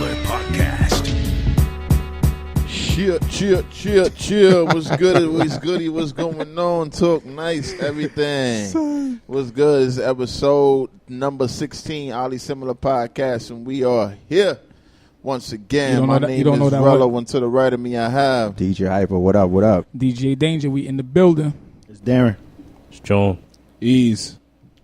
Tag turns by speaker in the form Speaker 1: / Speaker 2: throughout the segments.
Speaker 1: Similar Podcast.
Speaker 2: Chill. What's good? What's going on? Talk nice, everything. What's good? It's episode number 16, Ali Similar Podcast, and we are here once again. My name is Rello, and to the right of me I have
Speaker 3: DJ Hypa. What up?
Speaker 4: DJ Dane-Ja, we in the building.
Speaker 5: It's Darren.
Speaker 6: It's John.
Speaker 5: Ease.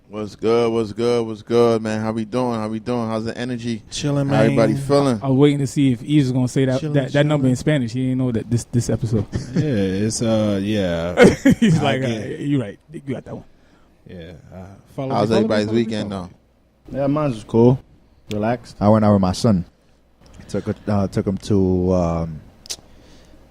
Speaker 2: What's good, man? How we doing? How's the energy?
Speaker 5: Chilling, man.
Speaker 2: How everybody feeling?
Speaker 4: I was waiting to see if Ease was gonna say that
Speaker 5: Chillin'.
Speaker 4: number in Spanish. He didn't know that this episode.
Speaker 5: Yeah, it's yeah.
Speaker 4: He's like, you right. You got that one.
Speaker 5: Yeah.
Speaker 2: How's everybody's weekend though?
Speaker 5: Yeah, mine was cool. Relaxed.
Speaker 3: I went out with my son. Took him to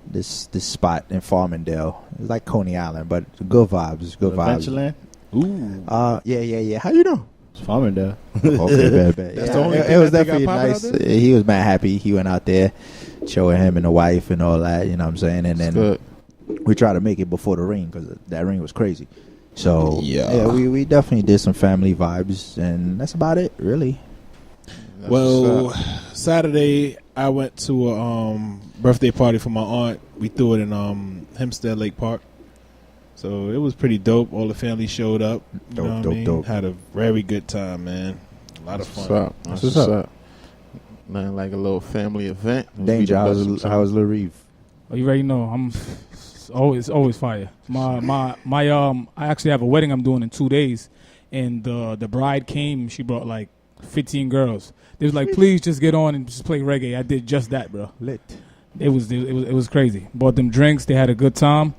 Speaker 3: this spot in Farmingdale. It's like Coney Island, but good vibes.
Speaker 5: Adventureland. Ooh.
Speaker 3: Yeah. How you know?
Speaker 5: It's Farmingdale.
Speaker 3: Okay, bad.
Speaker 5: That's the only thing
Speaker 3: it was
Speaker 5: that they
Speaker 3: definitely
Speaker 5: got
Speaker 3: nice.
Speaker 5: popping out there?
Speaker 3: He was mad happy. He went out there, showing him and the wife and all that. You know what I'm saying? And then
Speaker 2: Good.
Speaker 3: we tried to make it before the rain because that rain was crazy. So
Speaker 2: Yeah.
Speaker 3: we definitely did some family vibes, and that's about it, really.
Speaker 2: That's
Speaker 5: Well,
Speaker 2: what's up.
Speaker 5: Saturday I went to a birthday party for my aunt. We threw it in Hempstead Lake Park. So it was pretty dope. All the family showed up. You know what I mean?
Speaker 3: Dope.
Speaker 5: Had a very good time, man. A lot of fun.
Speaker 2: That's what's up. Nothing like a little family event.
Speaker 3: Danger. How was Lil Reeve?
Speaker 4: Oh, you already know. I'm always fire. My I actually have a wedding I'm doing in 2 days, and the bride came. She brought like 15 girls. They was like, please just get on and just play reggae. I did just that, bro.
Speaker 3: Lit.
Speaker 4: It was crazy. Bought them drinks. They had a good time.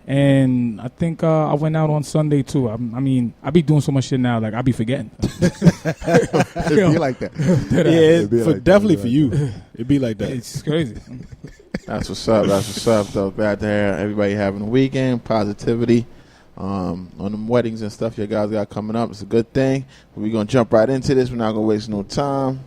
Speaker 4: And I think I went out on Sunday too. I mean, I be doing so much shit now, like I be forgetting.
Speaker 3: It'd be like that.
Speaker 5: Yeah, definitely for you. It'd be like that.
Speaker 4: It's crazy.
Speaker 2: That's what's up, though. Glad to hear everybody having a weekend, positivity on them weddings and stuff you guys got coming up. It's a good thing. We're going to jump right into this. We're not going to waste no time.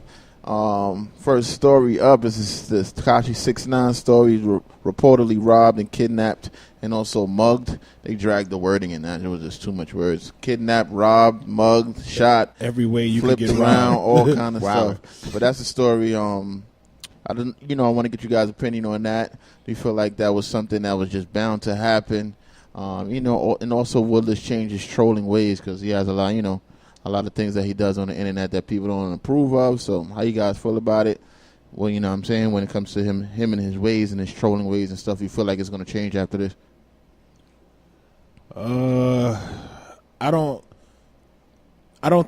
Speaker 2: First story up is this Tekashi 6ix9ine story. Reportedly robbed and kidnapped and also mugged. They dragged the wording in that. It was just too much words. Kidnapped, robbed, mugged, shot,
Speaker 5: Every way you
Speaker 2: flipped
Speaker 5: could get
Speaker 2: around,
Speaker 5: around.
Speaker 2: all kind of
Speaker 3: Wow.
Speaker 2: stuff. But that's the story. I want to get you guys' opinion on that. Do you feel like that was something that was just bound to happen? And also will this change his trolling ways, because he has a lot of things that he does on the internet that people don't approve of. So how you guys feel about it? Well, you know what I'm saying, when it comes to him and his ways and his trolling ways and stuff, you feel like it's going to change after this?
Speaker 5: I don't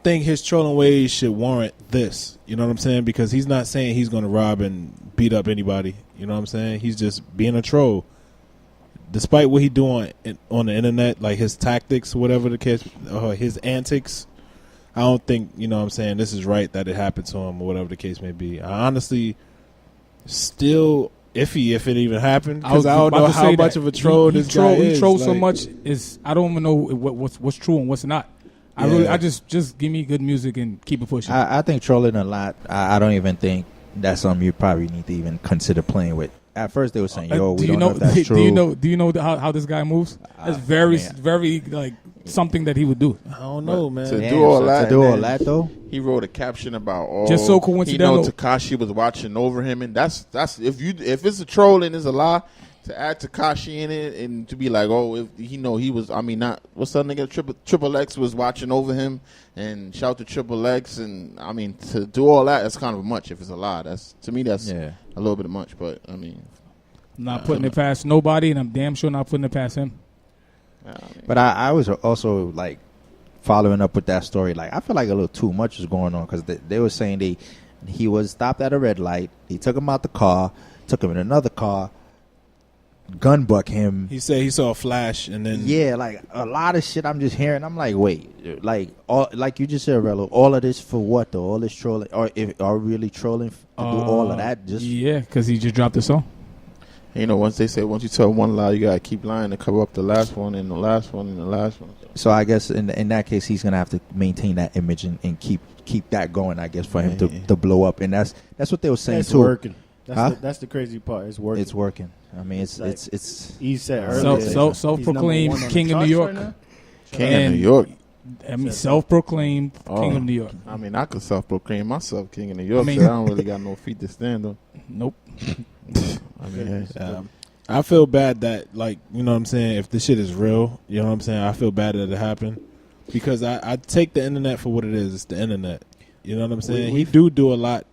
Speaker 5: think his trolling ways should warrant this. You know what I'm saying? Because he's not saying he's going to rob and beat up anybody. You know what I'm saying? He's just being a troll. Despite what he do on the internet, like his tactics, whatever the case, his antics, I don't think, you know what I'm saying, this is right that it happened to him or whatever the case may be. I honestly still iffy if it even happened, because I don't know how much of a troll this guy is.
Speaker 4: He trolls so much, I don't even know what's true and what's not. I just give me good music and keep it pushing.
Speaker 3: I think trolling a lot. I don't even think that's something you probably need to even consider playing with. At first they were saying, we don't know if that's true.
Speaker 4: Do you know how this guy moves? It's very like something that he would do.
Speaker 5: I don't know, man.
Speaker 2: To do all that
Speaker 3: though,
Speaker 2: he wrote a caption about
Speaker 4: just so coincidental.
Speaker 2: He know Tekashi was watching over him, and that's if it's a troll and it's a lie, to add Tekashi in it and to be like, if he was. I mean, not what's that nigga? Triple X was watching over him, and shout to Triple X, and I mean to do all that, that's kind of much. If it's a lie, that's a little bit much. But I mean,
Speaker 4: I'm not putting it past nobody, and I'm damn sure not putting it past him.
Speaker 3: But I was also like following up with that story. Like I feel like a little too much was going on, because they were saying he was stopped at a red light. He took him out the car, took him in another car, gun buck him.
Speaker 5: He said he saw a flash, and then
Speaker 3: like a lot of shit I'm just hearing. I'm like, wait, like you just said, Rello, all of this for what though? All this trolling, or are we really trolling to do all of that?
Speaker 4: Because he just dropped the song.
Speaker 2: Once they say once you tell one lie, you gotta keep lying to cover up the last one and the last one and the last one.
Speaker 3: So I guess in that case, he's gonna have to maintain that image and keep that going. I guess for him to blow up, and that's what they were saying
Speaker 7: it's
Speaker 3: too.
Speaker 7: Working. That's the crazy part. It's working.
Speaker 3: It's working. I mean, it's
Speaker 7: like,
Speaker 3: it's.
Speaker 7: He said earlier.
Speaker 4: Self-proclaimed king of New York.
Speaker 2: King of New York.
Speaker 4: I mean, self-proclaimed king of New York.
Speaker 2: I mean, I could self-proclaim myself king of New York.
Speaker 4: I mean-
Speaker 2: so I don't really got no feet to stand on.
Speaker 4: Nope.
Speaker 2: I mean, hey.
Speaker 5: I feel bad that, like, you know what I'm saying, if this shit is real, you know what I'm saying, I feel bad that it happened. Because I take the internet for what it is. It's the internet. You know what I'm saying? He do a lot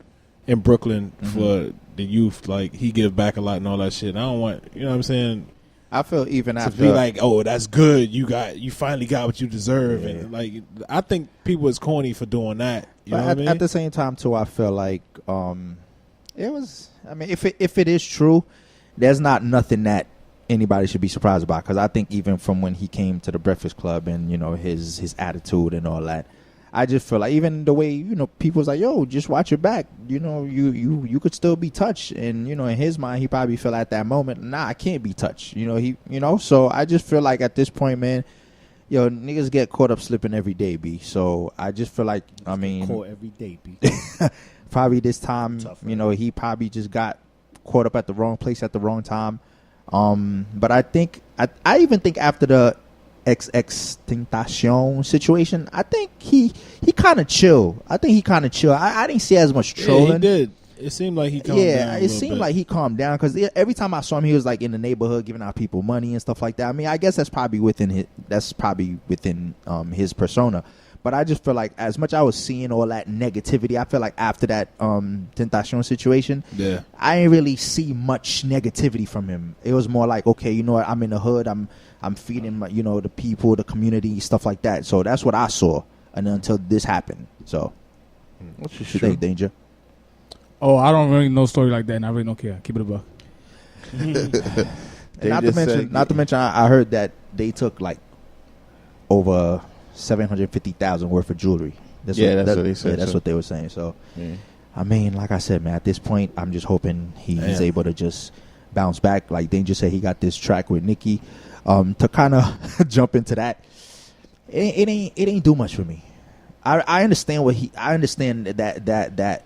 Speaker 5: in Brooklyn for the youth. Like, he give back a lot and all that shit. I don't want, you know what I'm saying,
Speaker 3: I feel even
Speaker 5: to
Speaker 3: after
Speaker 5: be like, oh, that's good. You finally got what you deserve. And, like, I think people is corny for doing that. You know what I mean?
Speaker 3: At the same time, too, I feel like it was. I mean, if it is true, there's not nothing that anybody should be surprised about. Because I think even from when he came to the Breakfast Club and, you know, his attitude and all that, I just feel like even the way, you know, people's like, yo, just watch your back. You know, you could still be touched. And, you know, in his mind, he probably feel at that moment, nah, I can't be touched. You know, so I just feel like at this point, man, yo, niggas get caught up slipping every day, B. So I just feel like, I mean,
Speaker 7: Caught every day, B.
Speaker 3: probably this time,
Speaker 7: Tough,
Speaker 3: you know, he probably just got caught up at the wrong place at the wrong time. But I think, I even think after the Tentacion situation, I think he kind of chill. I didn't see as much trolling.
Speaker 5: Yeah, he did. It seemed like he calmed down.
Speaker 3: Yeah, it seemed like he calmed down because every time I saw him, he was like in the neighborhood giving out people money and stuff like that. I mean, I guess that's probably within his persona. But I just feel like as much I was seeing all that negativity, I feel like after that Tentacion situation, I didn't really see much negativity from him. It was more like, okay, you know what, I'm in the hood, I'm feeding my, you know, the people, the community, stuff like that. So that's what I saw, and until this happened. So, what you think, Dane-Ja?
Speaker 4: Oh, I don't really know a story like that, and I really don't care. Keep it a buck.
Speaker 3: Not to mention, I heard that they took like over $750,000 worth of jewelry.
Speaker 2: That's what they said.
Speaker 3: Yeah, that's what they were saying. So, I mean, like I said, man, at this point, I'm just hoping he's able to just bounce back. Like Dane-Ja said, he got this track with Nicki. To kind of jump into that, it ain't do much for me. I understand I understand that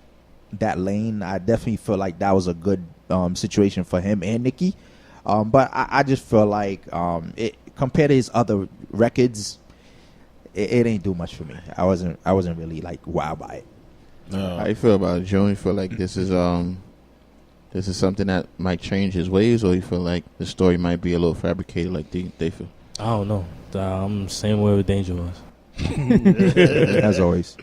Speaker 3: lane. I definitely feel like that was a good situation for him and Nicki. But I just feel like it compared to his other records, it ain't do much for me. I wasn't really like wow by it.
Speaker 2: How you feel about it, Joe? You feel like this is something that might change his ways, or you feel like the story might be a little fabricated, like they feel?
Speaker 1: I don't know. I'm the same way with Dane-Ja was.
Speaker 3: As always.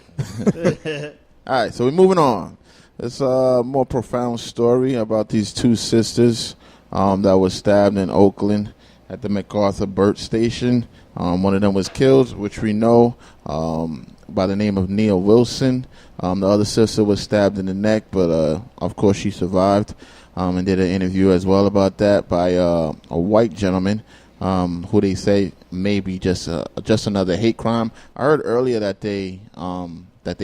Speaker 2: All right, so we're moving on. It's a more profound story about these two sisters that were stabbed in Oakland at the MacArthur Burt Station. One of them was killed, which we know, by the name of Nia Wilson. The other sister was stabbed in the neck, but of course she survived, and did an interview as well about that by a white gentleman who they say may be just another hate crime. I heard earlier that they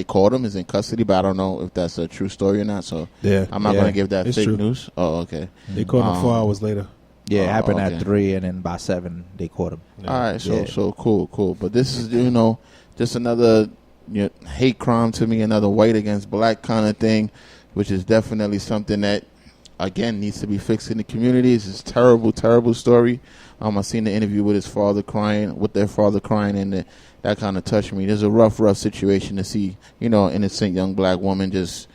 Speaker 2: caught him, is in custody, but I don't know if that's a true story or not. So I'm not going to give that fake news. Oh, okay.
Speaker 5: They caught him 4 hours later.
Speaker 3: Yeah, it happened at 3, and then by 7 they caught him.
Speaker 2: Yeah. All right, so cool. But this is just another hate crime to me, another white against black kind of thing, which is definitely something that again needs to be fixed in the community. It's a terrible story. I seen the interview with their father crying, and that kind of touched me. There's a rough situation to see, an innocent young black woman just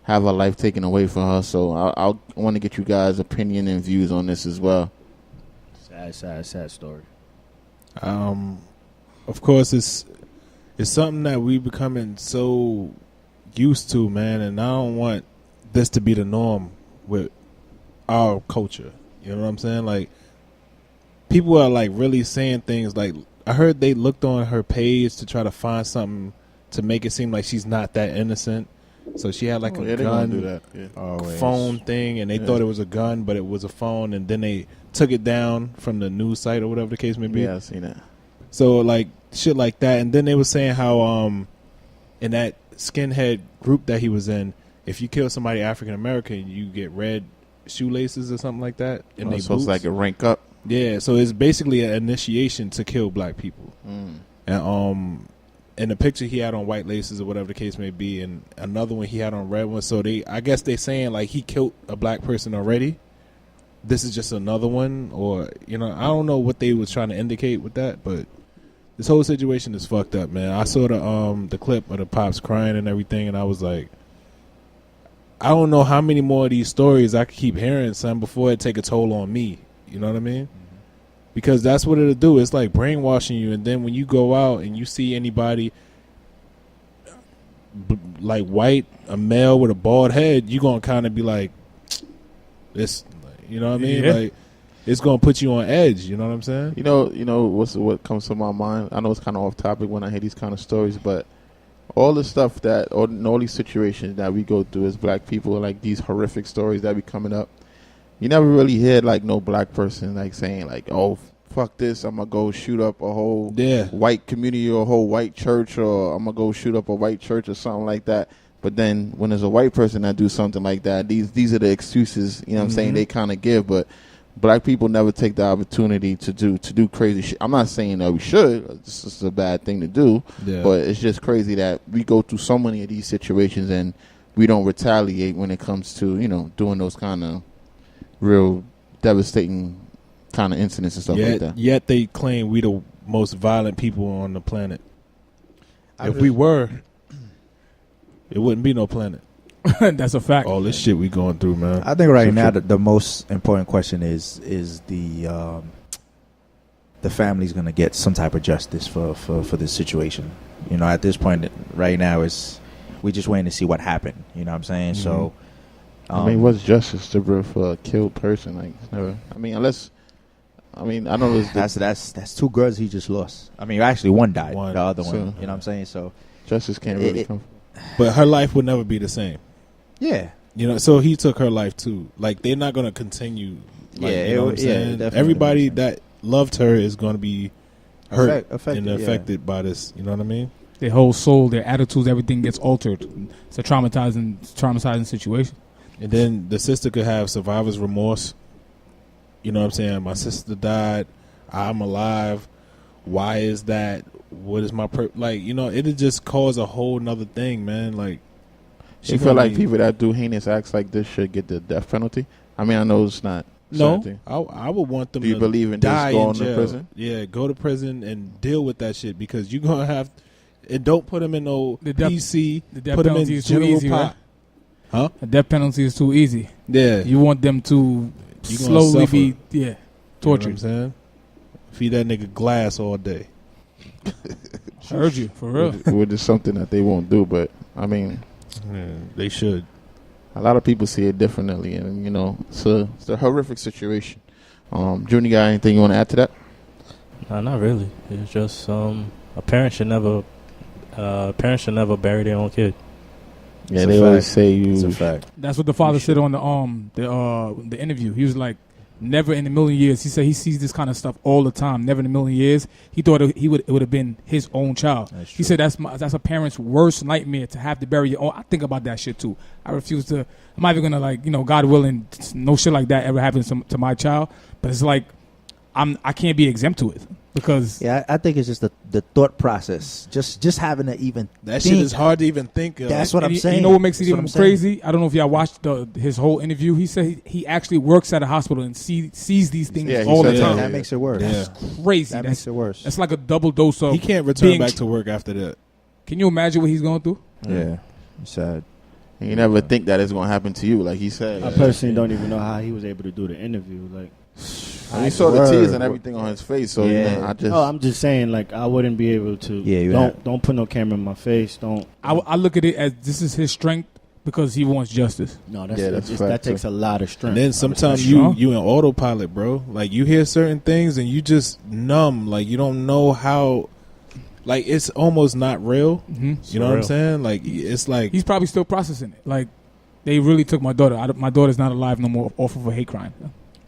Speaker 2: have her life taken away from her. So I want to get you guys' opinion and views on this as well.
Speaker 7: Sad story.
Speaker 5: Of course, it's something that we becoming so used to, man, and I don't want this to be the norm with our culture. You know what I'm saying? Like, people are like really saying things like, I heard they looked on her page to try to find something to make it seem like she's not that innocent. So she had like a gun phone thing, and they thought it was a gun, but it was a phone, and then they took it down from the news site or whatever the case may be.
Speaker 2: Yeah, I've seen that.
Speaker 5: So like shit like that, and then they were saying how in that skinhead group that he was in, if you kill somebody African American, you get red shoelaces or something like that.
Speaker 2: So it's like a rank up.
Speaker 5: Yeah, so it's basically an initiation to kill black people. And in the picture he had on white laces or whatever the case may be, and another one he had on red ones. So I guess they're saying like he killed a black person already. This is just another one, or I don't know what they was trying to indicate with that, but This whole situation is fucked up, man. I saw the clip of the pops crying and everything, and I was like, I don't know how many more of these stories I could keep hearing, son, before it take a toll on me. You know what I mean? Because that's what it'll do. It's like brainwashing you, and then when you go out and you see anybody like white, a male with a bald head, you gonna kind of be like, this, you know what I mean?
Speaker 4: Yeah.
Speaker 5: Like, it's gonna put you on edge. You know what I'm saying?
Speaker 2: You know what comes to my mind. I know it's kind of off topic when I hear these kind of stories, but all the stuff that, or all these situations that we go through as black people, like these horrific stories that be coming up, you never really hear like no black person like saying like, oh, fuck this, I'm gonna go shoot up a whole white community or a whole white church, or I'm gonna go shoot up a white church or something like that. But then when there's a white person that do something like that, these are the excuses, you know what I'm saying, they kind of give. But black people never take the opportunity to do crazy shit. I'm not saying that we should. This is a bad thing to do. Yeah. But it's just crazy that we go through so many of these situations and we don't retaliate when it comes to, you know, doing those kind of real devastating kind of incidents and stuff like that.
Speaker 5: Yet they claim we the most violent people on the planet. If we were, it wouldn't be no planet.
Speaker 4: That's a fact.
Speaker 5: All this shit we going through, man.
Speaker 3: I think right now the most important question is the family's going to get some type of justice for this situation. You know, at this point right now we just waiting to see what happened. You know what I'm saying? Mm-hmm. So
Speaker 2: I mean, what's justice to for a killed person? Like, never. I mean, unless. I mean, I know
Speaker 3: that's two girls he just lost. I mean, actually one died. The other one, you know what I'm saying? So
Speaker 2: justice can't really come.
Speaker 5: But her life would never be the same.
Speaker 3: Yeah.
Speaker 5: You know, so he took her life too. Like, they're not going to continue. Like,
Speaker 3: yeah,
Speaker 5: you know what I'm saying? Everybody that loved her is going to be hurt affected by this. You know what I mean?
Speaker 4: Their whole soul, their attitudes, everything gets altered. It's a traumatizing situation.
Speaker 5: And then the sister could have survivor's remorse. You know what I'm saying? My sister died. I'm alive. Why is that? What is my like? You know, it'll just cause a whole nother thing, man. Like,
Speaker 2: you feel like people that do heinous acts like this should get the death penalty? I mean, I know it's not.
Speaker 5: No, I would want them.
Speaker 2: Do you believe in
Speaker 5: die
Speaker 2: just going
Speaker 5: in jail.
Speaker 2: to prison?
Speaker 5: Yeah, go to prison and deal with that shit, because you're gonna have. And don't put them in no PC.
Speaker 4: The death penalty is too easy, right?
Speaker 5: Huh?
Speaker 4: The death penalty is too easy.
Speaker 5: Yeah,
Speaker 4: you want them to slowly be tortured.
Speaker 5: You know what I'm saying? Feed that nigga glass all day.
Speaker 4: I heard you, for real.
Speaker 2: Which is something that they won't do, but I mean,
Speaker 5: they should.
Speaker 2: A lot of people see it differently, and you know, it's a horrific situation. Junior, got anything you want to add to that?
Speaker 1: No, not really. It's just a parent should never bury their own kid.
Speaker 2: Yeah, they always say
Speaker 3: It's a fact.
Speaker 4: That's what the father said on the interview. He was like, never in a million years. He said he sees this kind of stuff all the time. Never in a million years. He thought it would have been his own child. He said that's a parent's worst nightmare, to have to bury your own. I think about that shit too. I refuse to. I'm not even gonna God willing, no shit like that ever happens to my child. But it's like I can't be exempt to it. Because
Speaker 3: I think it's just the thought process, just having to even
Speaker 5: that
Speaker 3: think.
Speaker 5: Shit is hard to even think of.
Speaker 3: That's what I'm saying.
Speaker 4: You know what makes it even crazy? I don't know if y'all watched his whole interview. He said he actually works at a hospital and sees these things all the time.
Speaker 3: That makes it worse.
Speaker 4: That's crazy.
Speaker 3: That makes it worse.
Speaker 4: That's like a double dose of.
Speaker 5: He can't return back to work after that.
Speaker 4: Can you imagine what he's going through?
Speaker 3: Yeah, it's sad.
Speaker 2: And you never think that it's going to happen to you, like he said.
Speaker 7: I personally don't even know how he was able to do the interview. Like,
Speaker 2: I saw the tears and everything on his face, so yeah.
Speaker 7: I'm just saying, like, I wouldn't be able to. Yeah, don't put no camera in my face. Don't.
Speaker 4: I look at it as this is his strength because he wants justice.
Speaker 7: No, that takes a lot of strength.
Speaker 5: And then sometimes you in autopilot, bro. Like, you hear certain things and you just numb. Like, you don't know how. Like, it's almost not real.
Speaker 4: Mm-hmm.
Speaker 5: You know what I'm saying? Like, it's like
Speaker 4: he's probably still processing it. Like, they really took my daughter. My daughter's not alive no more off of a hate crime.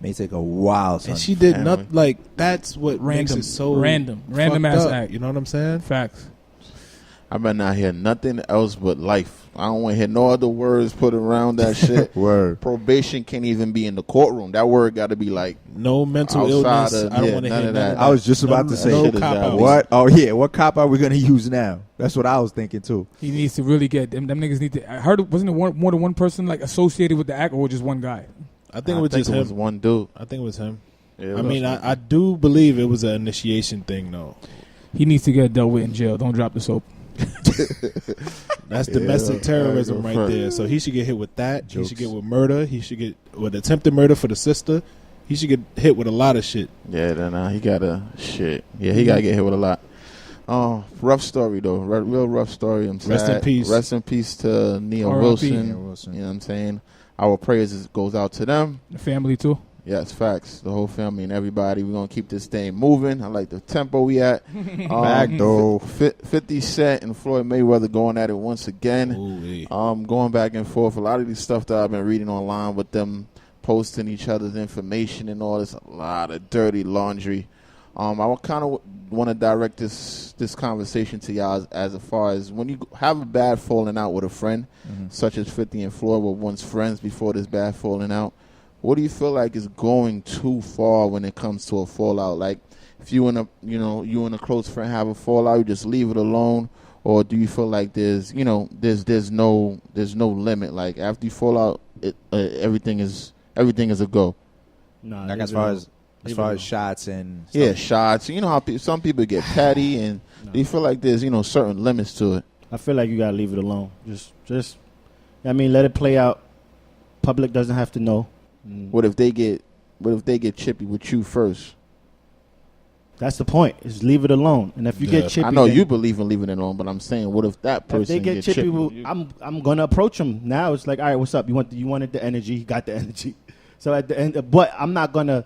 Speaker 3: May take a while, son.
Speaker 5: And she did nothing. Like, that's what makes it so
Speaker 4: random ass act.
Speaker 5: You know what I'm saying?
Speaker 4: Facts.
Speaker 2: I better not hear nothing else but life. I don't want to hear no other words put around that shit.
Speaker 3: Word.
Speaker 2: Probation can't even be in the courtroom. That word got to be like
Speaker 5: no mental illness. I don't want to hear
Speaker 2: that.
Speaker 3: I was just about to say what? Oh yeah, what cop are we gonna use now? That's what I was thinking too.
Speaker 4: He needs to really get them niggas need to. I heard wasn't it more than one person like associated with the act, or just one guy?
Speaker 5: I think it was just him.
Speaker 2: It was one dude.
Speaker 5: I think it was him.
Speaker 2: Yeah,
Speaker 5: I mean, I do believe it was an initiation thing though.
Speaker 4: he needs to get dealt with in jail. Don't drop the soap.
Speaker 5: That's domestic terrorism right there. So he should get hit with that. Jokes. He should get with murder. He should get with attempted murder for the sister. He should get hit with a lot of shit.
Speaker 2: Yeah, then he gotta shit. Yeah, he gotta get hit with a lot. Rough story though. Real rough story. I'm sad.
Speaker 5: Rest in peace.
Speaker 2: Rest in peace to Nia Wilson. You know what I'm saying? Our prayers goes out to them.
Speaker 4: The family too.
Speaker 2: Yes, facts. The whole family and everybody. We're going to keep this thing moving. I like the tempo we at.
Speaker 3: Back though.
Speaker 2: 50 Cent and Floyd Mayweather going at it once again. Going back and forth. A lot of these stuff that I've been reading online with them posting each other's information and all this. A lot of dirty laundry. I kind of want to direct this conversation to y'all as far as when you have a bad falling out with a friend, such as 50 and Floyd were once friends before this bad falling out. What do you feel like is going too far when it comes to a fallout? Like, if you and a close friend have a fallout, you just leave it alone, or do you feel like there's no limit? Like after you fall out, everything is a go.
Speaker 3: No, like as far as shots and
Speaker 2: stuff. Shots. You know how some people get petty, and do you feel like there's certain limits to it?
Speaker 7: I feel like you gotta leave it alone. Just let it play out. Public doesn't have to know.
Speaker 2: What if they get chippy with you first?
Speaker 7: That's the point. Is leave it alone. And if you get chippy,
Speaker 2: I know you believe in leaving it alone, but I'm saying, what if that person
Speaker 7: if they get chippy? I'm gonna approach them now. It's like, all right, what's up? You wanted the energy. You got the energy. So at the end, but I'm not gonna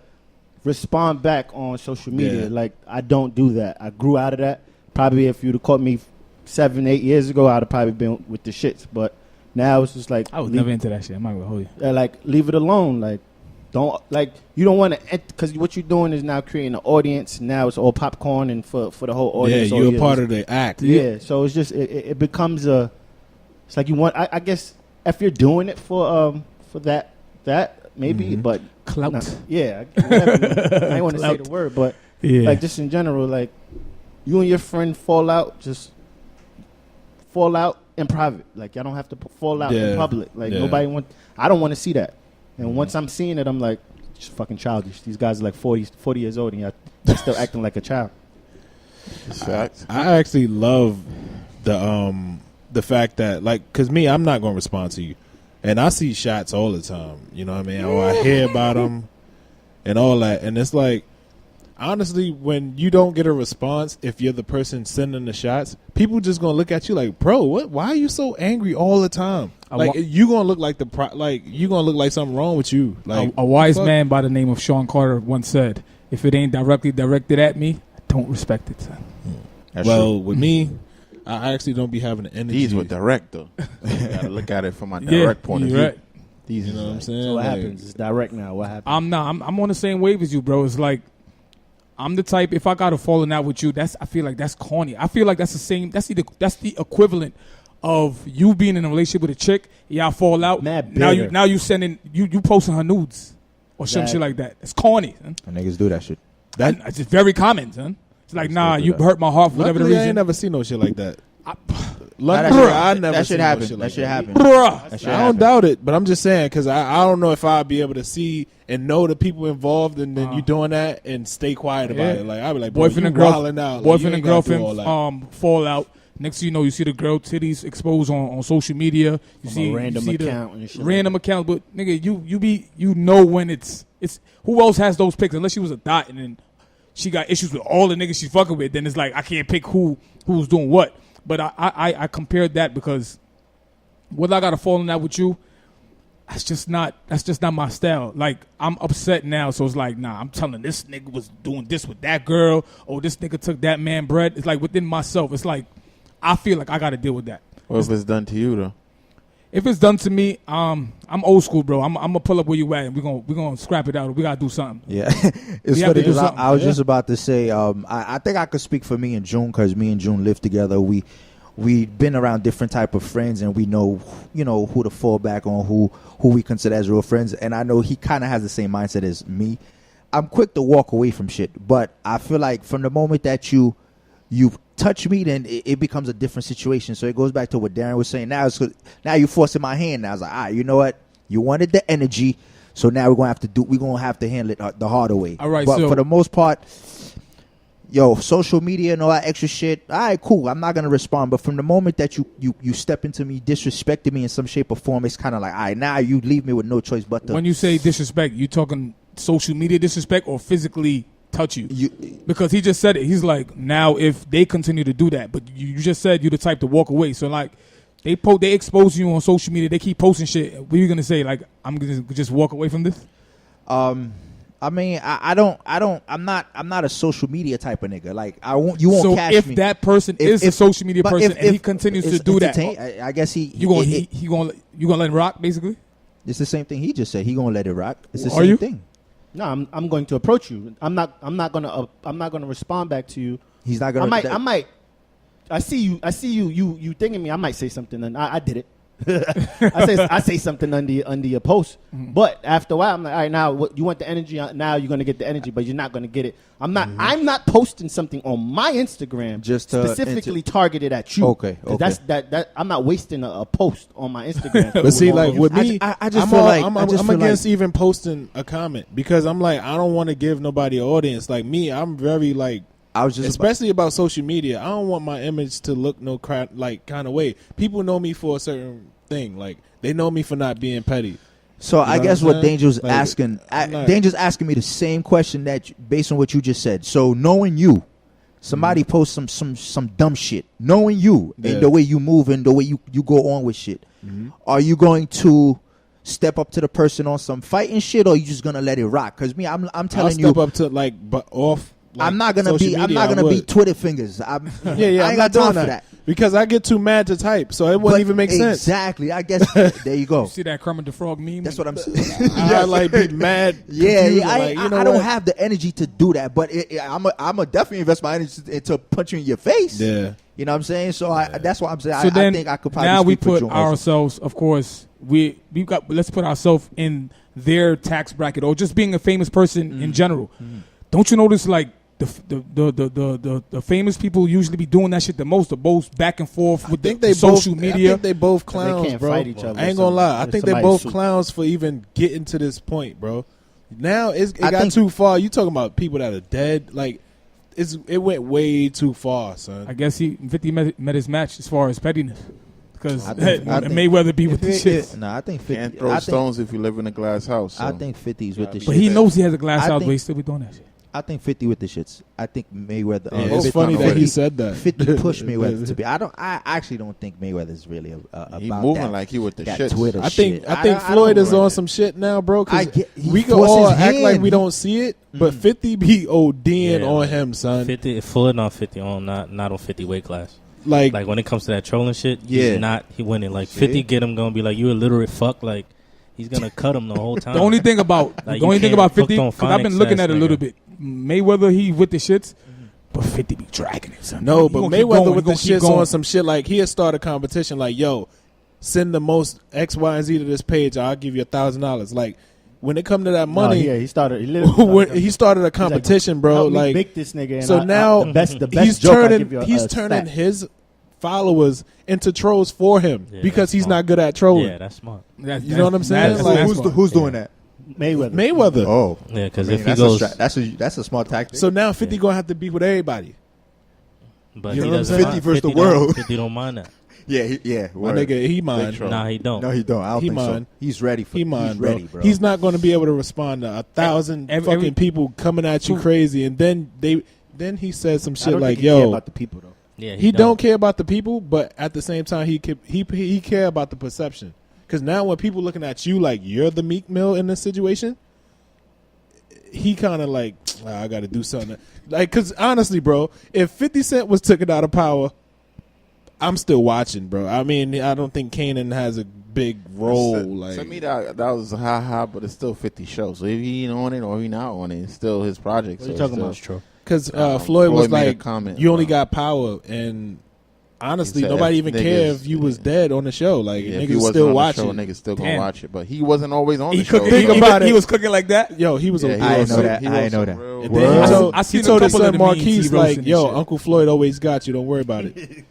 Speaker 7: respond back on social media.
Speaker 5: Yeah.
Speaker 7: Like I don't do that. I grew out of that. Probably if you'd have caught me 7-8 years ago, I'd have probably been with the shits. But now it's just like
Speaker 4: I was never into that shit. I'm not gonna hold you.
Speaker 7: Like leave it alone. Like you don't want to, because what you're doing is now creating an audience. Now it's all popcorn and for the whole audience.
Speaker 5: Yeah, you're a part of the act.
Speaker 7: Yeah, so it's just it becomes it's like you want. I guess if you're doing it for that maybe, but
Speaker 4: clout.
Speaker 7: Whatever, I don't want to say the word, but like just in general, like you and your friend fall out, just fall out in private. Like y'all don't have to fall out in public. Like nobody I don't want to see that. And once I'm seeing it, I'm like, just fucking childish. These guys are like 40 years old and y'all still acting like a child.
Speaker 5: I actually love the fact that, like, because me, I'm not going to respond to you. And I see shots all the time, you know what I mean? Or I hear about them and all that. And it's like, honestly, when you don't get a response, if you're the person sending the shots, people just going to look at you like, bro, what? Why are you so angry all the time? Like, you going to look like you going to look like something wrong with you. Like
Speaker 4: a wise man by the name of Sean Carter once said, if it ain't directly directed at me, I don't respect it, son.
Speaker 5: Well, with me, I actually don't be having the energy.
Speaker 2: These were direct, though. You got to look at it from a direct point of view.
Speaker 4: Right.
Speaker 2: These,
Speaker 5: you know what I'm saying?
Speaker 7: So what happens? It's direct now. What happens?
Speaker 4: I'm on the same wave as you, bro. It's like, I'm the type, if I got a falling out with you, I feel like that's corny. I feel like that's the same, that's the equivalent of you being in a relationship with a chick, y'all fall out. Now you sending, you posting her nudes or some shit like that. It's corny, son.
Speaker 3: And niggas do that shit.
Speaker 4: That's just very common, son. It's like, nah, you hurt my heart for whatever the reason.
Speaker 5: I ain't never seen no shit like that.
Speaker 3: That shit happen. That shit happen.
Speaker 5: I don't doubt it, but I'm just saying, because I don't know if I'll be able to see and know the people involved, and then you doing that and stay quiet about it. Like I'll be like,
Speaker 4: boyfriend and girlfriend fall out. Next thing you know, you see the girl titties exposed on social media. You see
Speaker 7: random account and shit.
Speaker 4: Random account, but nigga, you know when it's who else has those pics unless she was a dot and then she got issues with all the niggas she's fucking with. Then it's like I can't pick who's doing what. But I compared that because whether I got a falling out with you, that's just not my style. Like I'm upset now, so it's like, nah, I'm telling this nigga was doing this with that girl, or this nigga took that man bread. It's like within myself, it's like I feel like I got to deal with that.
Speaker 2: What if it's done to you though?
Speaker 4: If it's done to me, I'm old school, bro. I'm gonna pull up where you at, and we're gonna scrap it out. We gotta do something.
Speaker 3: Yeah, it's funny because I was just about to say, I think I could speak for me and June, because me and June live together. We've been around different type of friends, and we know, who to fall back on, who we consider as real friends. And I know he kind of has the same mindset as me. I'm quick to walk away from shit, but I feel like from the moment that you touch me, then it becomes a different situation. So it goes back to what Darren was saying. Now you're forcing my hand. Now I was like, all right, you know what? You wanted the energy, so now we're gonna have to handle it the harder way.
Speaker 4: All right,
Speaker 3: but for the most part, yo, social media and all that extra shit, all right, cool, I'm not going to respond. But from the moment that you step into me, disrespecting me in some shape or form, it's kind of like, all right, now you leave me with no choice but to.
Speaker 4: When you say disrespect, you talking social media disrespect or physically touch you? Because he just said it. He's like, now if they continue to do that, but you just said you're the type to walk away. So like, they expose you on social media. They keep posting shit. What are you going to say? Like, I'm going to just walk away from this?
Speaker 3: I mean, I'm not a social media type of nigga. Like, you won't catch me.
Speaker 4: So if that person is a social media person and he continues to do that,
Speaker 3: I guess you
Speaker 4: gonna let him rock, basically?
Speaker 3: It's the same thing he just said. He gonna let it rock. It's the same thing.
Speaker 7: No, I'm going to approach you. I'm not gonna respond back to you.
Speaker 3: He's not gonna.
Speaker 7: I might. I see you. You thinking me. I might say something, and I did it. I say something under your post, but after a while I'm like, all right, now you want the energy. Now you're gonna get the energy, but you're not gonna get it. I'm not posting something on my Instagram just specifically targeted at you.
Speaker 3: Okay.
Speaker 7: That's that. I'm not wasting a post on my Instagram.
Speaker 5: But see, like with me,
Speaker 3: I just feel like
Speaker 5: I'm against even posting a comment because I'm like, I don't want to give nobody an audience. Like me, I'm very like. Especially about social media, I don't want my image to look kind of way. People know me for a certain thing, like they know me for not being petty.
Speaker 3: So I guess what Danger's asking, Danger's asking me the same question that based on what you just said. So knowing you, somebody posts some dumb shit, knowing you and the way you move and the way you go on with shit, are you going to step up to the person on some fighting shit, or are you just gonna let it rock? Because me, I'm telling you,
Speaker 5: step up to off. Like
Speaker 3: I'm not gonna be Twitter fingers. I ain't got time for that
Speaker 5: because I get too mad to type, so it wouldn't even make sense.
Speaker 3: Exactly. I guess there you go.
Speaker 4: You see that Kermit the Frog meme?
Speaker 3: That's what I'm saying.
Speaker 5: I like be mad.
Speaker 3: I don't have the energy to do that, but I'm a definitely invest my energy into punch you in your face.
Speaker 5: Yeah,
Speaker 3: you know what I'm saying. So that's what I'm saying.
Speaker 4: So
Speaker 3: I think I could probably.
Speaker 4: Now we put ourselves, of course, let's put ourselves in their tax bracket, or just being a famous person in general. Don't you notice like? The famous people usually be doing that shit the most back and forth with social media.
Speaker 5: I think they both clowns,
Speaker 7: they can't
Speaker 5: bro.
Speaker 7: fight each other.
Speaker 5: I ain't gonna lie. I think they both clowns for even getting to this point, bro. Now it got too far. You talking about people that are dead? Like it went way too far, son.
Speaker 4: I guess 50 met his match as far as pettiness. Because Mayweather be with the shit.
Speaker 3: No, I think 50.
Speaker 2: Can't throw stones if you live in a glass house. So.
Speaker 3: I think 50's with the shit.
Speaker 4: But he knows he has a glass house, but he still be doing that shit.
Speaker 3: I think 50 with the shits. I think Mayweather.
Speaker 5: It's funny that he said that.
Speaker 3: 50 pushed Mayweather to be. I actually don't think Mayweather's really about
Speaker 2: he moving
Speaker 3: that,
Speaker 2: like he with the
Speaker 3: that
Speaker 2: shit.
Speaker 3: Twitter
Speaker 5: I think Floyd is on some shit now, bro. Cause we can
Speaker 3: forced
Speaker 5: all
Speaker 3: his
Speaker 5: act like
Speaker 3: hand.
Speaker 5: we don't see it, but 50 be ODing on him, son.
Speaker 1: 50 Floyd on 50 on not on 50 weight class.
Speaker 5: Like
Speaker 1: when it comes to that trolling shit, he winning. Like 50 get him gonna be like, you a literate fuck. Like he's gonna cut him the whole time.
Speaker 4: The only thing about 50, because I've been looking at it a little bit. Mayweather, he with the shits, but 50 be dragging it, son.
Speaker 5: No, but Mayweather with the shits on some shit like he had started a competition like, yo, send the most X, Y, and Z to this page, I'll give you $1,000. Like when it come to that money,
Speaker 7: he started.
Speaker 5: He started a competition, bro. Like
Speaker 7: make this nigga. And
Speaker 5: so now
Speaker 7: the best
Speaker 5: he's turning his followers into trolls for him because he's not good at trolling.
Speaker 1: Yeah, that's smart.
Speaker 5: You know what I'm saying?
Speaker 3: Who's doing that?
Speaker 7: Mayweather.
Speaker 3: Oh,
Speaker 1: yeah, because if he goes,
Speaker 3: that's a smart tactic.
Speaker 5: So now 50 gonna have to be with everybody.
Speaker 1: But
Speaker 5: you
Speaker 1: he
Speaker 5: know
Speaker 1: doesn't
Speaker 3: 50 versus the world.
Speaker 1: 50 don't mind that.
Speaker 3: Yeah.
Speaker 5: My nigga, he mind.
Speaker 1: Nah, he don't.
Speaker 3: No, he don't. I don't think so. He's ready for. He's ready, bro.
Speaker 5: He's not going to be able to respond to 1,000 fucking people coming at you crazy, and then he says some shit like, "Yo,
Speaker 7: care about the people though."
Speaker 1: Yeah,
Speaker 5: he don't care about the people, but at the same time, he care about the perception. Because now when people looking at you like you're the Meek Mill in this situation, he kind of like, I got to do something. Like, because honestly, bro, if 50 Cent was taken out of power, I'm still watching, bro. I mean, I don't think Kanan has a big role.
Speaker 2: To me, that was ha, but it's still 50 shows. So if he ain't on it or he not on it, it's still his project.
Speaker 7: What are you talking about?
Speaker 1: True.
Speaker 5: Because Floyd was like,
Speaker 2: comment,
Speaker 5: you only got power, and honestly, nobody even cared if you was dead on the show. Like niggas still watching.
Speaker 2: Niggas still gonna watch it, but he wasn't always on the
Speaker 4: show. He was cooking like that.
Speaker 5: Yo, he was.
Speaker 3: I know that. I know that.
Speaker 5: And then he told his son Marquise like, "Yo, Uncle Floyd always got you. Don't worry about it."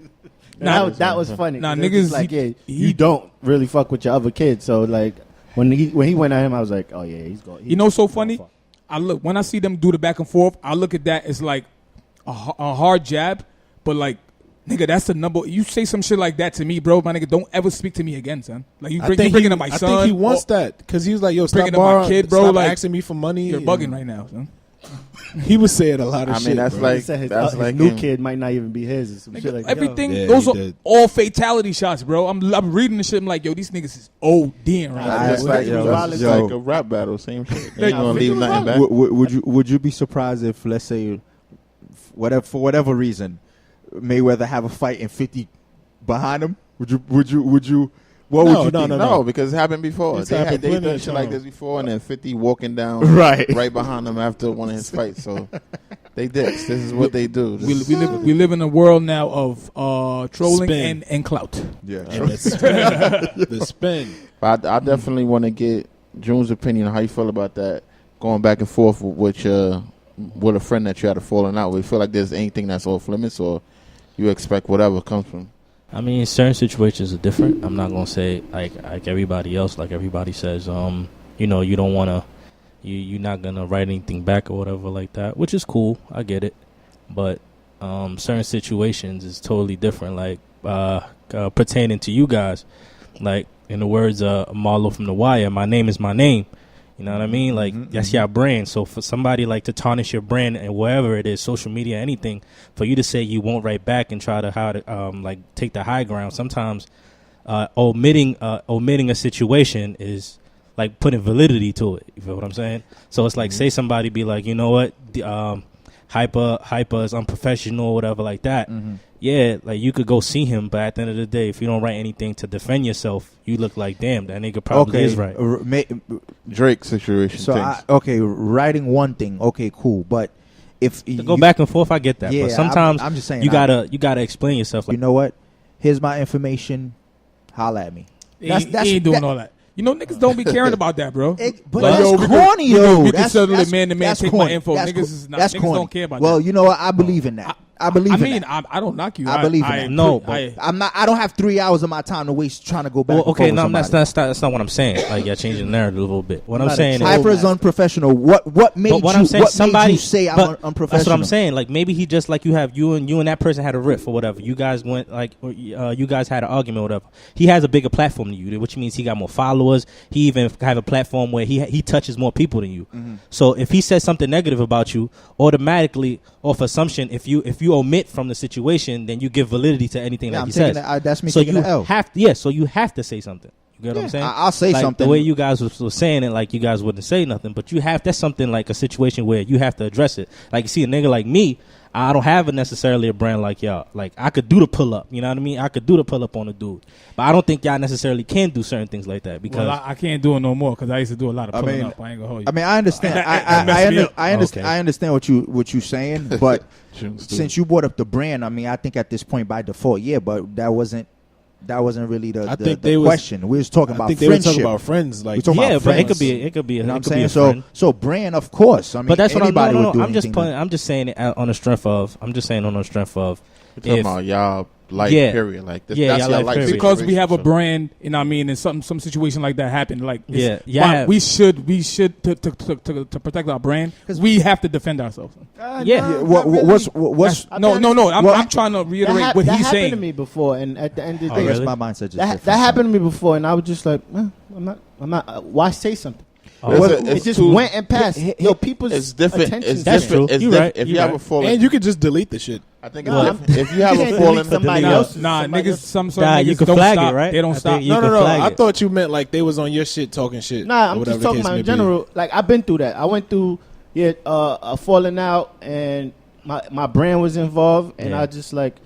Speaker 7: That was funny.
Speaker 4: Nah, niggas
Speaker 7: like, you don't really fuck with your other kids. So like when he went at him, I was like, oh yeah, he's going.
Speaker 4: You know, so funny. When I see them do the back and forth, I look at that as like a hard jab, but like, nigga, that's the number. You say some shit like that to me, bro, my nigga, don't ever speak to me again, son. Like you bringing up my son.
Speaker 5: I think he wants that because he was like, yo, stop
Speaker 4: bringing up my kid, bro.
Speaker 5: Stop
Speaker 4: like
Speaker 5: asking me for money.
Speaker 4: You're bugging right now, son.
Speaker 5: He was saying a lot of shit.
Speaker 2: I mean, that's
Speaker 5: bro.
Speaker 2: like
Speaker 7: his new kid might not even be his. Or some shit like
Speaker 4: everything.
Speaker 5: Yeah,
Speaker 4: those are
Speaker 5: did.
Speaker 4: all fatality shots, bro. I'm reading the shit. I'm like, yo, these niggas is ODing right now.
Speaker 2: It's like,
Speaker 7: violence.
Speaker 2: like a rap battle, same shit. They ain't gonna leave nothing back.
Speaker 3: Would you be surprised if, let's say, for whatever reason, Mayweather have a fight and 50 behind him? Would you? What would you think?
Speaker 2: No, because it happened before.
Speaker 5: It's
Speaker 2: They
Speaker 5: happened
Speaker 2: done
Speaker 5: plenty
Speaker 2: shit
Speaker 5: of
Speaker 2: like
Speaker 5: times.
Speaker 2: this before, and then 50 walking down
Speaker 3: Right
Speaker 2: behind him after one of his fights. So they dicks. This is what they do.
Speaker 4: We live in a world now of trolling
Speaker 5: Spin.
Speaker 4: and clout.
Speaker 3: Yeah.
Speaker 5: And the spin.
Speaker 2: But I definitely want to get June's opinion on how you feel about that, going back and forth with a friend that you had a falling out with. You feel like there's anything that's off limits, or you expect whatever comes from?
Speaker 1: I mean, certain situations are different. I'm not gonna say like everybody else. Like everybody says, you know, you don't wanna, you're not gonna write anything back or whatever like that, which is cool. I get it, but certain situations is totally different. Like pertaining to you guys, like in the words of Marlo from The Wire, "My name is my name." You know what I mean? Like that's your brand. So for somebody like to tarnish your brand and wherever it is, social media, anything, for you to say you won't write back and try to like take the high ground. Sometimes omitting a situation is like putting validity to it. You feel what I'm saying? So it's like say somebody be like, you know what, Hypa is unprofessional or whatever like that. Yeah, like you could go see him, but at the end of the day, if you don't write anything to defend yourself, you look like, damn, that nigga probably is right.
Speaker 2: Drake situation.
Speaker 3: So writing one thing, okay, cool, but if
Speaker 1: to go back and forth, I get that.
Speaker 3: Yeah,
Speaker 1: but sometimes
Speaker 3: I'm just saying
Speaker 1: you gotta explain yourself. Like,
Speaker 3: you know what? Here's my information. Holla at me.
Speaker 4: He ain't doing all that. You know, niggas don't be caring about that, bro.
Speaker 3: But
Speaker 4: Like,
Speaker 3: that's corny, yo.
Speaker 4: We can settle it man to man, take my info.
Speaker 3: That's
Speaker 4: Niggas is not.
Speaker 3: That's
Speaker 4: Niggas
Speaker 3: corny.
Speaker 4: don't care about that.
Speaker 3: Well, you know what? I believe in that. I believe in that.
Speaker 4: I don't knock you.
Speaker 3: I believe in that.
Speaker 1: No,
Speaker 3: I'm not. I don't have 3 hours of my time to waste trying to go back.
Speaker 1: well, okay,
Speaker 3: and forth
Speaker 1: no,
Speaker 3: with
Speaker 1: that's not what I'm saying. Like, you're changing the narrative a little bit. What I'm saying is,
Speaker 3: Hyper is unprofessional. What made
Speaker 1: but what
Speaker 3: you?
Speaker 1: I'm saying,
Speaker 3: What
Speaker 1: somebody
Speaker 3: made you say I'm unprofessional?
Speaker 1: That's what I'm saying. Like maybe he just like you and that person had a riff or whatever. You guys went like, or, you guys had an argument or whatever. He has a bigger platform than you, which means he got more followers. He even have a platform where he touches more people than you. So if he says something negative about you, automatically off assumption, if you omit from the situation, then you give validity to anything that he says.
Speaker 3: That's me
Speaker 1: So
Speaker 3: taking
Speaker 1: you
Speaker 3: the L.
Speaker 1: so you have to say something. You get what I'm saying?
Speaker 3: I'll say
Speaker 1: like,
Speaker 3: something.
Speaker 1: The way you guys was saying it, like you guys wouldn't say nothing, but that's something like a situation where you have to address it. Like you see a nigga like me, I don't have necessarily a brand like y'all. Like I could do the pull up, you know what I mean? I could do the pull up on a dude, but I don't think y'all necessarily can do certain things like that because
Speaker 4: I can't do it no more because I used to do a lot of pulling up. I ain't gonna hold you.
Speaker 3: I mean, I understand. I understand. I understand what you saying, but since you brought up the brand, I mean, I think at this point by default, yeah, but that wasn't really the question. We was talking about friendship.
Speaker 5: They were talking about friends, like
Speaker 1: but
Speaker 5: friends.
Speaker 1: it could be.
Speaker 3: You know what I'm
Speaker 1: it could be
Speaker 3: saying? So brand, of course. I mean,
Speaker 1: but that's what
Speaker 3: anybody would do.
Speaker 1: I'm just saying it on the strength of. I'm just saying on the strength of.
Speaker 2: You're talking about y'all life period, like this,
Speaker 1: Yeah,
Speaker 2: that's
Speaker 1: y'all
Speaker 2: your
Speaker 1: life
Speaker 2: life
Speaker 1: period.
Speaker 4: Because we have a
Speaker 2: so.
Speaker 4: brand, you know what I mean, and some situation like that happened. Like, we should to protect our brand because we have to defend ourselves.
Speaker 3: What's
Speaker 4: I'm trying to reiterate what he's saying.
Speaker 7: That happened to me before, and at the end of the day,
Speaker 3: really? My mindset just
Speaker 7: that happened to me before, and I was just like, I'm not. Why say something?
Speaker 2: It's
Speaker 7: it just
Speaker 2: too,
Speaker 7: went and passed. Yo, people's
Speaker 2: it's different.
Speaker 7: attention.
Speaker 2: It's
Speaker 1: That's
Speaker 2: different.
Speaker 1: true.
Speaker 2: It's
Speaker 1: You're
Speaker 2: different.
Speaker 1: right.
Speaker 2: If you have a falling,
Speaker 5: And you could just delete the shit.
Speaker 2: I think it's different. If you have a falling,
Speaker 7: somebody else.
Speaker 4: Nah,
Speaker 7: somebody
Speaker 4: niggas.
Speaker 7: else.
Speaker 4: Some
Speaker 1: you
Speaker 4: niggas
Speaker 1: can
Speaker 4: don't
Speaker 1: flag
Speaker 4: stop.
Speaker 1: it, right?
Speaker 4: They don't
Speaker 1: I
Speaker 4: stop.
Speaker 1: think you
Speaker 5: No.
Speaker 1: can flag
Speaker 5: I
Speaker 1: it.
Speaker 5: thought you meant like they was on your shit talking shit.
Speaker 7: Nah,
Speaker 5: or
Speaker 7: I'm
Speaker 5: whatever
Speaker 7: just
Speaker 5: the
Speaker 7: talking
Speaker 5: case
Speaker 7: about
Speaker 5: may
Speaker 7: in
Speaker 5: be.
Speaker 7: general. Like I've been through that. I went through a falling out, and my brand was involved, and
Speaker 1: Yeah.
Speaker 7: I just like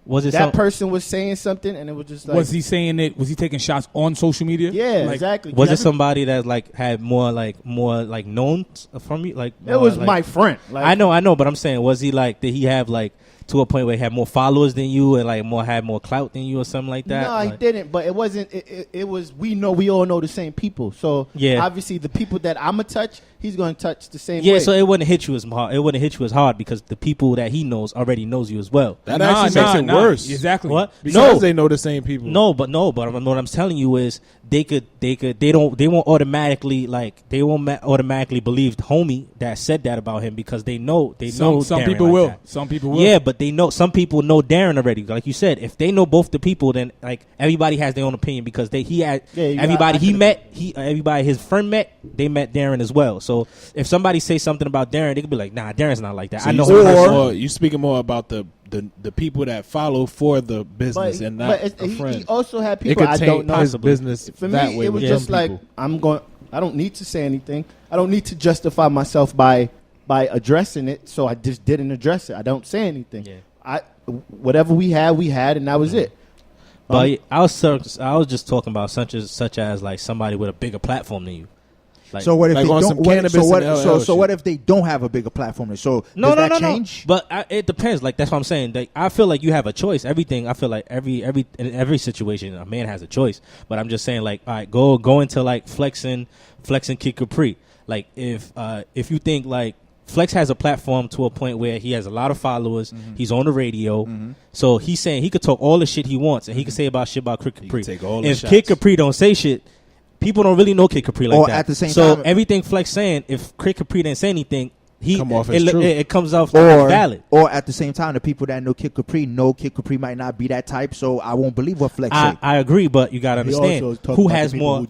Speaker 1: Was it
Speaker 7: that person was saying something, and it was just like,
Speaker 4: Was he saying it? Was he taking shots on social media?
Speaker 7: yeah,
Speaker 4: Like,
Speaker 7: exactly.
Speaker 1: Was it somebody that like had more known from you? Like
Speaker 7: It was
Speaker 1: like,
Speaker 7: my friend. Like,
Speaker 1: I know, but I'm saying, was he like? Did he have like? to a point where he had more followers than you and like had more clout than you or something like that?
Speaker 7: No,
Speaker 1: like,
Speaker 7: he didn't. But it wasn't. It was. We all know the same people. So obviously the people that I'ma touch, he's gonna touch the same way.
Speaker 1: Yeah, so it wouldn't hit you as hard. It wouldn't hit you as hard because the people that he knows already knows you as well.
Speaker 5: That actually makes it worse.
Speaker 4: Exactly.
Speaker 1: What?
Speaker 5: Because they know the same people.
Speaker 1: No, but what I'm telling you is they won't automatically believe the homie that said that about him because they know
Speaker 4: some
Speaker 1: Darren
Speaker 4: people
Speaker 1: like
Speaker 4: will.
Speaker 1: that.
Speaker 4: Some people will.
Speaker 1: Yeah, but some people know Darren already. Like you said, if they know both the people, then like everybody has their own opinion because everybody his friend met, they met Darren as well. So if somebody say something about Darren, they could be like, nah, Darren's not like that.
Speaker 5: So
Speaker 1: I know
Speaker 5: you speaking more about the people that follow for the business and not a friend.
Speaker 7: He also had people I don't know.
Speaker 5: His business
Speaker 7: for
Speaker 5: that
Speaker 7: me,
Speaker 5: way
Speaker 7: it was just like I don't need to say anything. I don't need to justify myself by addressing it. So I just didn't address it. I don't say anything. Yeah. Whatever we had, and that was it.
Speaker 1: But I was just talking about such as like somebody with a bigger platform than you.
Speaker 3: Like, so what if
Speaker 5: like
Speaker 3: they don't? What if they don't have a bigger platform? Does that change?
Speaker 1: But it depends. Like that's what I'm saying. Like, I feel like you have a choice. Everything. I feel like in every situation, a man has a choice. But I'm just saying, like, all right, go into like flexing Kid Capri. Like if you think like Flex has a platform to a point where he has a lot of followers. Mm-hmm. He's on the radio. Mm-hmm. So he's saying he could talk all the shit he wants and he can say about Kid Capri. If Kid Capri don't say shit, people don't really know Kid Capri like that.
Speaker 3: At the same
Speaker 1: so
Speaker 3: time,
Speaker 1: everything Flex saying, if Kid Capri didn't say anything, it comes off valid.
Speaker 3: Or at the same time, the people that know Kid Capri might not be that type, so I won't believe what Flex say.
Speaker 1: I agree, but you gotta understand who has more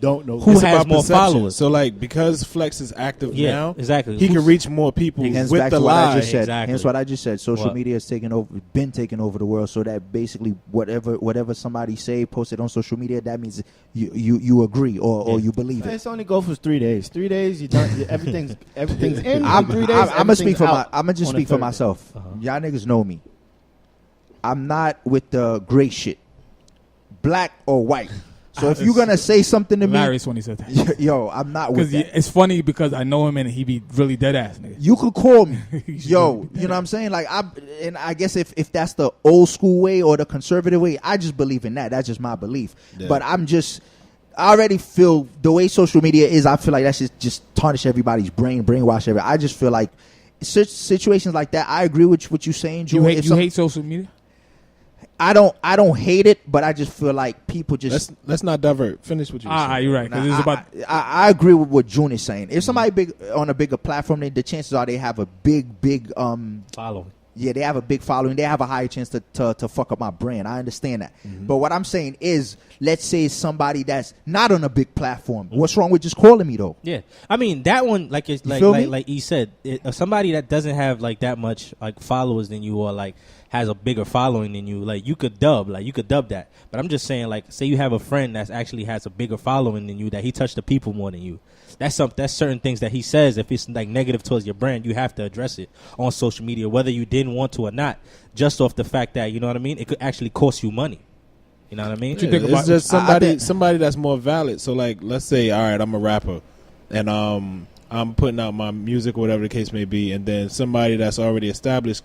Speaker 1: followers.
Speaker 5: So like because Flex is active now,
Speaker 1: exactly,
Speaker 5: he can reach more people with the lie.
Speaker 3: Hence what I just said. Social media has taken over the world, so that basically whatever somebody say, posted on social media, that means you agree or you believe it.
Speaker 7: It's only go for 3 days. 3 days, you done. Everything's in. 3 days.
Speaker 3: I'm gonna speak for myself. Y'all niggas know me. I'm not with the gray shit, black or white. So if you're gonna say something to me,
Speaker 4: hilarious when he said that.
Speaker 3: Yo, I'm not with that.
Speaker 4: It's funny because I know him and he be really dead ass nigga.
Speaker 3: You could call me, yo. You know what I'm saying? Like I guess if that's the old school way or the conservative way, I just believe in that. That's just my belief. Yeah. But I already feel the way social media is. I feel like that should just tarnish everybody's brainwash everybody. I just feel like situations like that. I agree with what you're saying, Drew.
Speaker 4: You hate social media?
Speaker 3: I don't hate it, but I just feel like people just
Speaker 5: let's not divert. Finish what you were saying.
Speaker 4: You're right.
Speaker 3: I agree with what June is saying. If somebody big on a bigger platform, the chances are they have a big
Speaker 1: following.
Speaker 3: Yeah, they have a big following. They have a higher chance to fuck up my brand. I understand that. Mm-hmm. But what I'm saying is, let's say it's somebody that's not on a big platform. Mm-hmm. What's wrong with just calling me though?
Speaker 1: Yeah, I mean that one, like he said, somebody that doesn't have like that much like followers than you or like has a bigger following than you, like you could dub that. But I'm just saying, like, say you have a friend that actually has a bigger following than you, that he touched the people more than you. That's certain things that he says. If it's like negative towards your brand, you have to address it on social media, whether you didn't want to or not. Just off the fact that, you know what I mean, it could actually cost you money. You know what I mean?
Speaker 5: Yeah, it's just somebody that's more valid. So like, let's say, all right, I'm a rapper, and I'm putting out my music or whatever the case may be, and then somebody that's already established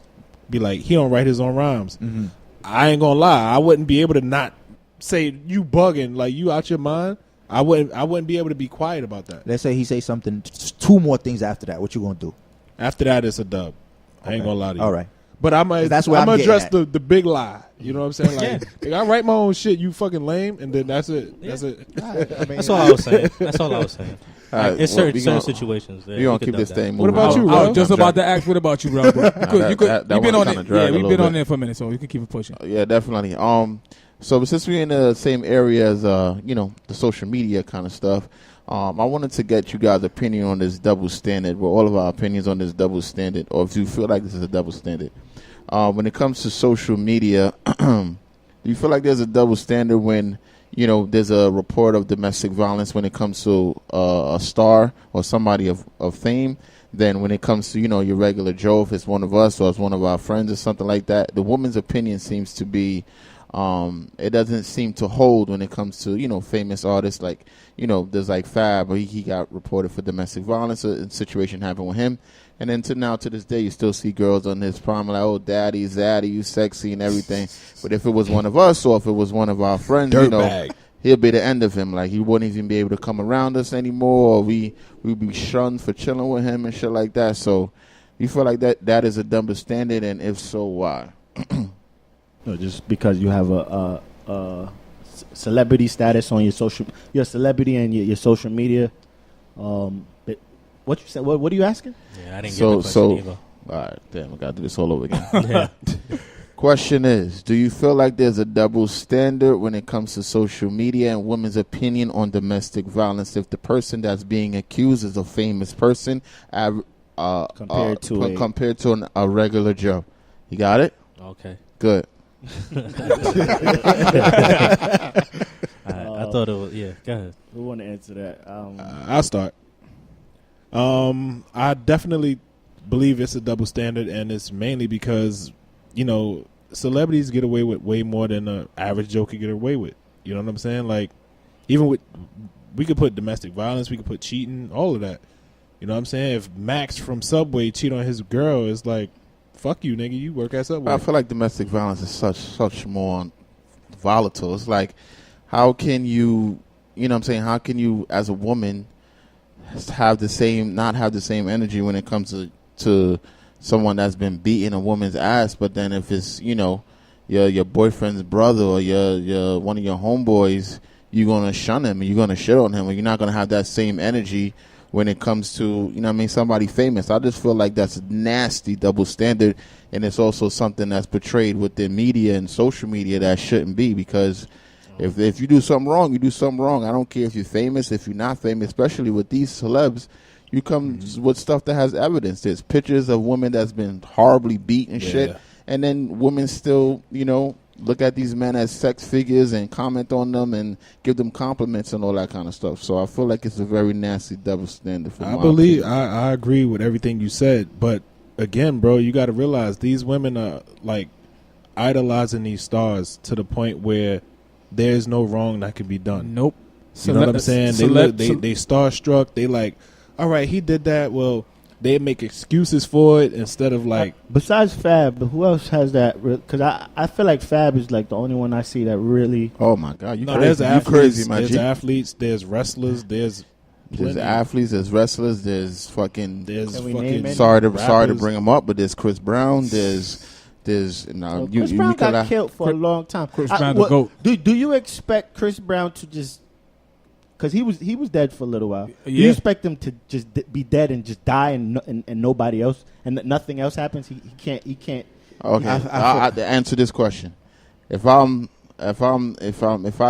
Speaker 5: be like, he don't write his own rhymes. Mm-hmm. I ain't gonna lie, I wouldn't be able to not say you bugging, like you out your mind. I wouldn't be able to be quiet about that.
Speaker 3: Let's say he say something, 2 more things after that. What you gonna do?
Speaker 5: After that, it's a dub. I ain't gonna lie to you.
Speaker 3: All right.
Speaker 5: But I'm gonna address the big lie. You know what I'm saying? Like, I write my own shit, you fucking lame, and then that's it. Yeah. That's it.
Speaker 1: That's all I was saying. Right, in certain situations.
Speaker 2: We're going to keep this thing moving.
Speaker 5: What about you, bro?
Speaker 4: I was just about to ask, what about you, bro? You've been on it. Yeah, we've been on there for a minute, so you can keep it pushing.
Speaker 2: Yeah, definitely. So since we're in the same area as, the social media kind of stuff, I wanted to get you guys' opinion on this double standard, or all of our opinions on this double standard, or if you feel like this is a double standard. When it comes to social media, do you feel like there's a double standard when, there's a report of domestic violence when it comes to a star or somebody of fame? Then when it comes to, your regular Joe, if it's one of us or it's one of our friends or something like that, the woman's opinion seems to be it doesn't seem to hold when it comes to famous artists like there's like Fab, or he got reported for domestic violence. A situation happened with him, and then to this day you still see girls on his prime like, oh, daddy, zaddy, you sexy and everything. But if it was one of us, or if it was one of our friends, he'll be the end of him. Like, he wouldn't even be able to come around us anymore, or we'd be shunned for chilling with him and shit like that. So you feel like that is a double standard, and if so, why?
Speaker 7: No, just because you have a celebrity status on your celebrity and your social media. But what you said? What are you asking?
Speaker 1: Yeah, I didn't get the question either.
Speaker 2: All right, damn, I got to do this all over again. Yeah. Question is, do you feel like there's a double standard when it comes to social media and women's opinion on domestic violence if the person that's being accused is a famous person compared to a regular Joe? You got it?
Speaker 1: Okay.
Speaker 2: Good.
Speaker 1: I thought it was, yeah, go ahead.
Speaker 7: Who want to answer that?
Speaker 5: I'll start. I definitely believe it's a double standard, and it's mainly because celebrities get away with way more than an average Joe could get away with. You know what I'm saying? Like, even we could put domestic violence, we could put cheating, all of that. You know what I'm saying? If Max from Subway cheat on his girl, it's like, fuck you, nigga, you work at Subway.
Speaker 2: I feel like domestic violence is such more volatile. It's like, how can you, how can you as a woman not have the same energy when it comes to someone that's been beating a woman's ass, but then if it's your boyfriend's brother or your one of your homeboys, you're gonna shun him and you're gonna shit on him, or you're not gonna have that same energy when it comes to somebody famous. I just feel like that's a nasty double standard, and it's also something that's portrayed within media and social media that shouldn't be, because if you do something wrong, you do something wrong. I don't care if you're famous, if you're not famous, especially with these celebs. You come with stuff that has evidence. There's pictures of women that's been horribly beat and shit. And then women still, look at these men as sex figures and comment on them and give them compliments and all that kind of stuff. So I feel like it's a very nasty double standard for
Speaker 5: I agree with everything you said. But again, bro, you got to realize these women are like idolizing these stars to the point where there's no wrong that can be done.
Speaker 4: Nope.
Speaker 5: You know what I'm saying? They starstruck. They like, all right, he did that. Well, they make excuses for it instead of like.
Speaker 7: Besides Fab, but who else has that? Because I feel like Fab is like the only one I see that really.
Speaker 2: Oh my God,
Speaker 5: there's athletes, there's athletes, there's wrestlers, there's
Speaker 2: athletes, there's wrestlers, there's fucking.
Speaker 5: Sorry
Speaker 2: to bring them up, but there's Chris Brown, Chris
Speaker 7: Brown got killed for a long time.
Speaker 4: Chris Brown the GOAT.
Speaker 7: Do you expect Chris Brown to just? Because he was dead for a little while.
Speaker 4: Yeah.
Speaker 7: Do you expect him to just be dead and just die and nobody else and nothing else happens? He can't.
Speaker 2: Okay, I answer this question. If I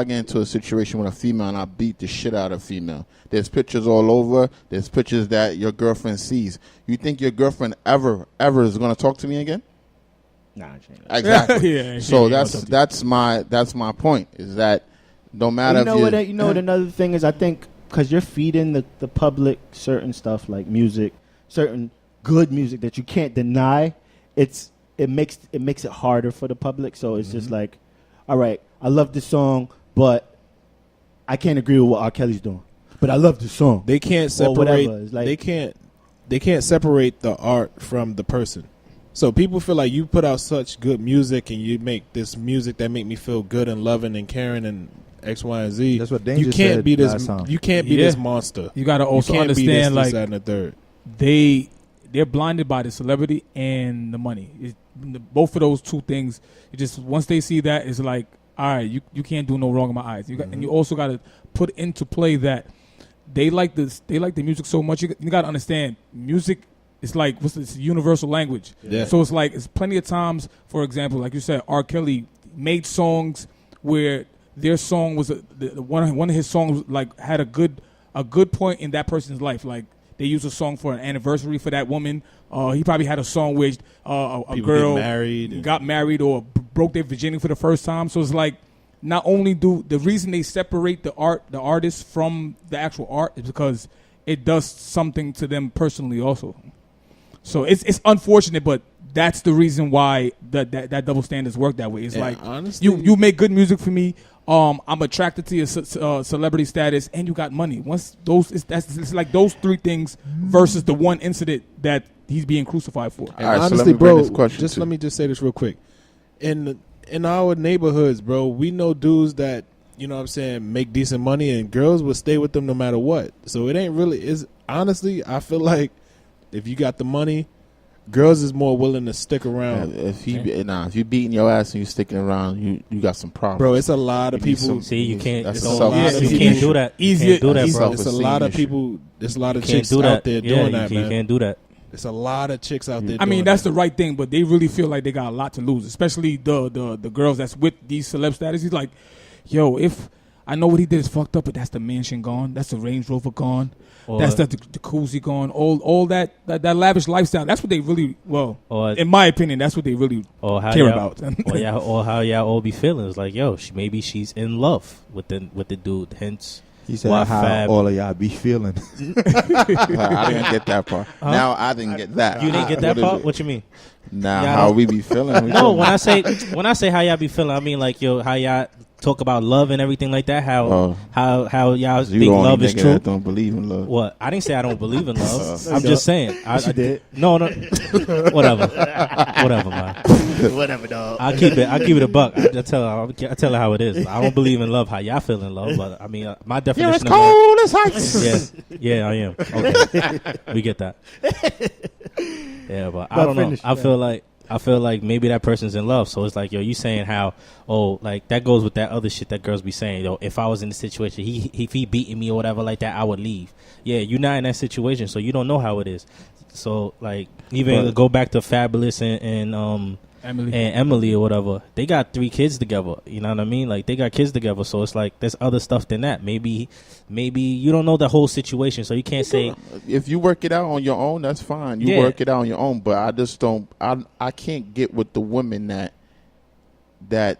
Speaker 2: get into a situation with a female and I beat the shit out of a female, there's pictures all over. There's pictures that your girlfriend sees. You think your girlfriend ever is going to talk to me again?
Speaker 7: Nah, she ain't.
Speaker 2: Exactly.
Speaker 4: Yeah,
Speaker 2: so that's my point. Is that no matter
Speaker 7: what another thing is, I think because you're feeding the public certain stuff like music, certain good music that you can't deny, it makes it harder for the public. So it's just like, all right, I love this song, but I can't agree with what R. Kelly's doing. But I love this song.
Speaker 5: They can't separate. Like, they can't separate the art from the person. So people feel like you put out such good music and you make this music that make me feel good and loving and caring and X, Y, and Z.
Speaker 3: That's what Dane-Ja said last time.
Speaker 5: You can't be this monster.
Speaker 4: You got to also understand,
Speaker 5: this, that, and the third.
Speaker 4: They're blinded by the celebrity and the money. Both of those two things. Once they see that, it's like, all right, you can't do no wrong in my eyes. And you also got to put into play that they like this. They like the music so much. You got to understand, music is like it's a universal language.
Speaker 5: Yeah.
Speaker 4: So it's like it's plenty of times. For example, like you said, R. Kelly made songs where their song was one of his songs like had a good point in that person's life. Like they used a song for an anniversary for that woman. He probably had a song where a girl got married or broke their virginity for the first time. So it's like not only do the reason they separate the artist from the actual art is because it does something to them personally also. So it's unfortunate, but that's the reason why that double standards work that way. It's like
Speaker 5: honestly,
Speaker 4: you make good music for me. I'm attracted to your celebrity status, and you got money. Once it's like those three things versus the one incident that he's being crucified for.
Speaker 5: And honestly, bro, let me just say this real quick. In our neighborhoods, bro, we know dudes that, you know what I'm saying, make decent money, and girls will stay with them no matter what. So it ain't really honestly, I feel like if you got the money, girls is more willing to stick around.
Speaker 2: If you beating your ass and you sticking around, you got some problems,
Speaker 5: bro. It's a lot of people.
Speaker 1: See, you can't.
Speaker 2: That's
Speaker 1: You can't do that.
Speaker 4: Easy.
Speaker 1: Do that, bro.
Speaker 5: It's a lot of people. There's a lot of chicks out there doing that, man.
Speaker 1: You can't do that.
Speaker 5: It's a lot of chicks out there.
Speaker 4: I mean, that's the right thing, but they really feel like they got a lot to lose, especially the girls that's with these celeb status. He's like, yo, if I know what he did is fucked up, but that's the mansion gone, that's the Range Rover gone, that's the jacuzzi gone, all that lavish lifestyle. That's what they really, in my opinion, that's what they really care about.
Speaker 1: or how y'all all be feeling. It's like, yo, maybe she's in love with the dude. Hence,
Speaker 3: he said how all of y'all be feeling.
Speaker 2: I didn't get that part. Now I didn't get that.
Speaker 1: You didn't get that part? What you mean?
Speaker 2: Nah, how we be feeling?
Speaker 1: No, when I say how y'all be feeling, I mean like, yo, how y'all talk about love and everything like that. How y'all think love is true?
Speaker 2: I don't believe in love.
Speaker 1: What? I didn't say I don't believe in love. I'm just saying. I
Speaker 7: did.
Speaker 1: No. Whatever, man.
Speaker 7: Whatever, dog.
Speaker 1: I'll keep it a buck. I tell her how it is. I don't believe in love. How y'all feel in love? But I mean, my definition.
Speaker 2: It's cold as ice.
Speaker 1: Yeah, I am. Okay, we get that. Yeah, but I don't know. I feel like maybe that person's in love. So it's like, yo, you saying how, like that goes with that other shit that girls be saying. Yo, if I was in the situation, if he beating me or whatever like that, I would leave. Yeah, you're not in that situation, so you don't know how it is. So like, even go back to Fabulous and Emily or whatever. They got 3 kids together. You know what I mean? Like they got kids together. So it's like there's other stuff than that. Maybe you don't know the whole situation, so you can't say.
Speaker 2: If you work it out on your own, that's fine. You work it out on your own. But I just don't. I can't get with the women that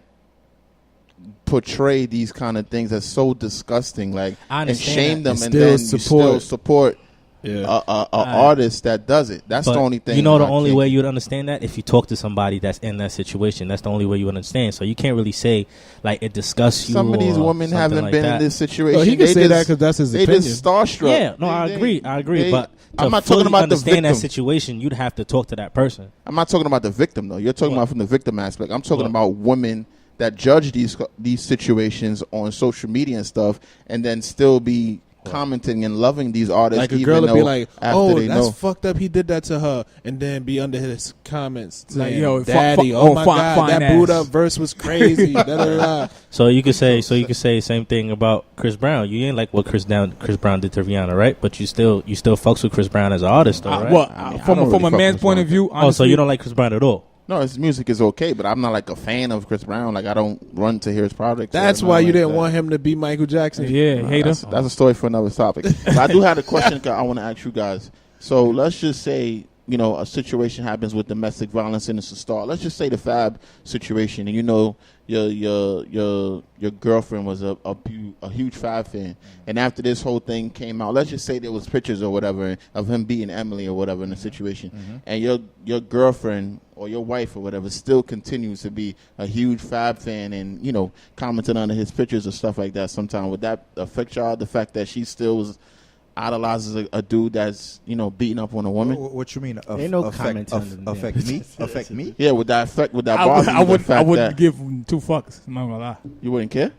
Speaker 2: portray these kind of things as so disgusting. Like and shame them, and then you still support. Yeah. Artist that does it. That's the only thing.
Speaker 1: You know, the only way you would understand that if you talk to somebody that's in that situation. That's the only way you would understand. So you can't really say like it disgusts you.
Speaker 2: Some of these women haven't
Speaker 1: like
Speaker 2: been
Speaker 1: that.
Speaker 2: In this situation.
Speaker 5: Well, he can say that because that's his opinion.
Speaker 2: They just starstruck.
Speaker 1: Yeah, no, I agree. But
Speaker 2: I'm not talking about the victim.
Speaker 1: That situation, you'd have to talk to that person.
Speaker 2: I'm not talking about the victim though. You're talking about from the victim aspect. I'm talking about women that judge these situations on social media and stuff, and then still be commenting and loving these artists.
Speaker 5: Like a girl would be like, that's fucked up, he did that to her, and then be under his comments saying, like, yo, daddy, my God, that boot up verse was crazy.
Speaker 1: So you could say same thing about Chris Brown. You ain't like what Chris Brown did to Rihanna, right? But you still fucks with Chris Brown as an artist, though, right?
Speaker 4: From a man's point of view, honestly,
Speaker 1: so you don't like Chris Brown at all?
Speaker 2: No, his music is okay, but I'm not like a fan of Chris Brown. Like I don't run to hear his projects.
Speaker 5: That's why you didn't want him to be Michael Jackson.
Speaker 4: Yeah, hater.
Speaker 2: That's a story for another topic. But I do have a question I want to ask you guys. So let's just say, you know, a situation happens with domestic violence and it's a star. Let's just say the Fab situation, and you know your girlfriend was a huge Fab fan, and after this whole thing came out, let's just say there was pictures or whatever of him beating Emily or whatever in the situation, and your girlfriend or your wife or whatever still continues to be a huge Fab fan and, you know, commenting under his pictures or stuff like that. Sometimes would that affect y'all? The fact that she still idolizes a dude that's, you know, beating up on a woman.
Speaker 3: What you mean?
Speaker 7: Ain't no comment
Speaker 3: affect me? Affect me?
Speaker 2: Yeah, would that bother you?
Speaker 4: I wouldn't give 2 fucks. I'm not gonna lie.
Speaker 2: You wouldn't care?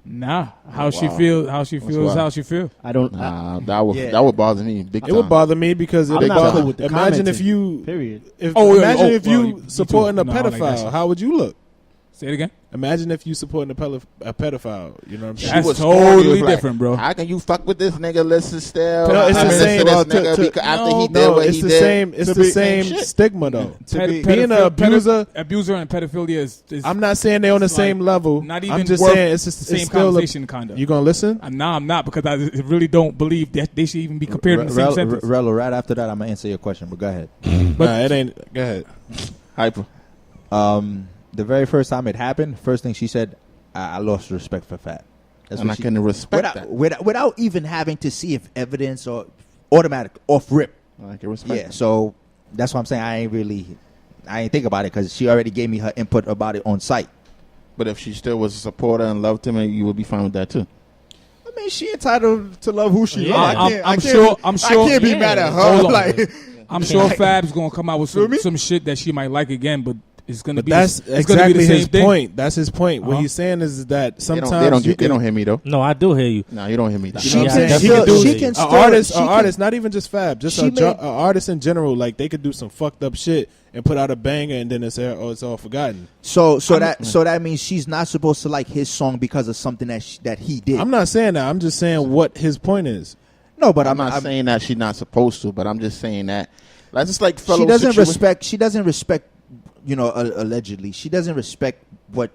Speaker 4: Nah. How she feels. How she feel.
Speaker 7: I don't.
Speaker 2: That would bother me big time.
Speaker 5: It would bother me because
Speaker 7: I'm not cool with the
Speaker 5: imagine if you
Speaker 7: period.
Speaker 5: Imagine if you supporting a pedophile. Like how would you look?
Speaker 4: Say it again.
Speaker 5: Imagine if you supporting a pedophile. You know what I'm saying?
Speaker 4: That's totally different, bro.
Speaker 2: How can you fuck with this nigga? Listen, still.
Speaker 5: No, it's the same.
Speaker 2: After he did what he did.
Speaker 5: Same. It's the same stigma, though. Being an abuser
Speaker 4: and pedophilia is.
Speaker 5: I'm not saying they're on the same level.
Speaker 4: Not even.
Speaker 5: I'm just saying it's just
Speaker 4: the same conversation, kind of.
Speaker 5: You gonna listen?
Speaker 4: Nah, I'm not, because I really don't believe that they should even be compared in the same sentence.
Speaker 3: Rello, right after that, I'm gonna answer your question, but go ahead.
Speaker 5: But it ain't. Go ahead.
Speaker 2: Hyper.
Speaker 3: The very first time it happened, first thing she said, I lost respect for Fat.
Speaker 2: That's what I can respect that.
Speaker 3: Without even having to see if evidence or automatic, off rip.
Speaker 2: I can respect that.
Speaker 3: So that's what I'm saying. I ain't really I ain't think about it because she already gave me her input about it on site.
Speaker 2: But if she still was a supporter and loved him, you would be fine with that too.
Speaker 3: I mean, she entitled to love who she
Speaker 4: Yeah,
Speaker 3: loves.
Speaker 4: I'm sure.
Speaker 3: I can't be mad at her.
Speaker 4: Hold on.
Speaker 3: Like,
Speaker 4: I'm sure Fab's gonna come out with some shit that she might like again, but it's gonna be
Speaker 5: that's
Speaker 4: it's gonna be
Speaker 5: exactly
Speaker 4: the same
Speaker 5: his
Speaker 4: thing.
Speaker 5: point. That's his point. What he's saying is that sometimes
Speaker 2: they don't hear me though.
Speaker 1: No, I do hear you.
Speaker 2: No, you don't hear me.
Speaker 3: She
Speaker 2: You know what I'm
Speaker 3: can
Speaker 2: saying?
Speaker 3: still,
Speaker 5: an artist, not even just Fab, just
Speaker 3: She
Speaker 5: an
Speaker 3: made-
Speaker 5: artist in general. Like they could do some fucked up shit and put out a banger, and then it's all forgotten.
Speaker 3: So that means she's not supposed to like his song because of something that he did.
Speaker 5: I'm not saying that. I'm just saying what his point is.
Speaker 3: No, but
Speaker 2: I'm not saying that she's not supposed to, but I'm just saying that. That's just like fellow.
Speaker 3: She doesn't respect. You know, allegedly, she doesn't respect what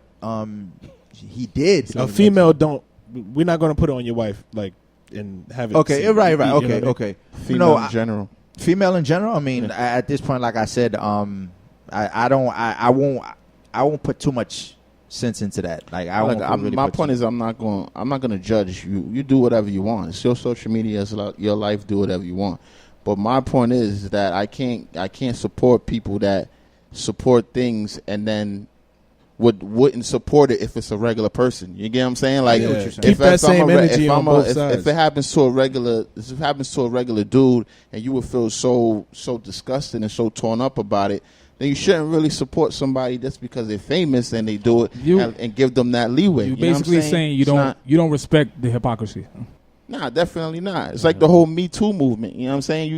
Speaker 3: he did.
Speaker 5: A female don't. We're not going to put it on your wife, like, and have it.
Speaker 3: Okay, right. Okay.
Speaker 2: Female in general.
Speaker 3: Female in general. I mean, at this point, like I said, I won't put too much sense into that. Like,
Speaker 2: my point is, I'm not going to judge you. You do whatever you want. It's your social media, it's your life. Do whatever you want. But my point is that I can't support people that support things and then wouldn't support it if it's a regular person. You get what I'm saying? Like,
Speaker 5: keep that same energy on both sides.
Speaker 2: If it happens to a regular dude, and you would feel so disgusted and so torn up about it, then you shouldn't really support somebody just because they're famous and they do it and give them that leeway.
Speaker 4: You basically saying you don't respect the hypocrisy.
Speaker 2: Nah, definitely not. It's like the whole Me Too movement. You know what I'm saying?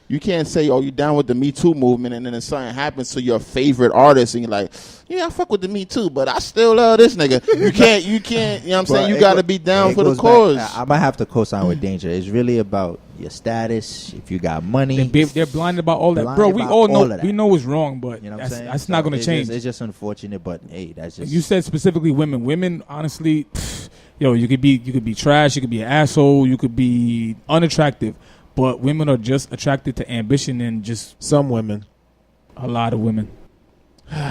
Speaker 2: You can't say, oh, you down with the Me Too movement, and then if something happens to your favorite artist, and you're like, yeah, I fuck with the Me Too, but I still love this nigga. You can't, you know what I'm saying? You got to be down for the cause.
Speaker 3: I might have to co-sign with Danger. It's really about your status, if you got money.
Speaker 4: They're blinded about all that. Bro, we all know, we know it's wrong, but you know what I'm saying? That's not going to change.
Speaker 3: It's just unfortunate, but hey, that's just...
Speaker 4: You said specifically women. Women, honestly, you could be trash, you could be an asshole, you could be unattractive. But women are just attracted to ambition and just...
Speaker 5: Some women.
Speaker 4: A lot of women.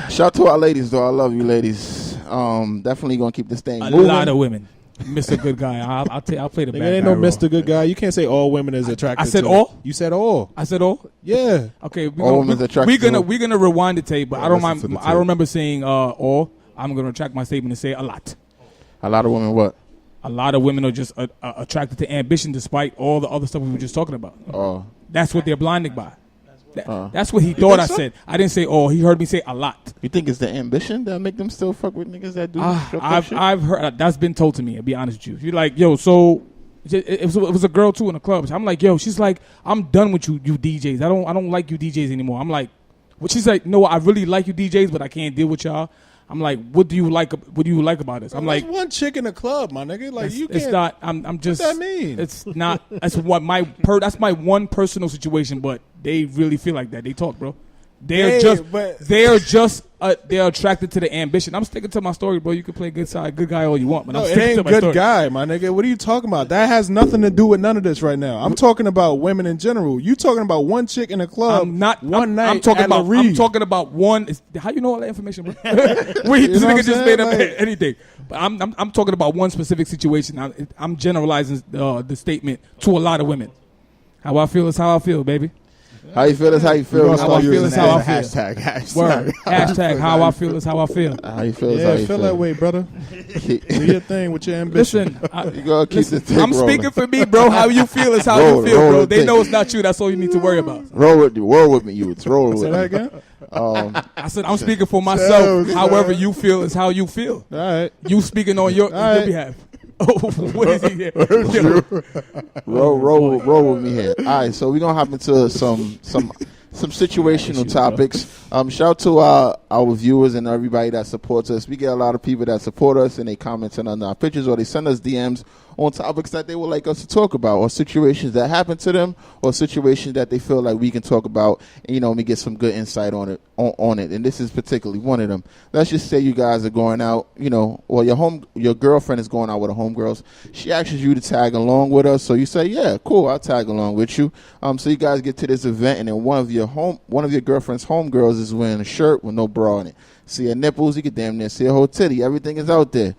Speaker 2: Shout out to our ladies, though. I love you, ladies. Definitely going to keep this thing moving.
Speaker 4: A lot of women. Mr. Good Guy. I'll play the bad guy.
Speaker 5: Ain't no Mr. Good Guy. You can't say all women is attracted to...
Speaker 4: I said all?
Speaker 5: You said all.
Speaker 4: I said all?
Speaker 5: Yeah.
Speaker 4: Okay.
Speaker 2: We're
Speaker 4: gonna rewind the tape, but I don't mind. I don't remember saying all. I'm going to retract my statement and say a lot.
Speaker 2: A lot of women what?
Speaker 4: A lot of women are just attracted to ambition despite all the other stuff we were just talking about.
Speaker 2: Oh.
Speaker 4: That's what they're blinded by. That's what he thought I said. I didn't say all. He heard me say a lot.
Speaker 2: You think it's the ambition that make them still fuck with niggas that do
Speaker 4: I've heard. That's been told to me, to be honest with you. You're like, yo, so it was a girl too in the club. I'm like, yo, she's like, I'm done with you DJs. I don't like you DJs anymore. I'm like, well, she's like, no, I really like you DJs, but I can't deal with y'all. I'm like, what do you like about this? I'm like,
Speaker 5: one chick in the club, my nigga. Like you can't.
Speaker 4: It's not. I'm just.
Speaker 5: What that mean?
Speaker 4: It's not. That's what that's my one personal situation. But they really feel like that. They talk, bro. They're attracted to the ambition. I'm sticking to my story, bro. You can play good guy all you want, but I'm sticking to my story.
Speaker 5: Good guy, my nigga. What are you talking about? That has nothing to do with none of this right now. I'm talking about women in general. You talking about one chick in a club?
Speaker 4: Night. I'm talking about one. How you know all that information, bro? This nigga just made up anything. But I'm talking about one specific situation. I'm generalizing the statement to a lot of women. How I feel is how I feel, baby.
Speaker 2: How you feel is how you feel.
Speaker 4: How I feel is how I feel.
Speaker 3: Hashtag.
Speaker 4: Hashtag how I feel is how I feel.
Speaker 2: How you feel is how you feel.
Speaker 5: That way, brother. Do your thing with your ambition.
Speaker 4: Listen,
Speaker 2: you gotta keep the thing
Speaker 4: I'm
Speaker 2: rolling.
Speaker 4: speaking for me, bro. How you feel is how you feel, bro. They know it's not you. That's all you need to worry about.
Speaker 2: Roll with me, you. Roll with me.
Speaker 5: Say that again?
Speaker 4: I said I'm speaking for myself. However you feel is how you feel.
Speaker 5: All right.
Speaker 4: You speaking on your behalf. Oh, what is he here?
Speaker 2: Roll with me here. All right, so we're gonna hop into some situational topics. Shout out to our viewers and everybody that supports us. We get a lot of people that support us and they comment on our pictures or they send us DMs on topics that they would like us to talk about, or situations that happen to them, or situations that they feel like we can talk about, and we get some good insight on it. And this is particularly one of them. Let's just say you guys are going out, or your girlfriend is going out with her homegirls. She asks you to tag along with us, so you say, yeah, cool, I'll tag along with you. So you guys get to this event, and then one of your girlfriend's homegirls is wearing a shirt with no bra on it. See her nipples, you can damn near see her whole titty. Everything is out there.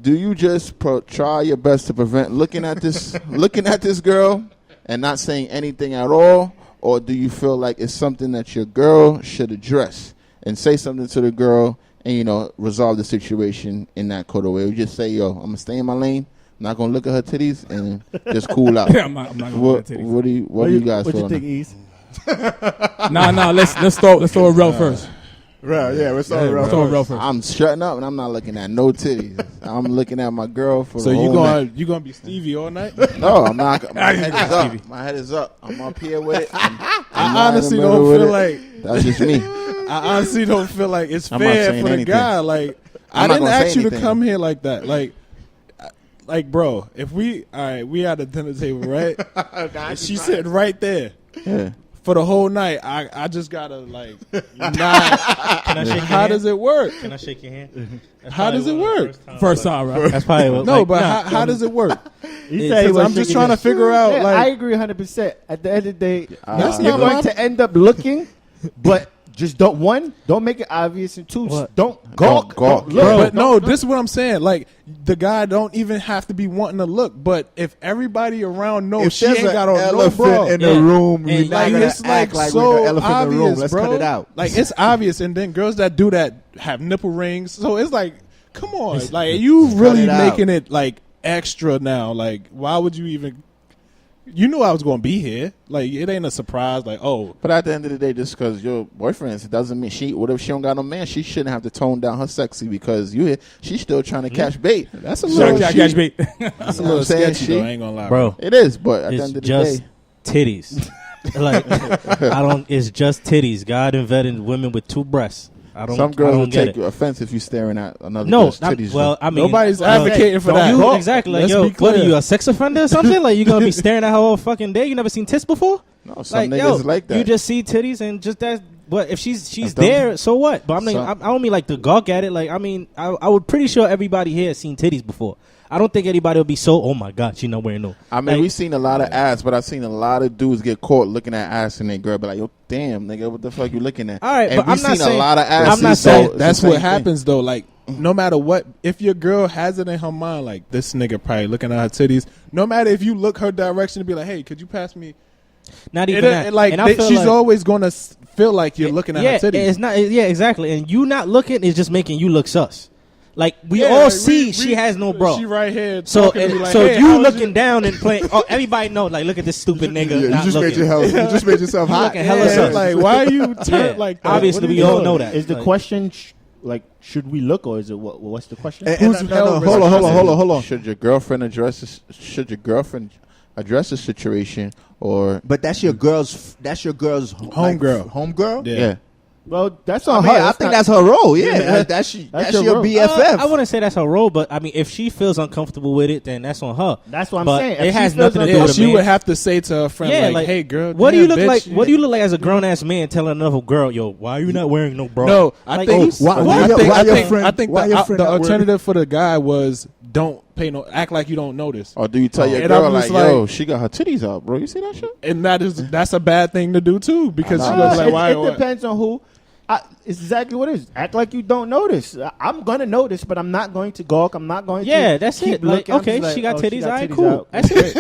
Speaker 2: Do you just try your best to prevent looking at this girl and not saying anything at all, or do you feel like it's something that your girl should address and say something to the girl and resolve the situation in that kind of way? You just say, yo, I'm gonna stay in my lane. I'm not gonna look at her titties and just cool out.
Speaker 4: I'm not gonna look at titties.
Speaker 2: What do you guys
Speaker 7: What
Speaker 2: feel?
Speaker 7: you think, East?
Speaker 4: Nah. Let's throw a Rel first.
Speaker 3: Right, yeah, we're starting
Speaker 4: Let's throw a Rel first.
Speaker 2: I'm shutting up and I'm not looking at no titties. I'm looking at my girl for
Speaker 5: So
Speaker 2: the whole night.
Speaker 5: you gonna be Stevie all night?
Speaker 2: No, I'm not. My head is up. My head is up. I'm up here with it.
Speaker 5: I honestly don't feel like
Speaker 2: that's just me.
Speaker 5: I honestly don't feel like it's
Speaker 2: I'm not
Speaker 5: fair
Speaker 2: saying
Speaker 5: for the
Speaker 2: anything.
Speaker 5: guy. Like I
Speaker 2: I'm not
Speaker 5: didn't
Speaker 2: gonna say
Speaker 5: ask you to
Speaker 2: anything.
Speaker 5: come here like that. Like bro, if we at the dinner table, right? And she's sitting right there.
Speaker 2: Yeah.
Speaker 5: For the whole night, I just gotta like not.
Speaker 1: Can I shake your
Speaker 5: How
Speaker 1: hand?
Speaker 5: does it work?
Speaker 1: Can I shake your hand? That's
Speaker 5: How does it
Speaker 1: probably one of
Speaker 5: work?
Speaker 1: the
Speaker 4: First time, right?
Speaker 1: That's probably what,
Speaker 5: No,
Speaker 1: like,
Speaker 5: but
Speaker 1: nah,
Speaker 5: how does it work?
Speaker 7: He
Speaker 1: It's-
Speaker 7: said he
Speaker 5: Because
Speaker 7: was
Speaker 5: I'm just
Speaker 7: shaking
Speaker 5: trying to
Speaker 7: his-
Speaker 5: figure out.
Speaker 7: Yeah,
Speaker 5: Like
Speaker 7: I agree 100%. At the end of the day,
Speaker 5: That's
Speaker 7: you're
Speaker 5: not
Speaker 7: going
Speaker 5: wrong.
Speaker 7: to end up looking, but just don't make it obvious, and two,
Speaker 1: What?
Speaker 7: don't gawk.
Speaker 2: gawk.
Speaker 7: Don't look.
Speaker 5: Bro,
Speaker 7: Don't
Speaker 5: no,
Speaker 7: look.
Speaker 5: this is what I'm saying. Like, the guy don't even have to be wanting to look, but if everybody around knows
Speaker 3: If
Speaker 5: she
Speaker 3: there's
Speaker 5: ain't
Speaker 3: an
Speaker 5: got on no
Speaker 3: elephant
Speaker 5: bra,
Speaker 3: in
Speaker 1: Yeah.
Speaker 3: the room,
Speaker 1: And
Speaker 3: we're not
Speaker 5: like
Speaker 3: gonna
Speaker 5: it's
Speaker 3: act like
Speaker 5: so
Speaker 3: we're the elephant
Speaker 5: obvious,
Speaker 3: in the room. Let's
Speaker 5: bro.
Speaker 3: cut it out.
Speaker 5: Like it's obvious, and then girls that do that have nipple rings. So it's like, come on, like you really
Speaker 3: it out.
Speaker 5: making it like extra now. Like, why would you even? You knew I was going to be here. Like, it ain't a surprise. Like, oh,
Speaker 2: But at the end of the day, just because your boyfriend doesn't mean what if she don't got no man? She shouldn't have to tone down her sexy because she's still trying to catch bait.
Speaker 5: that's a
Speaker 2: So
Speaker 5: little,
Speaker 2: she-
Speaker 4: Catch bait.
Speaker 5: that's a
Speaker 2: You know what
Speaker 5: little
Speaker 2: I'm saying?
Speaker 5: sketchy.
Speaker 2: She-
Speaker 5: Though, I ain't gonna lie,
Speaker 1: bro.
Speaker 2: It is, but at the
Speaker 1: It's
Speaker 2: end of the
Speaker 1: just
Speaker 2: day,
Speaker 1: titties. Like it's just titties. God invented women with two breasts. I don't.
Speaker 2: some
Speaker 1: I
Speaker 2: girls
Speaker 1: don't
Speaker 2: will
Speaker 1: get
Speaker 2: take
Speaker 1: it.
Speaker 2: offense if you staring at another
Speaker 1: No,
Speaker 2: girl's titties.
Speaker 1: well, I mean,
Speaker 5: Nobody's
Speaker 1: well,
Speaker 5: advocating for
Speaker 1: don't
Speaker 5: that.
Speaker 1: you- exactly. Like,
Speaker 5: Let's
Speaker 1: yo,
Speaker 5: be
Speaker 1: what are
Speaker 5: clear.
Speaker 1: you, a sex offender or something? Like, you gonna be staring at her all fucking day? You never seen tits before?
Speaker 2: no, some
Speaker 1: Like,
Speaker 2: niggas
Speaker 1: yo,
Speaker 2: like that.
Speaker 1: you just see titties and just that. But if she's
Speaker 2: That's
Speaker 1: there, so what? But I mean,
Speaker 2: Some-
Speaker 1: I don't mean like to gawk at it. Like, I mean, I would pretty sure everybody here has seen titties before. I don't think anybody would be so. Oh my god, she not wearing no.
Speaker 2: I mean,
Speaker 1: like,
Speaker 2: we've seen a lot of ass, but I've seen a lot of dudes get caught looking at ass and they girl be like, yo, damn, nigga, what the fuck you looking at?
Speaker 1: All right,
Speaker 2: and
Speaker 1: but
Speaker 2: we've
Speaker 1: I'm not
Speaker 2: seen a
Speaker 1: saying-
Speaker 2: lot of ass.
Speaker 1: I'm not
Speaker 2: so
Speaker 1: saying-
Speaker 2: it's the
Speaker 5: That's
Speaker 2: same
Speaker 5: what
Speaker 2: thing.
Speaker 5: happens though. Like, no matter what, if your girl has it in her mind, like this nigga probably looking at her titties. No matter if you look her direction and be like, "Hey, could you pass me?"
Speaker 1: not even that. And I feel
Speaker 5: she's
Speaker 1: like,
Speaker 5: always gonna feel like you're looking at
Speaker 1: yeah,
Speaker 5: her titties.
Speaker 1: it's not. Yeah, exactly. And you not looking is just making you look sus. Like we
Speaker 5: Yeah,
Speaker 1: all
Speaker 5: like,
Speaker 1: see she has no bra.
Speaker 5: She right here.
Speaker 1: So
Speaker 5: talking to me like,
Speaker 1: so
Speaker 5: hey,
Speaker 1: you
Speaker 5: how was
Speaker 1: looking down and playing. Oh, everybody know. Like, look at this stupid nigga.
Speaker 3: you
Speaker 1: not
Speaker 3: just
Speaker 1: looking.
Speaker 3: you just made yourself
Speaker 1: You
Speaker 3: hot.
Speaker 1: looking hella
Speaker 5: Yeah,
Speaker 1: sus.
Speaker 5: like, why are you turned
Speaker 1: Yeah.
Speaker 5: like that?
Speaker 1: Obviously,
Speaker 5: What are
Speaker 1: we
Speaker 5: you
Speaker 1: all
Speaker 5: doing?
Speaker 1: know that.
Speaker 7: Is the
Speaker 1: Like,
Speaker 7: question should we look, or is it what's the question?
Speaker 5: Who's held
Speaker 3: Hold on.
Speaker 2: Should your girlfriend address this? Should your girlfriend address the situation or?
Speaker 3: But that's your girl's
Speaker 5: Homegirl.
Speaker 3: Homegirl?
Speaker 2: Yeah.
Speaker 7: Well, that's
Speaker 3: I
Speaker 7: on
Speaker 3: mean,
Speaker 7: her.
Speaker 3: I think that's her role. Yeah,
Speaker 7: Yeah,
Speaker 3: that's
Speaker 7: that's
Speaker 3: your
Speaker 7: your role.
Speaker 3: BFF.
Speaker 1: I wouldn't say that's her role, but I mean, if she feels uncomfortable with it, then that's on her.
Speaker 7: That's what I'm
Speaker 1: But
Speaker 7: saying. If
Speaker 1: it
Speaker 7: she
Speaker 1: has
Speaker 7: feels
Speaker 1: nothing to do
Speaker 5: Yeah,
Speaker 1: with a
Speaker 5: she
Speaker 1: man.
Speaker 5: would have to say to her friend,
Speaker 1: Yeah,
Speaker 5: like, "Hey, girl,
Speaker 1: what do you
Speaker 5: damn,
Speaker 1: look like?
Speaker 5: bitch,
Speaker 1: What do you look like as a grown ass man telling another girl, yo, why are you not wearing no bra?
Speaker 5: No, I
Speaker 1: Like,
Speaker 5: think.
Speaker 1: oh,
Speaker 3: why-
Speaker 5: I
Speaker 3: why
Speaker 5: think-
Speaker 3: your
Speaker 5: I think-
Speaker 3: friend-
Speaker 5: I think
Speaker 3: why your
Speaker 5: the
Speaker 3: friend not wearing-
Speaker 5: alternative for the guy was don't pay no, act like you don't notice,
Speaker 2: Or do you tell your
Speaker 5: And
Speaker 2: girl
Speaker 5: I'm
Speaker 2: like,
Speaker 5: just
Speaker 2: yo,
Speaker 5: like-
Speaker 2: she got her titties out, bro? You see that shit?
Speaker 5: and that's a bad thing to do too because
Speaker 2: I
Speaker 5: she
Speaker 2: know.
Speaker 5: was like, "Why?"
Speaker 7: It depends on who. It's exactly what it is. Act like you don't notice. I'm gonna notice, but I'm not going to gawk. I'm not going to.
Speaker 1: Yeah, that's
Speaker 7: keep
Speaker 1: it. Like,
Speaker 7: looking. I'm
Speaker 1: okay,
Speaker 7: just
Speaker 1: she got
Speaker 7: oh,
Speaker 1: titties. All right,
Speaker 7: titties
Speaker 1: cool.
Speaker 7: out.
Speaker 1: That's it.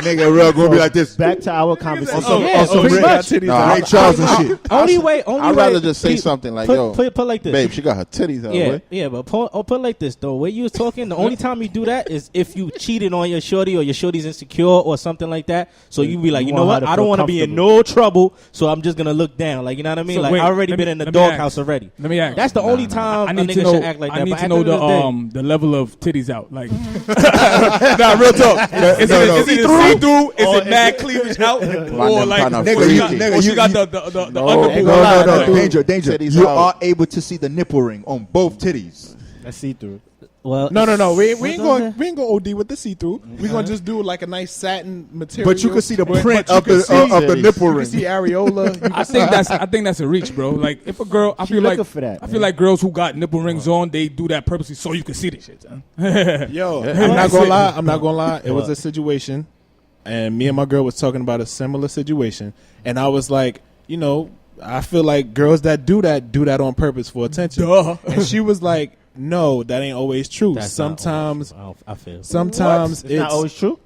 Speaker 3: Nigga, real gonna be like this.
Speaker 7: Back to our conversation.
Speaker 5: Oh,
Speaker 1: yeah,
Speaker 5: oh,
Speaker 1: pretty
Speaker 5: she
Speaker 1: much.
Speaker 5: got titties
Speaker 2: No,
Speaker 5: out.
Speaker 3: Ray Charles and shit.
Speaker 1: Only way.
Speaker 2: I'd rather just say something like, yo,
Speaker 1: put like this.
Speaker 2: babe, she got her titties out.
Speaker 1: Yeah,
Speaker 2: boy.
Speaker 1: yeah, but put it like this though. When you was talking, the only time you do that is if you cheated on your shorty or your shorty's insecure or something like that. So you be like, you know
Speaker 7: want
Speaker 1: what?
Speaker 7: her to
Speaker 1: I don't
Speaker 7: feel
Speaker 1: want to be in
Speaker 7: comfortable.
Speaker 1: no trouble, so I'm just gonna look down. Like, you know what I mean?
Speaker 4: So
Speaker 1: Like,
Speaker 4: wait,
Speaker 1: I already
Speaker 4: let
Speaker 1: been
Speaker 4: me-
Speaker 1: in the
Speaker 4: let me ask.
Speaker 1: doghouse already.
Speaker 4: Let me ask.
Speaker 1: That's the only time
Speaker 4: I
Speaker 1: a
Speaker 4: need
Speaker 1: nigga
Speaker 4: to know.
Speaker 1: should act like that.
Speaker 4: I need
Speaker 1: But
Speaker 4: to
Speaker 1: at
Speaker 4: know
Speaker 1: the end of the day,
Speaker 4: the level of titties out. Like,
Speaker 5: Nah, real talk.
Speaker 4: is it see-through? Is
Speaker 5: Or
Speaker 4: it mad cleavage out?
Speaker 2: My
Speaker 4: Or
Speaker 2: nigga
Speaker 4: like,
Speaker 2: kinda
Speaker 3: Nigga,
Speaker 2: freaky.
Speaker 3: nigga,
Speaker 4: or she
Speaker 3: you-
Speaker 4: got
Speaker 3: you-
Speaker 4: the
Speaker 2: No.
Speaker 4: underboob.
Speaker 3: No,
Speaker 2: Titties
Speaker 3: danger.
Speaker 2: out.
Speaker 3: You are able to see the nipple ring on both titties.
Speaker 7: That's see through.
Speaker 1: well,
Speaker 5: No. We
Speaker 1: What
Speaker 5: ain't
Speaker 1: the
Speaker 5: going.
Speaker 1: heck?
Speaker 5: We ain't going OD with the see through. We gonna just do like a nice satin material.
Speaker 3: But you can see the
Speaker 5: But
Speaker 3: print
Speaker 5: you
Speaker 3: of
Speaker 5: can
Speaker 3: the
Speaker 5: see-
Speaker 3: of the nipple
Speaker 5: You can
Speaker 3: ring.
Speaker 5: see areola. You
Speaker 4: I think that's a reach, bro. Like, if a girl, I
Speaker 7: She
Speaker 4: feel like
Speaker 7: looking for that,
Speaker 4: I feel
Speaker 7: man.
Speaker 4: like girls who got nipple rings on, they do that purposely so you can see this shit. Son.
Speaker 5: Yo,
Speaker 2: Yeah.
Speaker 5: I'm not
Speaker 4: That's
Speaker 5: gonna
Speaker 4: it.
Speaker 5: lie. I'm not gonna lie. It was
Speaker 1: What?
Speaker 5: a situation, and me and my girl was talking about a similar situation, and I was like, you know, I feel like girls that do that on purpose for attention.
Speaker 4: Duh.
Speaker 5: And she was like, no, that ain't always true.
Speaker 1: that's not
Speaker 5: Sometimes,
Speaker 1: always- I feel.
Speaker 5: sometimes
Speaker 7: It's not always true.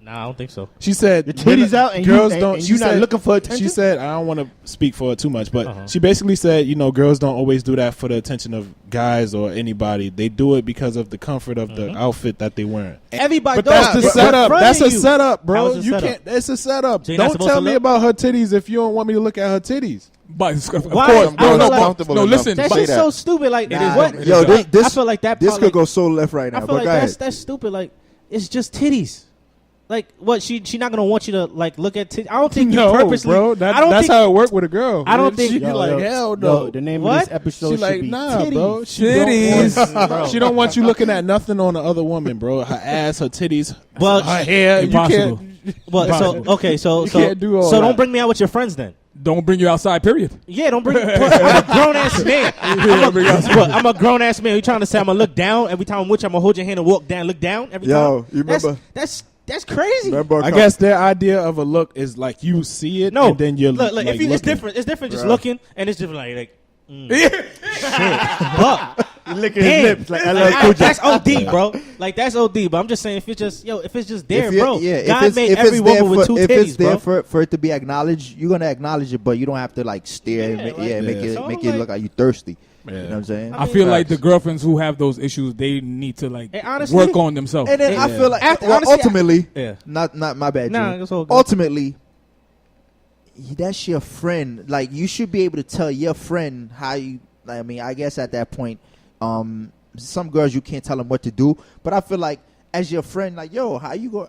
Speaker 1: Nah, I don't think so.
Speaker 5: She said
Speaker 7: the titties out and
Speaker 5: girls
Speaker 7: you,
Speaker 5: don't.
Speaker 7: and
Speaker 5: She
Speaker 7: you're
Speaker 5: said,
Speaker 7: not looking for attention.
Speaker 5: She said, I don't want to speak for her too much, but she basically said, girls don't always do that for the attention of guys or anybody. They do it because of the comfort of the outfit that they wearing.
Speaker 6: Everybody,
Speaker 5: but that's the setup. That's a setup, bro.
Speaker 6: You
Speaker 5: can't. It's a setup.
Speaker 1: So
Speaker 5: don't tell me about her titties if you don't want me to look at her titties.
Speaker 4: But of
Speaker 6: Why?
Speaker 4: course,
Speaker 6: I
Speaker 4: no,
Speaker 6: feel
Speaker 4: no, listen.
Speaker 6: That
Speaker 2: say
Speaker 6: shit's
Speaker 2: that.
Speaker 6: so stupid. Like, what?
Speaker 3: Yo, this
Speaker 6: I feel like that.
Speaker 3: This
Speaker 6: part,
Speaker 3: could
Speaker 6: like,
Speaker 3: go so left right now.
Speaker 6: I feel
Speaker 3: But
Speaker 6: like
Speaker 3: go ahead.
Speaker 6: that's stupid. Like, it's just titties. Like, what? She not gonna want you to like look at titties. I don't think you purposely,
Speaker 5: bro.
Speaker 6: I don't
Speaker 5: that's
Speaker 6: think,
Speaker 5: how it worked with a girl.
Speaker 6: I don't think
Speaker 5: she
Speaker 6: yo,
Speaker 5: like hell no.
Speaker 7: The name
Speaker 6: What?
Speaker 7: of this episode
Speaker 5: She
Speaker 7: should
Speaker 5: like
Speaker 7: be
Speaker 5: nah,
Speaker 7: titties.
Speaker 5: bro. She
Speaker 4: Titties.
Speaker 5: Don't want, she don't want you looking at nothing on the other woman, bro. Her ass, her titties,
Speaker 6: Well,
Speaker 5: her hair.
Speaker 4: Impossible.
Speaker 5: You can't.
Speaker 6: Well, so okay, so
Speaker 5: can't do all
Speaker 6: so
Speaker 5: that.
Speaker 6: don't bring me out with your friends then.
Speaker 4: Don't bring you outside. Period.
Speaker 6: Yeah, don't bring. I'm a grown ass man. I'm a grown ass man. You trying to say I'm gonna look down every time I'm with you? I'm gonna hold your hand and walk down, look down every time.
Speaker 3: Yo, you remember?
Speaker 6: That's crazy.
Speaker 3: Remember
Speaker 5: I guess their idea of a look is like you see it,
Speaker 6: No,
Speaker 5: and then you're
Speaker 6: look,
Speaker 5: like
Speaker 6: if you, it's
Speaker 5: looking.
Speaker 6: different. It's different just looking, and it's different like. Shit, but
Speaker 7: Licking
Speaker 6: damn,
Speaker 7: his lips like
Speaker 6: that's OD, bro. Like that's OD. But I'm just saying, if it's just there, bro. God made every woman with two
Speaker 3: if
Speaker 6: titties,
Speaker 3: it's there
Speaker 6: bro.
Speaker 3: for it to be acknowledged, you're gonna acknowledge it, but you don't have to like stare and make it look like you thirsty. You know what I'm saying?
Speaker 4: I feel like the girlfriends who have those issues, they need to like
Speaker 6: honestly,
Speaker 4: work on themselves.
Speaker 3: And then I feel like
Speaker 6: honestly,
Speaker 3: ultimately,
Speaker 6: yeah.
Speaker 3: not my bad.
Speaker 6: Nah,
Speaker 3: June.
Speaker 6: it's all good.
Speaker 3: Ultimately, that's your friend. Like you should be able to tell your friend how you. I mean, I guess at that point, some girls you can't tell them what to do, but I feel like as your friend, like, yo, how you go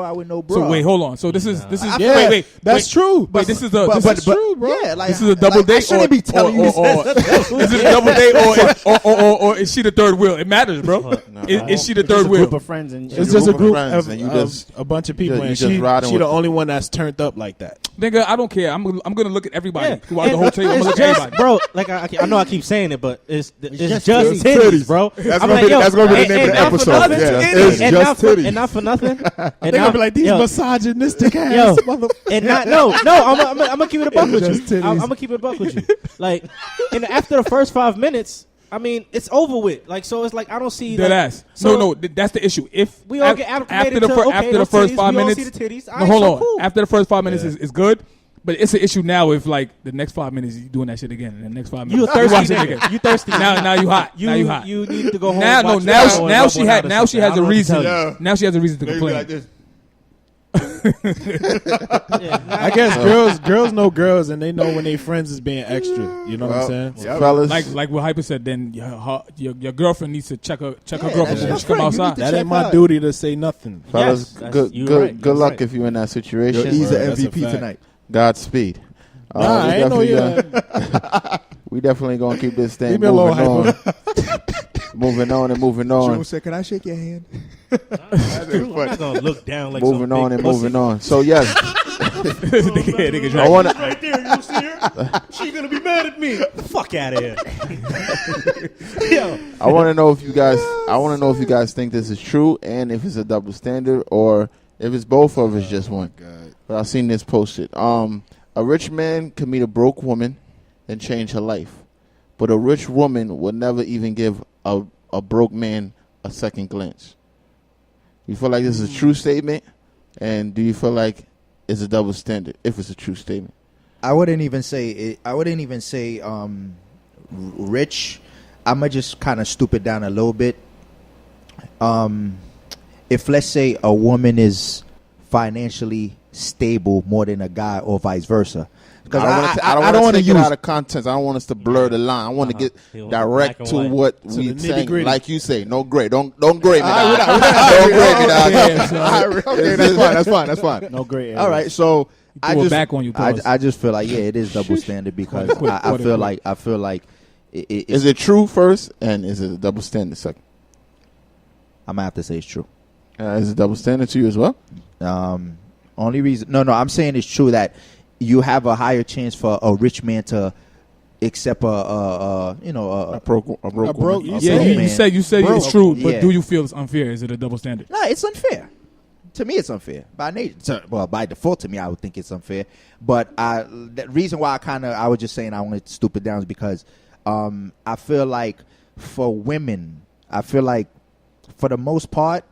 Speaker 3: out with no bro?
Speaker 4: So wait, hold on. So this is
Speaker 5: Yeah,
Speaker 4: wait,
Speaker 5: that's true.
Speaker 4: Wait, this is true, bro.
Speaker 3: Yeah, like
Speaker 4: this is a double date.
Speaker 3: I shouldn't be telling you this.
Speaker 4: Is it a double date or is she the third wheel? It matters, bro. Is she the third
Speaker 7: a
Speaker 4: wheel?
Speaker 7: group of friends and
Speaker 5: It's just a group
Speaker 2: friends,
Speaker 5: of
Speaker 2: and you just
Speaker 5: a bunch of people,
Speaker 2: you
Speaker 5: and
Speaker 2: just
Speaker 5: she
Speaker 2: riding
Speaker 5: the
Speaker 2: with
Speaker 5: only one that's turned up like that.
Speaker 4: Nigga, I don't care. I'm gonna look at everybody
Speaker 6: Yeah.
Speaker 4: throughout the whole table. I'm gonna
Speaker 6: It's
Speaker 4: look at
Speaker 6: just,
Speaker 4: everybody.
Speaker 6: bro. Like I know I keep saying it, but it's just
Speaker 7: titties.
Speaker 6: titties, bro.
Speaker 3: That's
Speaker 6: I'm
Speaker 3: gonna be-
Speaker 6: yo,
Speaker 3: that's gonna be the name of the
Speaker 6: not for
Speaker 3: episode.
Speaker 6: nothing,
Speaker 3: Yeah,
Speaker 6: titties.
Speaker 3: it's
Speaker 6: And
Speaker 3: just
Speaker 6: not for-
Speaker 3: titties.
Speaker 6: and not for nothing.
Speaker 5: They're gonna be like these
Speaker 6: yo,
Speaker 5: misogynistic
Speaker 6: Yo,
Speaker 5: ass mother.
Speaker 6: and not no. I'm gonna keep it a buck with
Speaker 5: Just
Speaker 6: you.
Speaker 5: titties.
Speaker 6: I'm gonna keep it a buck with you. Like, and after the first 5 minutes, I mean, it's over with. Like, so it's like I don't see
Speaker 4: Dead
Speaker 6: like,
Speaker 4: ass.
Speaker 6: so
Speaker 4: No, that's the issue. If
Speaker 6: we all get acclimated
Speaker 4: after the
Speaker 6: to, okay,
Speaker 4: after the
Speaker 6: those
Speaker 4: first
Speaker 6: titties,
Speaker 4: 5
Speaker 6: we all
Speaker 4: minutes,
Speaker 6: see the titties.
Speaker 4: no,
Speaker 6: Alright,
Speaker 4: hold
Speaker 6: so
Speaker 4: on.
Speaker 6: cool.
Speaker 4: After the first 5 minutes is good, but it's an issue now if like the next 5 minutes you doing that shit again, and the next 5 minutes
Speaker 6: You thirsty
Speaker 4: watch it
Speaker 6: nigga.
Speaker 4: again.
Speaker 6: You thirsty.
Speaker 4: Now you hot. Now you hot.
Speaker 6: You need to go home.
Speaker 4: Now
Speaker 6: watch Rello and
Speaker 4: now
Speaker 6: rub
Speaker 4: she
Speaker 6: one
Speaker 4: had
Speaker 6: out or
Speaker 4: now she
Speaker 6: something.
Speaker 4: has
Speaker 6: I
Speaker 4: a
Speaker 6: don't know what to
Speaker 4: reason.
Speaker 6: tell you.
Speaker 4: Now she has a reason to complain.
Speaker 5: I guess girls know girls, and they know when they friends is being extra. You know what I'm saying?
Speaker 2: fellas.
Speaker 4: Like what Hypa said, then your girlfriend needs to check her
Speaker 3: Yeah,
Speaker 4: girlfriend
Speaker 3: that's
Speaker 4: when
Speaker 3: your
Speaker 4: she come
Speaker 3: friend. You need
Speaker 4: outside.
Speaker 3: to
Speaker 5: That
Speaker 3: check
Speaker 5: ain't my
Speaker 3: out.
Speaker 5: duty to say nothing.
Speaker 2: Fellas,
Speaker 6: Yes,
Speaker 2: good
Speaker 6: you're right.
Speaker 2: good luck
Speaker 6: right.
Speaker 2: if you're in that situation.
Speaker 3: Yo, he's
Speaker 5: Right,
Speaker 3: an
Speaker 5: that's a
Speaker 3: MVP
Speaker 5: fact.
Speaker 3: tonight.
Speaker 2: Godspeed.
Speaker 5: Nah, I ain't know you.
Speaker 2: We definitely gonna keep this thing
Speaker 5: Leave me alone,
Speaker 2: moving on. Moving on and moving on.
Speaker 3: June said, "Can I shake your hand?"
Speaker 6: I'm not gonna look down like
Speaker 2: Moving
Speaker 6: some
Speaker 2: on
Speaker 6: big
Speaker 2: and
Speaker 6: pussy.
Speaker 2: moving on. So yes,
Speaker 4: Nigga
Speaker 2: I
Speaker 4: drag-
Speaker 2: want to.
Speaker 6: Right there, you see her? She gonna be mad at me. Fuck out of here. Yo,
Speaker 2: I want to know if you guys. I want to know if you guys think this is true and if it's a double standard or if it's both of it's just one. But I've seen this posted. A rich man can meet a broke woman and change her life, but a rich woman would never even give a broke man a second glance. You feel like this is a true statement, and do you feel like it's a double standard if it's a true statement?
Speaker 3: I wouldn't even say it. I wouldn't even say rich. I'm gonna just kind of stoop it down a little bit. If let's say a woman is financially stable more than a guy, or vice versa, because I don't want to
Speaker 2: take it
Speaker 3: use
Speaker 2: out of context. I don't want us to blur the line. I want to get
Speaker 6: Black
Speaker 2: direct
Speaker 6: and
Speaker 2: to
Speaker 6: white.
Speaker 2: what
Speaker 5: To
Speaker 2: we
Speaker 5: the
Speaker 2: saying.
Speaker 5: nitty-gritty.
Speaker 2: Like you say, no gray. Don't grade me.
Speaker 3: All
Speaker 2: dog.
Speaker 3: right,
Speaker 2: Don't grade me, dog.
Speaker 4: Yeah, so
Speaker 3: okay, that's fine.
Speaker 7: no gray area.
Speaker 3: All right, so I
Speaker 4: threw it
Speaker 3: just
Speaker 4: back on you, pause.
Speaker 3: I just feel like it is double standard because I feel like
Speaker 2: Is it true first, and is it a double standard second?
Speaker 3: I'm gonna have to say it's true.
Speaker 2: Is it double standard to you as well?
Speaker 3: Only reason, no, I'm saying it's true that you have a higher chance for a rich man to accept a
Speaker 2: broke
Speaker 5: broke-
Speaker 2: woman.
Speaker 5: you
Speaker 4: Yeah, you said
Speaker 3: Broke.
Speaker 4: it's true, but
Speaker 3: Yeah.
Speaker 4: do you feel it's unfair? Is it a double standard?
Speaker 3: No, it's unfair. To me, it's unfair. By nature, well, by default, to me, I would think it's unfair. But the reason why I was just saying I wanted to stoop it down is because I feel like for women, for the most part,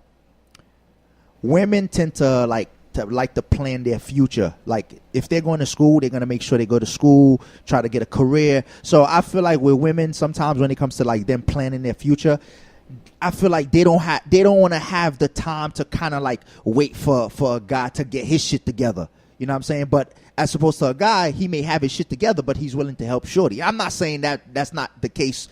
Speaker 3: women tend to like to plan their future. Like if they're going to school, they're going to make sure they go to school, try to get a career. So I feel like with women, sometimes when it comes to like them planning their future, I feel like they don't want to have the time to kind of like wait for a guy to get his shit together. You know what I'm saying? But as opposed to a guy, he may have his shit together, but he's willing to help shorty. I'm not saying that's not the case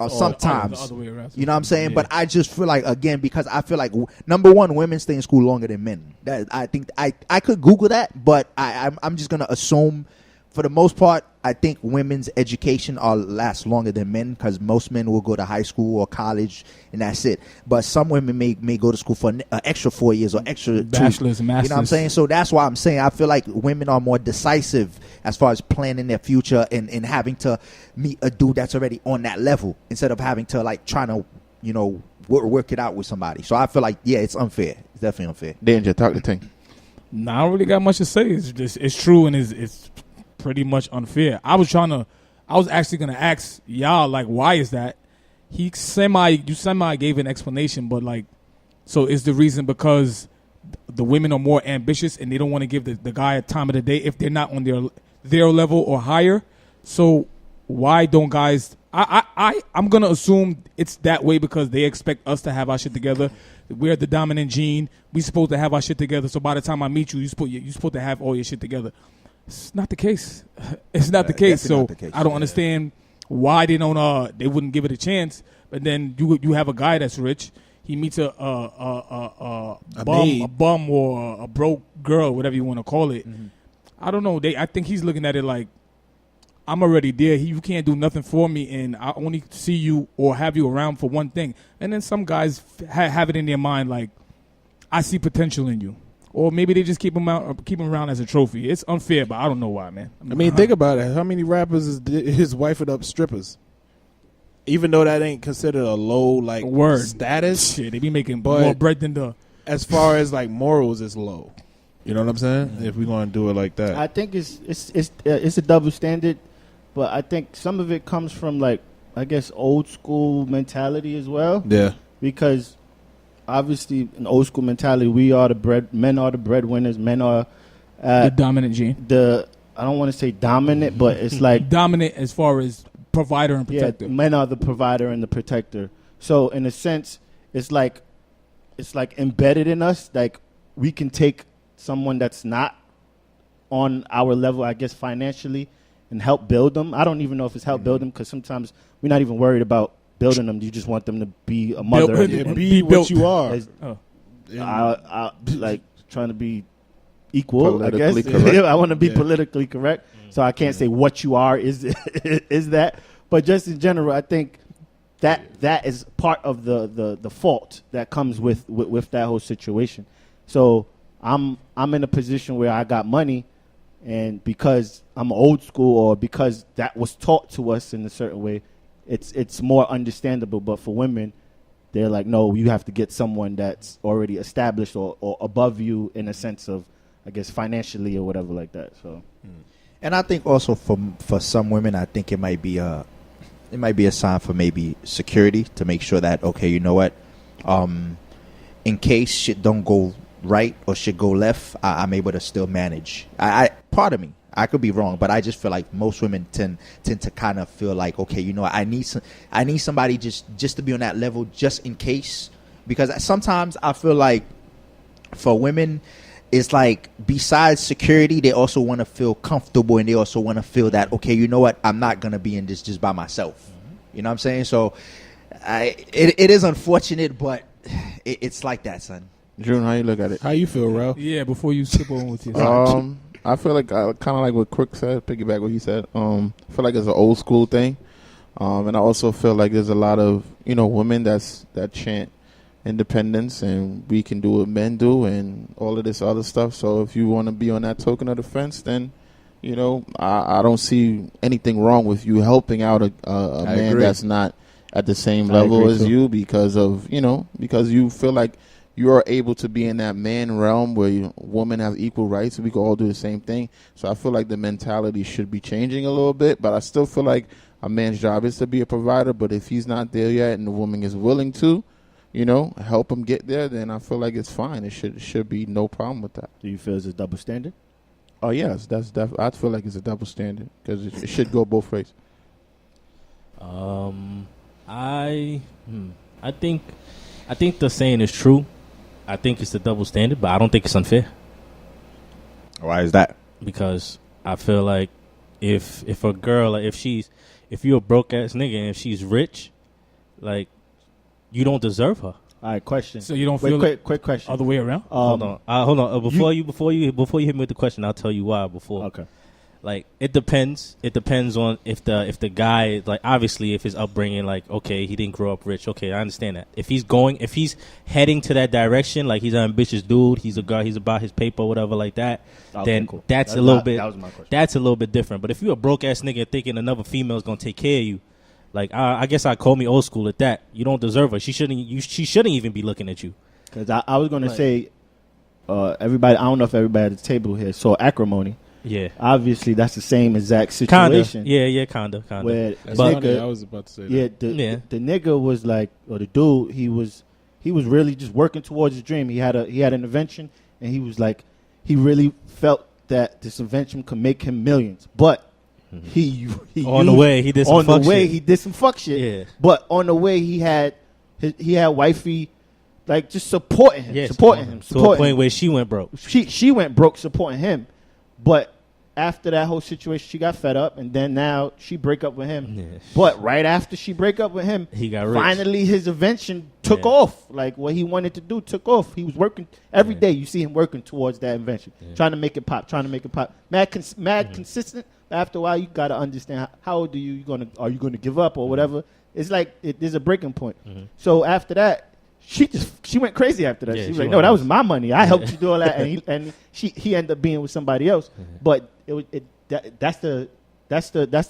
Speaker 3: sometimes.
Speaker 4: The other way around.
Speaker 3: You know what I'm saying?
Speaker 4: Yeah.
Speaker 3: But I just feel like, again, because I feel like, number one, women stay in school longer than men. That I think I could Google that, but I'm just going to assume, for the most part, I think women's education lasts longer than men, because most men will go to high school or college and that's it. But some women may go to school for an extra 4 years or extra
Speaker 4: bachelor's,
Speaker 3: 2.
Speaker 4: master's.
Speaker 3: You know what I'm saying? So that's why I'm saying I feel like women are more decisive as far as planning their future and having to meet a dude that's already on that level instead of having to like trying to, you know, work it out with somebody. So I feel like, yeah, it's unfair. It's definitely unfair.
Speaker 2: Dane-Ja, talk the thing.
Speaker 4: Nah, I don't really got much to say. It's true, and it's pretty much unfair. I was actually gonna ask y'all, like, why is that? You semi gave an explanation, but like, so is the reason because the women are more ambitious and they don't want to give the guy a time of the day if they're not on their level or higher? So why don't guys? I'm gonna assume it's that way because they expect us to have our shit together. We're the dominant gene. We supposed to have our shit together. So by the time I meet you, you're supposed to have all your shit together. It's not the case. It's not the case. So the case. I don't understand why they don't. They wouldn't give it a chance. But then you have a guy that's rich. He meets a bum or a broke girl, whatever you want to call it. Mm-hmm. I don't know. I think he's looking at it like, I'm already there. You can't do nothing for me, and I only see you or have you around for one thing. And then some guys have it in their mind like, I see potential in you. Or maybe they just keep him around as a trophy. It's unfair, but I don't know why, man.
Speaker 5: I mean, think about it. How many rappers is his wifing up strippers? Even though that ain't considered a low status,
Speaker 4: shit, they be making more bread than the.
Speaker 5: As far as like morals, it's low. You know what I'm saying? Mm-hmm. If we're gonna do it like that,
Speaker 7: I think it's a double standard, but I think some of it comes from like, I guess, old school mentality as well.
Speaker 5: Yeah,
Speaker 7: because obviously, in old school mentality, men are the breadwinners. Men are
Speaker 4: the dominant gene.
Speaker 7: I don't want to say dominant, but it's like
Speaker 4: dominant as far as provider and protector.
Speaker 7: Yeah, men are the provider and the protector. So in a sense, it's like embedded in us. Like we can take someone that's not on our level, I guess, financially, and help build them. I don't even know if it's help build them, because sometimes we're not even worried about building them. You just want them to be a mother.
Speaker 5: Be what you are.
Speaker 7: I like trying to be equal, I guess. I want to be politically correct. So I can't say what you are is that. But just in general, I think that is part of the fault that comes with that whole situation. So I'm in a position where I got money, and because I'm old school or because that was taught to us in a certain way, it's more understandable. But for women, they're like, no, you have to get someone that's already established or above you in a sense of, I guess, financially or whatever like that. So,
Speaker 3: and I think also for some women, I think it might be a sign for maybe security, to make sure that, okay, you know what, in case shit don't go right or shit go left, I'm able to still manage. Part of me, I could be wrong, but I just feel like most women tend to kind of feel like, okay, you know, I need somebody just to be on that level, just in case. Because sometimes I feel like for women, it's like, besides security, they also want to feel comfortable, and they also want to feel that, okay, you know what, I'm not gonna be in this just by myself. Mm-hmm. You know what I'm saying? So it is unfortunate, but it's like that, son.
Speaker 2: June, how you look at it?
Speaker 5: How you feel, Rel?
Speaker 4: Yeah, before you skip on with your
Speaker 2: I feel like kind of like what Crook said, piggyback what he said. I feel like it's an old school thing, and I also feel like there's a lot of, you know, women that chant independence and we can do what men do and all of this other stuff. So if you want to be on that token of the fence, then, you know, I don't see anything wrong with you helping out a man that's not at the same level as you, because you feel like you are able to be in that man realm where women have equal rights and we can all do the same thing. So I feel like the mentality should be changing a little bit, but I still feel like a man's job is to be a provider. But if he's not there yet and the woman is willing to, help him get there, then I feel like it's fine. It should be no problem with that.
Speaker 7: Do you feel it's a double standard?
Speaker 2: Oh yes, I feel like it's a double standard because it should go both ways.
Speaker 1: I think the saying is true. I think it's the double standard, but I don't think it's unfair.
Speaker 3: Why is that?
Speaker 1: Because I feel like if a girl, like if you're a broke ass nigga and if she's rich, like you don't deserve her.
Speaker 7: All right, question.
Speaker 4: So you don't feel
Speaker 7: quick question.
Speaker 4: other way around?
Speaker 1: Hold on. Before you hit me with the question, I'll tell you why.
Speaker 7: Okay.
Speaker 1: Like it depends. It depends on if the guy, like, obviously if his upbringing, like, okay, he didn't grow up rich. Okay, I understand that. If he's heading to that direction, like he's an ambitious dude, he's about his paper, whatever, like that.
Speaker 7: Okay,
Speaker 1: then
Speaker 7: cool.
Speaker 1: That was my question.
Speaker 7: That's
Speaker 1: a little bit different. But if you're a broke ass nigga thinking another female's gonna take care of you, like I guess I'd call me old school at that. You don't deserve her. She shouldn't even be looking at you.
Speaker 7: Because I was gonna say, everybody. I don't know if everybody at the table here saw Acrimony.
Speaker 1: Yeah,
Speaker 7: obviously that's the same exact situation.
Speaker 1: Kinda.
Speaker 7: Where
Speaker 5: that's
Speaker 7: the
Speaker 5: funny. I was about to say that.
Speaker 7: The nigga was like, or the dude, he was really just working towards his dream. He had an invention, and he was like, he really felt that this invention could make him millions. But he
Speaker 1: on the way he did some fuck shit.
Speaker 7: Yeah. But on the way he had wifey, like, just supporting him, to
Speaker 1: a point where she went broke.
Speaker 7: She went broke supporting him. But after that whole situation, she got fed up, and then now she break up with him. Yeah. But right after she break up with him,
Speaker 1: he got rich.
Speaker 7: Finally, his invention took off. Like, what he wanted to do took off. He was working every day. You see him working towards that invention, trying to make it pop. Mad consistent. After a while, you got to understand how old are you? Are you gonna give up or whatever? It's like there's a breaking point. So after that, she went crazy after that. She was like, "No, that was my money. I helped you do all that." And he ended up being with somebody else. But that's the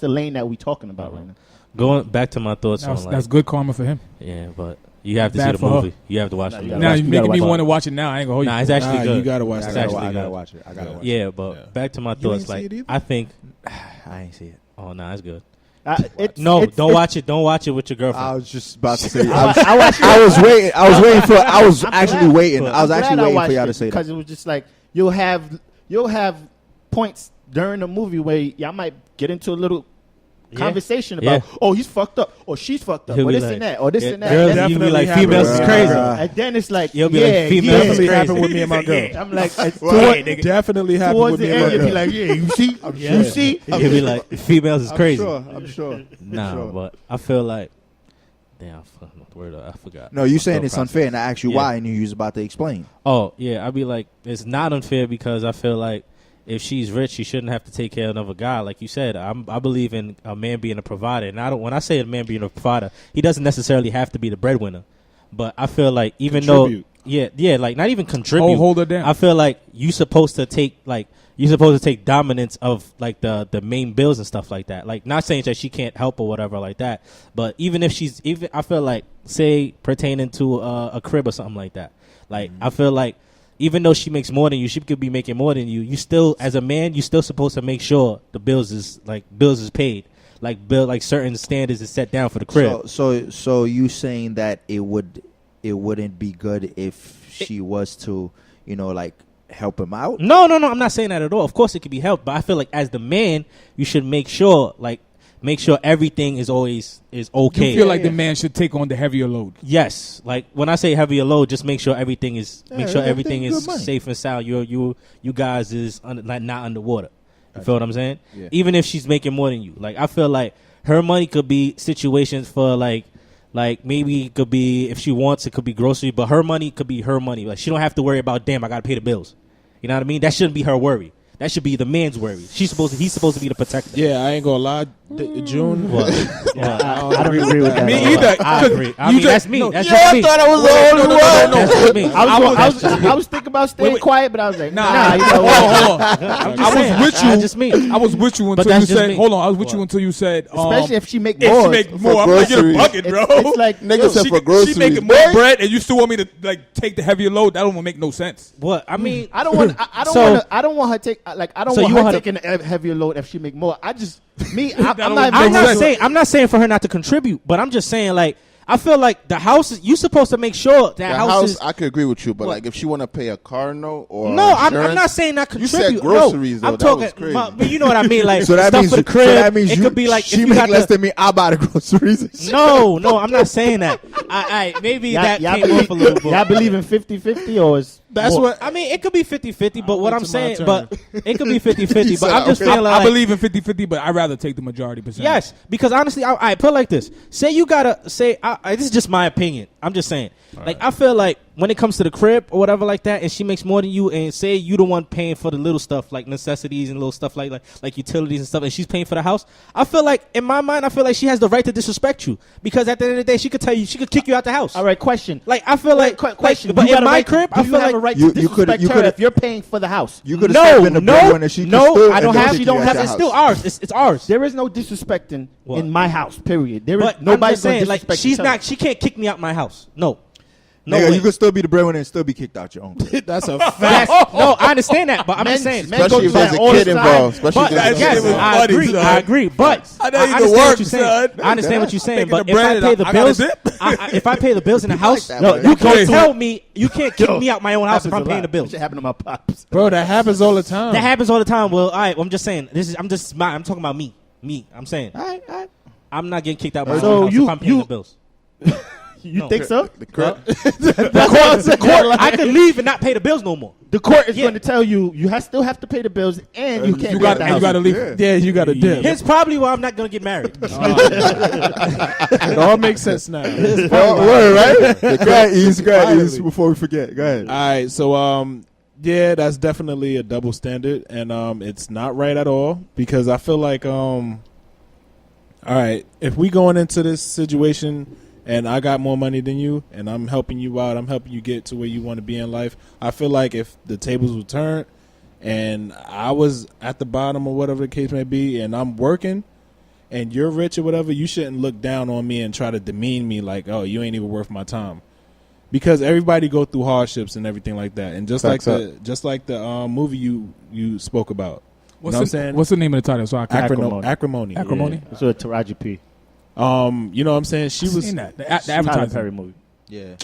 Speaker 7: lane that we talking about right now.
Speaker 1: Going back to my thoughts
Speaker 4: that's good karma for him.
Speaker 1: Yeah, but you have to see the movie. Her. You have to watch it.
Speaker 4: Now you're making me want to watch it now. I ain't gonna hold you.
Speaker 1: It's actually good.
Speaker 5: You gotta watch it.
Speaker 3: I gotta watch it.
Speaker 1: Yeah, but back to my thoughts. Like, I think
Speaker 3: I ain't see it.
Speaker 1: Oh no, it's good.
Speaker 3: Don't
Speaker 1: watch it. Don't watch it with your girlfriend.
Speaker 3: I was just about to say. I was waiting. I was actually waiting for y'all to say that,
Speaker 7: because it was just like you'll have points during the movie where y'all might get into a little conversation about, oh, he's fucked up, or she's fucked up, or this and that, or this and that.
Speaker 1: Girls, you be like, females is crazy.
Speaker 7: And then it's like,
Speaker 1: you'll be like, females is crazy.
Speaker 5: Happened with me and my girl.
Speaker 7: I'm like,
Speaker 5: definitely happened with me and my girl.
Speaker 7: You'll be like, you see?
Speaker 1: You'll be like, females is crazy.
Speaker 3: I'm sure.
Speaker 1: But I feel like, damn, I forgot.
Speaker 3: No, you saying it's unfair, and I asked you why, and you was about to explain.
Speaker 1: Oh, yeah, I'd be like, it's not unfair because I feel like if she's rich, she shouldn't have to take care of another guy. Like you said, I believe in a man being a provider. And when I say a man being a provider, he doesn't necessarily have to be the breadwinner. But I feel like even
Speaker 5: contribute.
Speaker 1: though, like not even contribute.
Speaker 4: Hold her down.
Speaker 1: I feel like you're supposed to take dominance of like the main bills and stuff like that. Like, not saying that she can't help or whatever like that. But even if I feel like, say, pertaining to a crib or something like that. Like, I feel like, even though she makes more than you, she could be making more than you. You still, as a man, you still supposed to make sure the bills is paid. Like certain standards is set down for the crib.
Speaker 3: So you saying that it wouldn't be good if she was to, like, help him out?
Speaker 1: No. I'm not saying that at all. Of course, it could be helped, but I feel like as the man, you should make sure everything is okay.
Speaker 4: You feel like the man should take on the heavier load?
Speaker 1: Yes. Like, when I say heavier load, just make sure everything is safe and sound. You guys is not underwater. You feel what I'm saying? Yeah. Even if she's making more than you. Like, I feel like her money could be situations for like maybe it could be, if she wants, it could be grocery, but her money could be her money. Like, she don't have to worry about, damn, I got to pay the bills. You know what I mean? That shouldn't be her worry. That should be the man's worry. He's supposed to be the protector.
Speaker 5: Yeah, I ain't gonna lie, June.
Speaker 7: I don't agree with that.
Speaker 5: Me either.
Speaker 1: I agree. That's me. That's
Speaker 2: I
Speaker 1: me.
Speaker 2: thought I was the only one.
Speaker 1: That's just me.
Speaker 7: I was thinking about staying quiet, but I was like,
Speaker 4: nah.
Speaker 7: Hold on.
Speaker 4: I was with you until you said. Hold on. I was with you until you said.
Speaker 7: Especially if she make more.
Speaker 4: If she make more, I'm gonna get a bucket, bro.
Speaker 7: It's like
Speaker 2: niggas said for groceries.
Speaker 4: She making more bread, and you still want me to like take the heavier load? That don't make no sense.
Speaker 1: What I mean,
Speaker 7: I don't want her take. Like, I don't want her taking a heavier load if she make more. I'm not saying for her not to contribute, but I'm just saying, like,
Speaker 6: I feel like the house is, you supposed to make sure that house is.
Speaker 2: I could agree with you, but
Speaker 6: What?
Speaker 2: like if she want to pay a car note or
Speaker 6: No, I'm
Speaker 2: insurance,
Speaker 6: not saying that
Speaker 2: you
Speaker 6: contribute.
Speaker 2: said groceries,
Speaker 6: no,
Speaker 2: though.
Speaker 6: I'm
Speaker 2: That
Speaker 6: talking,
Speaker 2: was crazy.
Speaker 6: but you know what I mean. Like
Speaker 3: So that
Speaker 6: stuff
Speaker 3: means
Speaker 6: for the crib.
Speaker 3: So that means
Speaker 6: it could be like
Speaker 3: she
Speaker 6: if you
Speaker 3: make
Speaker 6: got
Speaker 3: less
Speaker 6: the,
Speaker 3: than me. I buy the groceries. And shit.
Speaker 6: No, I'm not saying that. I maybe that came off a little bit.
Speaker 7: Y'all believe in 50-50 or is
Speaker 5: That's
Speaker 7: more?
Speaker 5: what
Speaker 6: I mean, it could be 50-50, but what I'm saying,
Speaker 5: turn.
Speaker 6: but it could be 50-50. But I'm just
Speaker 2: okay.
Speaker 6: feeling
Speaker 4: I
Speaker 6: like
Speaker 4: believe in 50-50, but I'd rather take the majority percentage.
Speaker 6: yes, because honestly, I put it like this. Say you gotta say, this is just my opinion. I'm just saying. Like, I feel like when it comes to the crib or whatever like that, and she makes more than you, and say you the one paying for the little stuff, like necessities and little stuff like utilities and stuff, and she's paying for the house, I feel like, in my mind, I feel like she has the right to disrespect you. Because at the end of the day, she could tell you, she could kick you out the house.
Speaker 7: All right, question.
Speaker 6: Like, I feel like,
Speaker 7: question.
Speaker 6: but
Speaker 7: You got
Speaker 6: in
Speaker 7: a
Speaker 6: my
Speaker 7: right-
Speaker 6: crib,
Speaker 7: do
Speaker 6: I
Speaker 7: you
Speaker 6: feel
Speaker 7: have
Speaker 6: like
Speaker 7: a right
Speaker 3: you-
Speaker 7: to
Speaker 3: you coulda-
Speaker 7: disrespect
Speaker 3: you
Speaker 7: her
Speaker 3: coulda-
Speaker 7: if you're paying for the house.
Speaker 3: You could have been the breadwinner. She could still
Speaker 6: I don't
Speaker 3: and
Speaker 6: have.
Speaker 3: kick
Speaker 6: She
Speaker 3: you
Speaker 6: don't
Speaker 3: out
Speaker 6: have.
Speaker 3: your
Speaker 6: It's
Speaker 3: house.
Speaker 6: still ours. It's ours.
Speaker 7: There is no disrespecting
Speaker 6: What?
Speaker 7: in my house. Period. There is
Speaker 6: But I'm
Speaker 7: nobody's
Speaker 6: just saying, like,
Speaker 7: disrespect
Speaker 6: she's
Speaker 7: each other.
Speaker 6: not. She can't kick me out my house. No. No
Speaker 3: Nigga,
Speaker 6: way.
Speaker 3: you could still be the breadwinner and still be kicked out your own.
Speaker 5: that's a
Speaker 6: That's-
Speaker 5: fact.
Speaker 6: no, I understand that, but I'm
Speaker 7: Men-
Speaker 6: just saying.
Speaker 7: men go
Speaker 2: especially if
Speaker 7: through
Speaker 2: there's
Speaker 7: that
Speaker 2: a
Speaker 7: all
Speaker 2: kid
Speaker 7: the time.
Speaker 2: involved. Especially
Speaker 6: But
Speaker 2: if there's
Speaker 6: yes,
Speaker 2: a kid involved.
Speaker 6: I
Speaker 4: funny,
Speaker 6: agree.
Speaker 4: son.
Speaker 6: I agree. But
Speaker 4: I know
Speaker 6: I
Speaker 4: you can
Speaker 6: understand
Speaker 4: work,
Speaker 6: what you're saying.
Speaker 4: son.
Speaker 6: I understand what you're saying.
Speaker 4: Making
Speaker 6: But
Speaker 4: the
Speaker 6: if I
Speaker 4: bread,
Speaker 6: pay the
Speaker 4: I gotta
Speaker 6: bills,
Speaker 4: dip.
Speaker 6: if I pay the bills in the house,
Speaker 3: that,
Speaker 6: no,
Speaker 3: man.
Speaker 6: you can't
Speaker 4: Okay.
Speaker 6: tell me you can't kick me out my own house if I'm
Speaker 7: Happens a
Speaker 6: paying
Speaker 7: lot.
Speaker 6: the bills.
Speaker 7: That shit happened to my pops.
Speaker 5: Bro, that happens all the time.
Speaker 6: That happens all the time. Well, all right. I'm just saying. I'm talking about me. I'm saying.
Speaker 7: All right.
Speaker 6: I'm not getting kicked out my
Speaker 7: So
Speaker 6: own house
Speaker 7: you-
Speaker 6: if I'm paying
Speaker 7: you-
Speaker 6: the bills.
Speaker 7: You
Speaker 6: No.
Speaker 7: think so?
Speaker 2: The crib.
Speaker 6: The court, I could leave and not pay the bills no more.
Speaker 7: The court is
Speaker 6: Yeah.
Speaker 7: going to tell you still have to pay the bills and you can't
Speaker 4: You
Speaker 7: be at
Speaker 4: got
Speaker 7: the
Speaker 4: you
Speaker 7: house.
Speaker 4: got to leave.
Speaker 5: Yeah, you got to dip.
Speaker 6: Here's probably why I'm not gonna get married.
Speaker 5: It all makes sense now.
Speaker 3: Word, right? Go ahead, Ease, before we forget. Go ahead.
Speaker 5: All right, so yeah, that's definitely a double standard, and it's not right at all because I feel like all right, if we going into this situation and I got more money than you and I'm helping you out, I'm helping you get to where you want to be in life, I feel like if the tables were turned and I was at the bottom or whatever the case may be and I'm working and you're rich or whatever, you shouldn't look down on me and try to demean me like, oh, you ain't even worth my time. Because everybody go through hardships and everything like that. And just like the movie you spoke about.
Speaker 4: What's
Speaker 5: You know what I'm
Speaker 4: the,
Speaker 5: saying?
Speaker 4: what's the name of the title? So I can
Speaker 5: Acrimony.
Speaker 4: Acrimony?
Speaker 5: Yeah.
Speaker 7: It's with Taraji P.
Speaker 5: You know what I'm saying? She was
Speaker 4: seen that. The
Speaker 7: Tyler
Speaker 4: advertising.
Speaker 7: Perry movie.
Speaker 3: Yeah.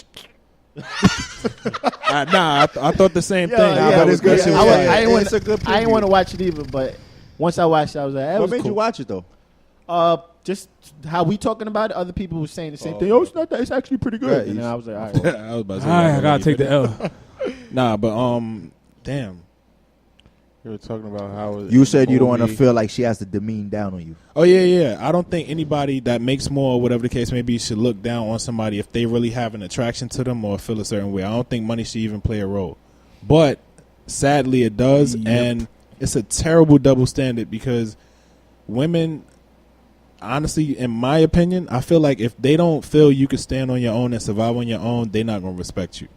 Speaker 5: I thought the same thing.
Speaker 3: yeah, but it's good.
Speaker 7: Yeah,
Speaker 3: Yeah,
Speaker 7: I
Speaker 3: it's a good
Speaker 7: didn't
Speaker 3: preview.
Speaker 7: want to watch it either, but once I watched it, I was like, that
Speaker 3: What
Speaker 7: was
Speaker 3: made
Speaker 7: cool.
Speaker 3: you watch it though?
Speaker 7: Just how we talking about it. Other people were saying the same thing. Oh, it's not that. It's actually pretty good.
Speaker 3: Right,
Speaker 7: And then I was like, all right.
Speaker 5: I was about to say
Speaker 4: All right,
Speaker 5: that
Speaker 4: I gotta
Speaker 5: already.
Speaker 4: take the L.
Speaker 5: Nah, but damn.
Speaker 2: You were talking about how
Speaker 3: You said you don't want to
Speaker 2: movie-
Speaker 3: feel like she has to demean down on you.
Speaker 5: Oh yeah. I don't think anybody that makes more or whatever the case may be should look down on somebody if they really have an attraction to them or feel a certain way. I don't think money should even play a role. But sadly it does, and it's a terrible double standard because women, honestly, in my opinion, I feel like if they don't feel you can stand on your own and survive on your own, they're not gonna respect you.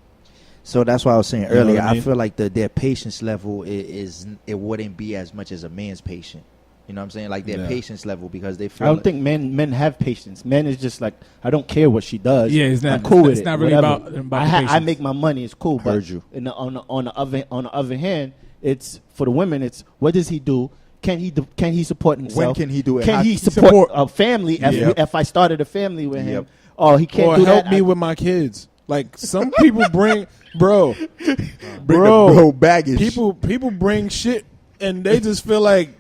Speaker 3: So that's why I was saying
Speaker 5: You know
Speaker 3: earlier.
Speaker 5: what I mean?
Speaker 3: I feel like their patience level is it wouldn't be as much as a man's patient. You know what I'm saying? Like their
Speaker 5: Yeah.
Speaker 3: patience level because they feel.
Speaker 7: I don't
Speaker 3: like,
Speaker 7: think men have patience. Men is just like, I don't care what she does.
Speaker 4: Yeah, it's not.
Speaker 7: I'm cool with
Speaker 4: it's
Speaker 7: it.
Speaker 4: not really
Speaker 7: whatever.
Speaker 4: about the
Speaker 7: I
Speaker 4: patience.
Speaker 7: make my money. It's cool.
Speaker 3: Heard
Speaker 7: But
Speaker 3: you.
Speaker 7: on the other hand, it's for the women. It's what does he do? Can he support himself?
Speaker 3: when can he do it?
Speaker 7: Can
Speaker 3: How-
Speaker 7: he support a family?
Speaker 3: Yep.
Speaker 7: If I started a family with him,
Speaker 3: Yep.
Speaker 7: oh, he can't
Speaker 5: Or
Speaker 7: do
Speaker 5: help
Speaker 7: that.
Speaker 5: me with my kids. Like some people bring
Speaker 3: Bring the
Speaker 5: bro,
Speaker 3: bro baggage.
Speaker 5: people bring shit and they just feel like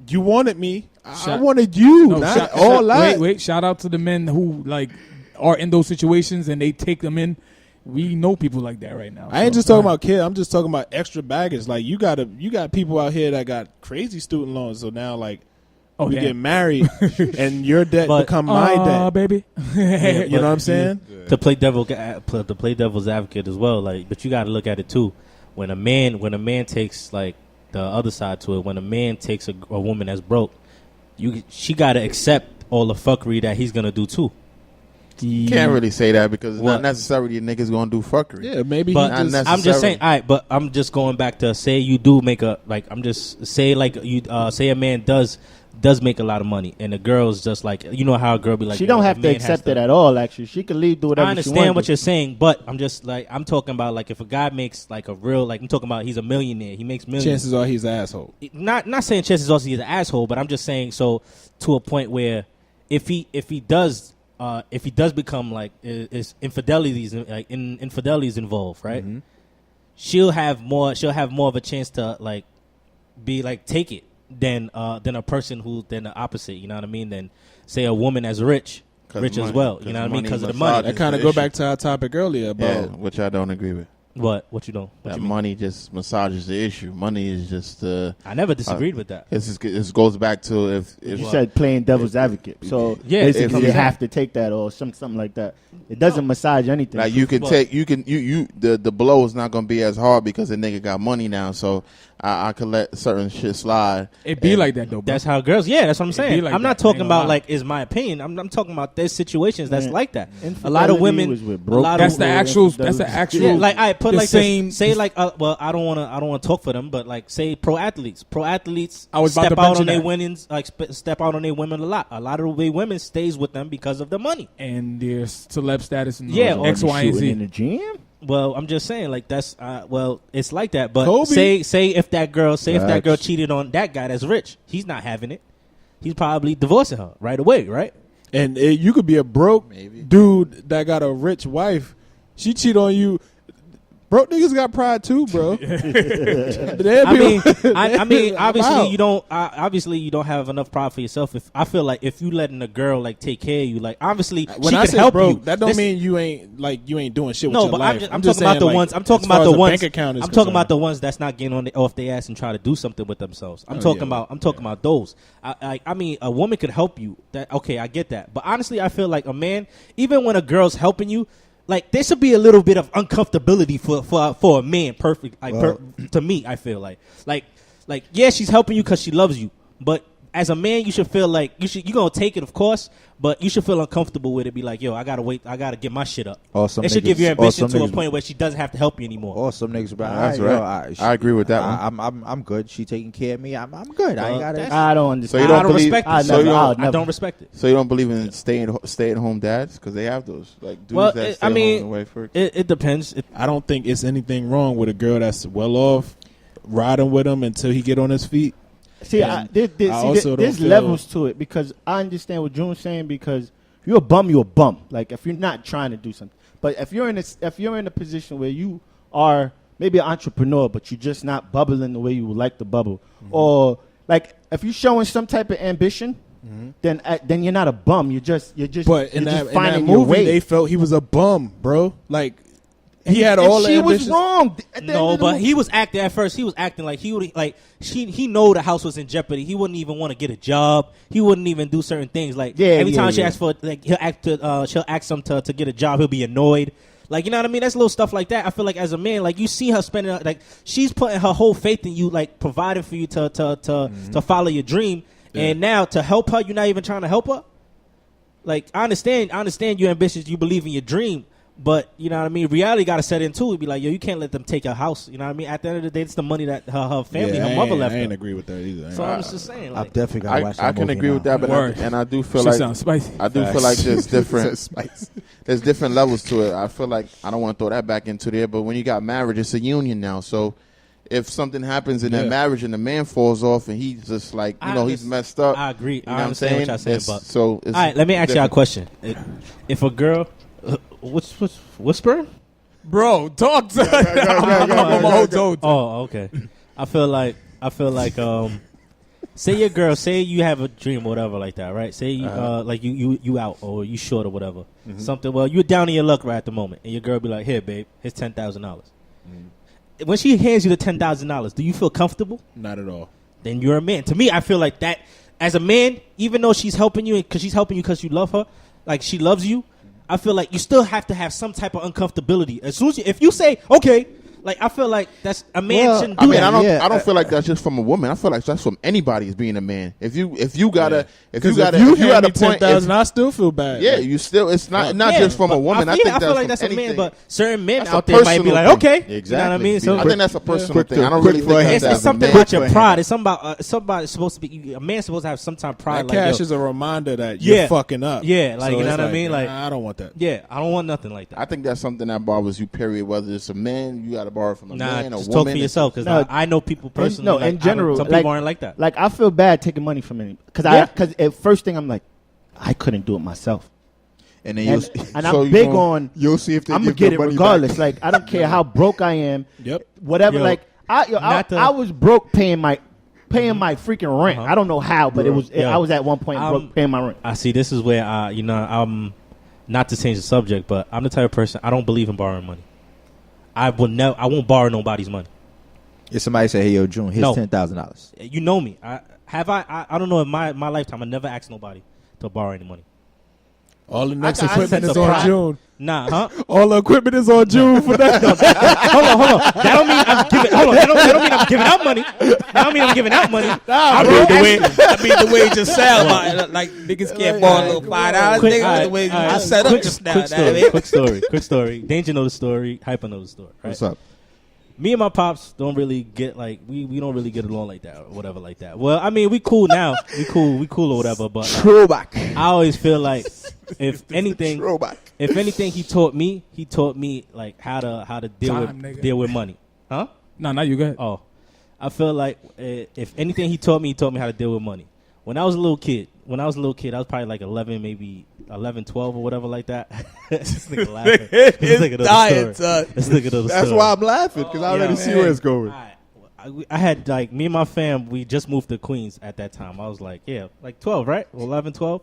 Speaker 5: you wanted me. I
Speaker 4: Shout-
Speaker 5: wanted you.
Speaker 4: No,
Speaker 5: not
Speaker 4: shout-
Speaker 5: all that.
Speaker 4: Wait. Shout out to the men who like are in those situations and they take them in. We know people like that right now.
Speaker 5: I ain't
Speaker 4: So,
Speaker 5: just talking about kids. I'm just talking about extra baggage. Like you got people out here that got crazy student loans. So now like we
Speaker 4: damn.
Speaker 5: get married and your debt
Speaker 6: But-
Speaker 5: become my debt.
Speaker 4: baby.
Speaker 5: You know what I'm saying?
Speaker 6: To play devil's advocate as well, like, but you got to look at it too. When a man takes like the other side to it, when a man takes a woman that's broke, she got to accept all the fuckery that he's gonna do too.
Speaker 2: Can't really say that because it's
Speaker 6: What?
Speaker 2: not necessarily a nigga's gonna do fuckery.
Speaker 5: Yeah, maybe
Speaker 6: But
Speaker 5: he just,
Speaker 6: I'm just saying, all right, but I'm just going back to say you do make a like. I'm just say like you say a man does make a lot of money, and the girl's just like, you know how a girl be like,
Speaker 7: She don't have to accept it at all. Actually, she can leave, do whatever.
Speaker 6: I
Speaker 7: she
Speaker 6: understand
Speaker 7: wants
Speaker 6: what
Speaker 7: to.
Speaker 6: you're saying, but I'm just like, I'm talking about like if a guy makes like a real, like I'm talking about he's a millionaire, he makes millions.
Speaker 5: chances are he's an asshole.
Speaker 6: Not saying chances are he's an asshole, but I'm just saying so to a point where if he does if he does become like is infidelities like infidelities involved, right?
Speaker 5: Mm-hmm.
Speaker 6: She'll have more of a chance to like be like take it than a person who than the opposite. You know what I mean? Than say a woman as rich as well. You know what I mean? Because of the money.
Speaker 5: That kind of go back to our topic earlier about
Speaker 2: which I don't agree with.
Speaker 6: What you don't?
Speaker 2: That money just massages the issue. Money is just.
Speaker 6: I never disagreed with that.
Speaker 2: It goes back to if
Speaker 7: you said playing devil's advocate. So basically, you have to take that or something like that. It doesn't massage anything.
Speaker 2: Like you can the blow is not going to be as hard because the nigga got money now. So I could let certain shit slide.
Speaker 4: It be like that though, bro.
Speaker 6: That's how girls. Yeah, that's what I'm saying.
Speaker 4: Like
Speaker 6: I'm not talking about like is my opinion. I'm talking about there's situations that's like that.
Speaker 7: Infidelity
Speaker 6: a lot of women.
Speaker 4: That's the actual.
Speaker 6: Yeah, like I put like
Speaker 4: same.
Speaker 6: This, say like well I don't want to talk for them, but like say pro athletes
Speaker 4: I was
Speaker 6: step
Speaker 4: about to
Speaker 6: out on their
Speaker 4: that.
Speaker 6: winnings like step out on their women a lot. A lot of the women stays with them because of the money
Speaker 4: and their celeb status and
Speaker 6: or
Speaker 4: X, Y, and Z
Speaker 7: in the gym.
Speaker 6: Well, I'm just saying, like that's it's like that. But
Speaker 4: Kobe.
Speaker 6: say if that girl cheated on that guy that's rich, he's not having it. He's probably divorcing her right away, right?
Speaker 5: And you could be a broke dude that got a rich wife. She cheat on you. Broke niggas got pride too, bro.
Speaker 6: I mean, obviously you don't. Obviously, you don't have enough pride for yourself. If I feel like if you letting a girl like take care of you, like obviously
Speaker 5: when
Speaker 6: she
Speaker 5: I
Speaker 6: could help
Speaker 5: broke,
Speaker 6: you.
Speaker 5: that don't mean you ain't doing shit with your life.
Speaker 6: I'm talking about the ones. I'm talking about the ones.
Speaker 5: I'm
Speaker 6: talking about the ones that's not getting off their ass and try to do something with themselves. I'm talking about those. I mean, a woman could help you. That okay, I get that. But honestly, I feel like a man, even when a girl's helping you. Like there should be a little bit of uncomfortability for a man. Perfect, like to me, I feel like yeah, she's helping you because she loves you. But as a man, you should feel like you're gonna take it, of course, but you should feel uncomfortable with it. Be like, yo, I gotta wait, I gotta get my shit up. It should give you ambition to a point where she doesn't have to help you anymore.
Speaker 3: Or some niggas,
Speaker 2: that's right. I agree with that one.
Speaker 3: I'm good. She taking care of me. I'm good. I ain't gotta.
Speaker 7: I don't understand.
Speaker 2: So you don't believe?
Speaker 6: I don't respect it.
Speaker 2: So you don't believe in stay at home dads because they have those like dudes that stay home and wait for it.
Speaker 6: It depends.
Speaker 5: I don't think it's anything wrong with a girl that's well off riding with him until he get on his feet.
Speaker 7: See, there's levels to it because I understand what June's saying because if you're a bum, you're a bum. Like if you're not trying to do something, but if you're in a position where you are maybe an entrepreneur, but you're just not bubbling the way you would like to bubble, or like if you're showing some type of ambition, then you're not a bum. You're just.
Speaker 5: But in
Speaker 7: that
Speaker 5: movie, they felt he was a bum, bro. Like. He had all the ambitions.
Speaker 7: She was wrong.
Speaker 6: No, but he was acting at first. He was acting like he would he know the house was in jeopardy. He wouldn't even want to get a job. He wouldn't even do certain things. Like every time she asks for like she'll ask him to get a job. He'll be annoyed. Like you know what I mean? That's little stuff like that. I feel like as a man, like you see her spending like she's putting her whole faith in you, like providing for you to follow your dream. Yeah. And now to help her, you're not even trying to help her. Like I understand you're ambitious. You believe in your dream. But, you know what I mean? Reality got to set in, too. It'd be like, yo, you can't let them take your house. You know what I mean? At the end of the day, it's the money that her family, her mother left her.
Speaker 5: I ain't agree with that either.
Speaker 6: So I'm just saying. Like,
Speaker 3: I've definitely got to watch that
Speaker 2: I can agree
Speaker 3: now.
Speaker 2: with that, but I do feel like
Speaker 4: sounds spicy.
Speaker 2: I do feel like there's there's different levels to it. I feel like I don't want to throw that back into there, but when you got marriage, it's a union now. So if something happens in that marriage and the man falls off and he's just like, he's messed up.
Speaker 6: I agree.
Speaker 2: You know
Speaker 6: I understand what y'all saying. But
Speaker 2: all
Speaker 6: right, let me ask y'all a question. If a girl... What's whisper?
Speaker 4: Bro, talk to her.
Speaker 6: Oh, okay. I feel like say your girl, say you have a dream or whatever like that, right? Say you like you out or you short or whatever. Mm-hmm. Something you're down in your luck right at the moment and your girl be like, "Here, babe, here's $10,000." When she hands you the $10,000, do you feel comfortable?
Speaker 5: Not at all.
Speaker 6: Then you're a man. To me, I feel like that as a man, even though she's helping you because you love her, like she loves you. I feel like you still have to have some type of uncomfortability. As soon as if you say okay, like I feel like that's a man shouldn't do that.
Speaker 2: I don't feel like that's just from a woman. I feel like that's from anybody as being a man. If you had a point,
Speaker 5: I still feel bad.
Speaker 2: Yeah, you still. It's not just from a woman. I feel like that's
Speaker 6: a
Speaker 2: anything.
Speaker 6: man, but certain men out there might be like, okay,
Speaker 2: exactly.
Speaker 6: You know what I mean? So
Speaker 2: I think that's a personal thing. I don't really think
Speaker 6: it's something about your pride. It's something about somebody's supposed to be a man's supposed to have some type of pride.
Speaker 5: That cash is a reminder that you're fucking up.
Speaker 6: Yeah, like you know what I mean? Like
Speaker 5: I don't want that.
Speaker 6: Yeah, I don't want nothing like that.
Speaker 2: I think that's something that bothers you. Period. Whether it's a man, you got to borrow from a man.
Speaker 6: Just talk for yourself because I know people personally.
Speaker 7: In general,
Speaker 6: some people aren't like that.
Speaker 7: Like I feel bad taking money from any because first thing I'm like, I couldn't do it myself.
Speaker 3: And then
Speaker 7: and I'm big on.
Speaker 3: You'll see if they
Speaker 7: I'm gonna get it regardless. Like I don't care how broke I am.
Speaker 5: Yep.
Speaker 7: Whatever. I was broke paying my freaking rent. I don't know how, but it was. I was at one point broke paying my rent.
Speaker 6: I see. This is where I'm not to change the subject, but I'm the type of person I don't believe in borrowing money. I won't borrow nobody's money.
Speaker 3: If somebody say, "Hey, yo, June, here's $10,000."
Speaker 6: You know me. I don't know in my lifetime I never asked nobody to borrow any money.
Speaker 5: All the next equipment is on June.
Speaker 6: Nah, huh?
Speaker 5: All the equipment is on June for that.
Speaker 6: Hold on. That don't mean I'm giving. Hold on. That don't mean I'm giving out money. That don't mean I'm giving out money.
Speaker 8: I mean the way it just sound like niggas can't borrow a little $5. Niggas the way you just set up just now.
Speaker 6: Quick story. Dane-Ja know the story. Hypa know the story. Right?
Speaker 3: What's up?
Speaker 6: Me and my pops don't really get we don't really get along like that or whatever like that. Well, I mean we cool now. We cool or whatever. But
Speaker 3: Throwback.
Speaker 6: I always feel like if anything he taught me like how to deal with money. Huh?
Speaker 4: No, you go ahead.
Speaker 6: Oh, I feel like if anything he taught me how to deal with money. When I was a little kid, I was probably like 11, maybe 11, 12 or whatever like that. This nigga laughing. This nigga knows the story.
Speaker 3: That's why I'm laughing, because I already see where it's going.
Speaker 6: I had, like, me and my fam, we just moved to Queens at that time. I was like, 12, right? 11, 12.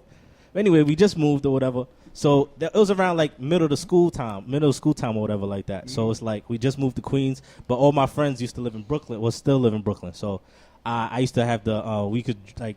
Speaker 6: Anyway, we just moved or whatever. So it was around, like, middle of school time or whatever like that. Mm-hmm. So it's like we just moved to Queens, but all my friends used to live in Brooklyn, still live in Brooklyn. So I used to have we could, like,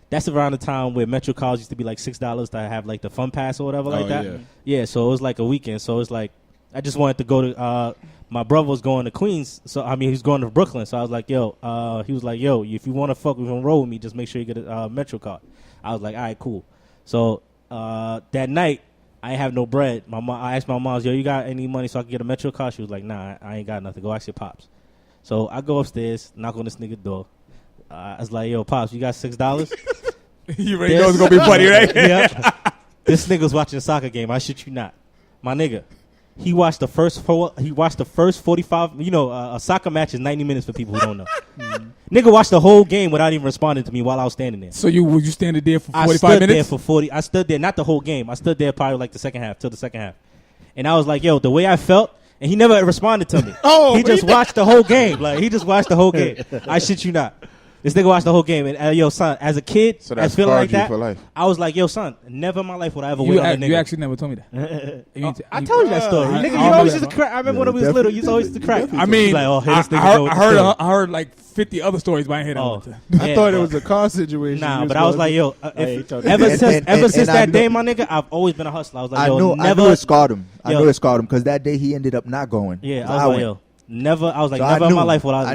Speaker 6: that's around the time where Metro College used to be like $6 to have like the fun pass or whatever like that. Yeah, so it was like a weekend. So it's like I just wanted to go to my brother was going to Queens. So I mean he's going to Brooklyn. So I was like, he was like, yo, if you want to fuck with him, roll with me, just make sure you get a Metro card. I was like, all right, cool. So that night I ain't have no bread. I asked my mom, yo, you got any money so I can get a Metro card? She was like, nah, I ain't got nothing. Go ask your pops. So I go upstairs, knock on this nigga door. I was like, yo, pops, you got $6?
Speaker 4: You already know it's going to be funny, right?
Speaker 6: Yeah. This nigga's watching a soccer game. I shit you not. My nigga, he watched the first 45. You know, a soccer match is 90 minutes for people who don't know. Nigga watched the whole game without even responding to me while I was standing there.
Speaker 4: So you standing there for 45 minutes?
Speaker 6: I stood there for 40. I stood there, not the whole game. I stood there probably like till the second half. And I was like, yo, the way I felt, and he never responded to me. He just watched the whole game. Like, he just watched the whole game. I shit you not. This nigga watched the whole game. And, yo, son, as a kid,
Speaker 2: so that's
Speaker 6: feeling like that,
Speaker 2: for life.
Speaker 6: I was like, yo, son, never in my life would I ever wait on a nigga.
Speaker 4: You actually never told me that.
Speaker 6: I told you that story. Nigga, you always used to crack. I remember when we was little, you always used to crack.
Speaker 4: I mean,
Speaker 6: like,
Speaker 4: I heard like 50 other stories, but I ain't heard that.
Speaker 5: I thought it was a car situation.
Speaker 6: Nah, but I was like, yo, ever since that day, my nigga, I've always been a hustler. I was like, yo, never.
Speaker 3: I knew it scarred him. Because that day he ended up not going.
Speaker 6: Yeah, I was like, yo. Never in my life would I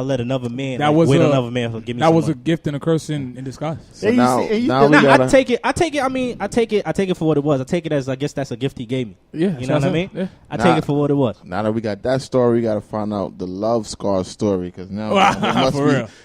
Speaker 6: let another man another man for give me.
Speaker 4: That was a gift and a curse in disguise.
Speaker 2: So now I
Speaker 6: take it. I take it for what it was. I take it as I guess that's a gift he gave me.
Speaker 4: Yeah,
Speaker 6: you know what I mean. Yeah. I take it for what it was.
Speaker 2: Now that we got that story, we got to find out the love scar story because now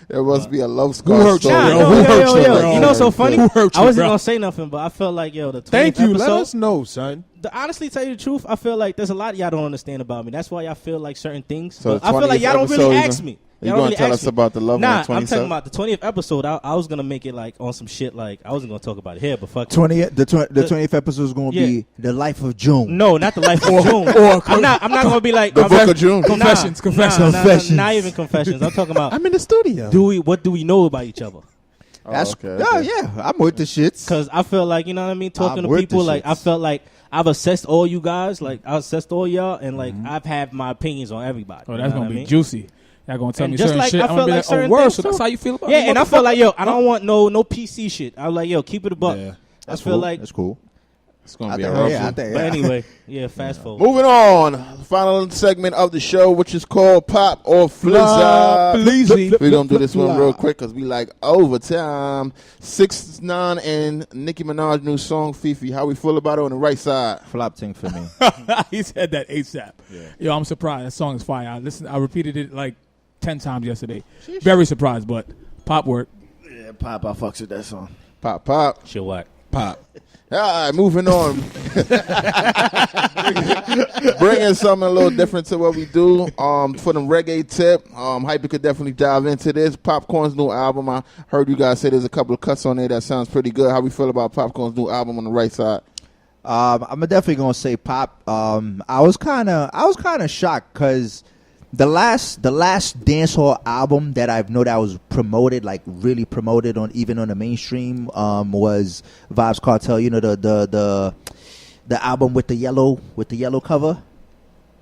Speaker 2: there must be a love scar story.
Speaker 6: Yo. You know, so funny. I wasn't gonna say nothing, but I felt like the 20th
Speaker 5: Thank you.
Speaker 6: Episode,
Speaker 5: let us know, son.
Speaker 6: Honestly, tell you the truth, I feel like there's a lot y'all don't understand about me. That's why y'all feel like certain things.
Speaker 2: So
Speaker 6: I feel like y'all don't really ask me.
Speaker 2: You going to tell us about the love on the 27th?
Speaker 6: I'm talking about the 20th episode. I was going to make it like on some shit like I wasn't going to talk about it here, but fuck
Speaker 3: 20th, the 20th episode is going to be the life of June.
Speaker 6: No, not the life of June. I'm not going to be like
Speaker 2: the book of June.
Speaker 4: Confessions.
Speaker 6: Not even confessions. I'm talking about
Speaker 5: I'm in the studio.
Speaker 6: What do we know about each other?
Speaker 3: That's yeah. I'm with the shits.
Speaker 6: Because I feel like, you know what I mean, talking to people, like I felt like I've assessed all you guys, like I assessed all y'all, and like I've had my opinions on everybody.
Speaker 4: Oh, that's gonna be juicy. Y'all gonna tell me
Speaker 6: just
Speaker 4: certain
Speaker 6: like,
Speaker 4: shit.
Speaker 6: I feel like certain things.
Speaker 4: So that's how you feel about it.
Speaker 6: Yeah, and I feel like I don't want no PC shit. I was like, keep it a buck. Yeah, I feel like
Speaker 3: that's cool.
Speaker 2: It's gonna be a rough one.
Speaker 6: But anyway, fast forward.
Speaker 2: Moving on, final segment of the show, which is called Pop or Flizzy. We're gonna do this one real quick because we like overtime. 6ix9ine and Nicki Minaj new song Fifi. How we feel about it on the right side?
Speaker 3: Flop thing for me.
Speaker 4: He said that ASAP. Yeah. Yo, I'm surprised. That song is fire. I repeated it like 10 times yesterday. Very surprised, but pop work.
Speaker 7: Yeah, Pop. I fucks with that song.
Speaker 2: Pop.
Speaker 6: Shit whack.
Speaker 5: Pop.
Speaker 2: All right, moving on. Bringing something a little different to what we do. For the reggae tip, Hypa could definitely dive into this. Popcorn's new album. I heard you guys say there's a couple of cuts on there that sounds pretty good. How we feel about Popcorn's new album on the right side?
Speaker 3: I'm definitely gonna say Pop. I was kind of shocked because the last dancehall album that I've know that was promoted, like really promoted on even on the mainstream, was Vibes Cartel. You know the album with the yellow cover.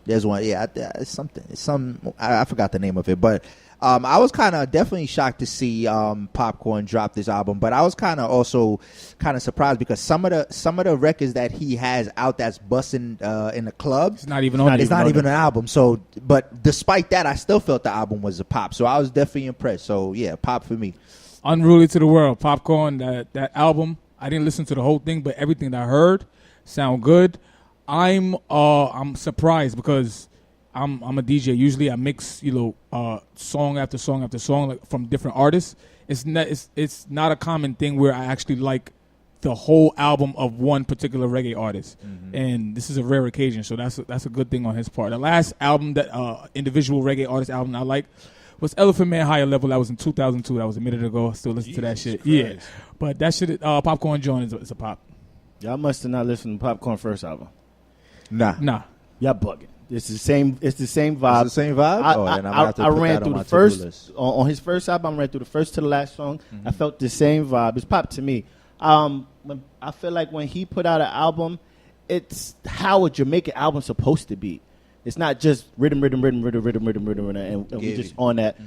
Speaker 3: There's one, yeah, it's I forgot the name of it, but I was kind of definitely shocked to see Popcorn drop this album, but I was kind of also kind of surprised because some of the records that he has out that's busting in the club,
Speaker 4: it's not even on.
Speaker 3: It's not even an album. So, but despite that, I still felt the album was a pop. So I was definitely impressed. So yeah, pop for me.
Speaker 4: Unruly to the World, Popcorn. That album, I didn't listen to the whole thing, but everything that I heard sound good. I'm surprised because I'm a DJ. Usually I mix song after song after song, like, from different artists. It's not a common thing where I actually like the whole album of one particular reggae artist, and this is a rare occasion. So that's a good thing on his part. The last album that individual reggae artist album I like was Elephant Man Higher Level. That was in 2002. That was a minute ago. I still listen to that shit. Christ. Yeah, but that shit, Popcorn Joint is a pop.
Speaker 7: Y'all must have not listened to Popcorn first album.
Speaker 3: Nah.
Speaker 7: Y'all bugging. It's the same vibe.
Speaker 3: It's the same vibe?
Speaker 7: I ran through the first on his first album. I ran through the first to the last song. I felt the same vibe. It's pop to me. I feel like when he put out an album, it's how a Jamaican album's supposed to be. It's not just rhythm, and we just on that.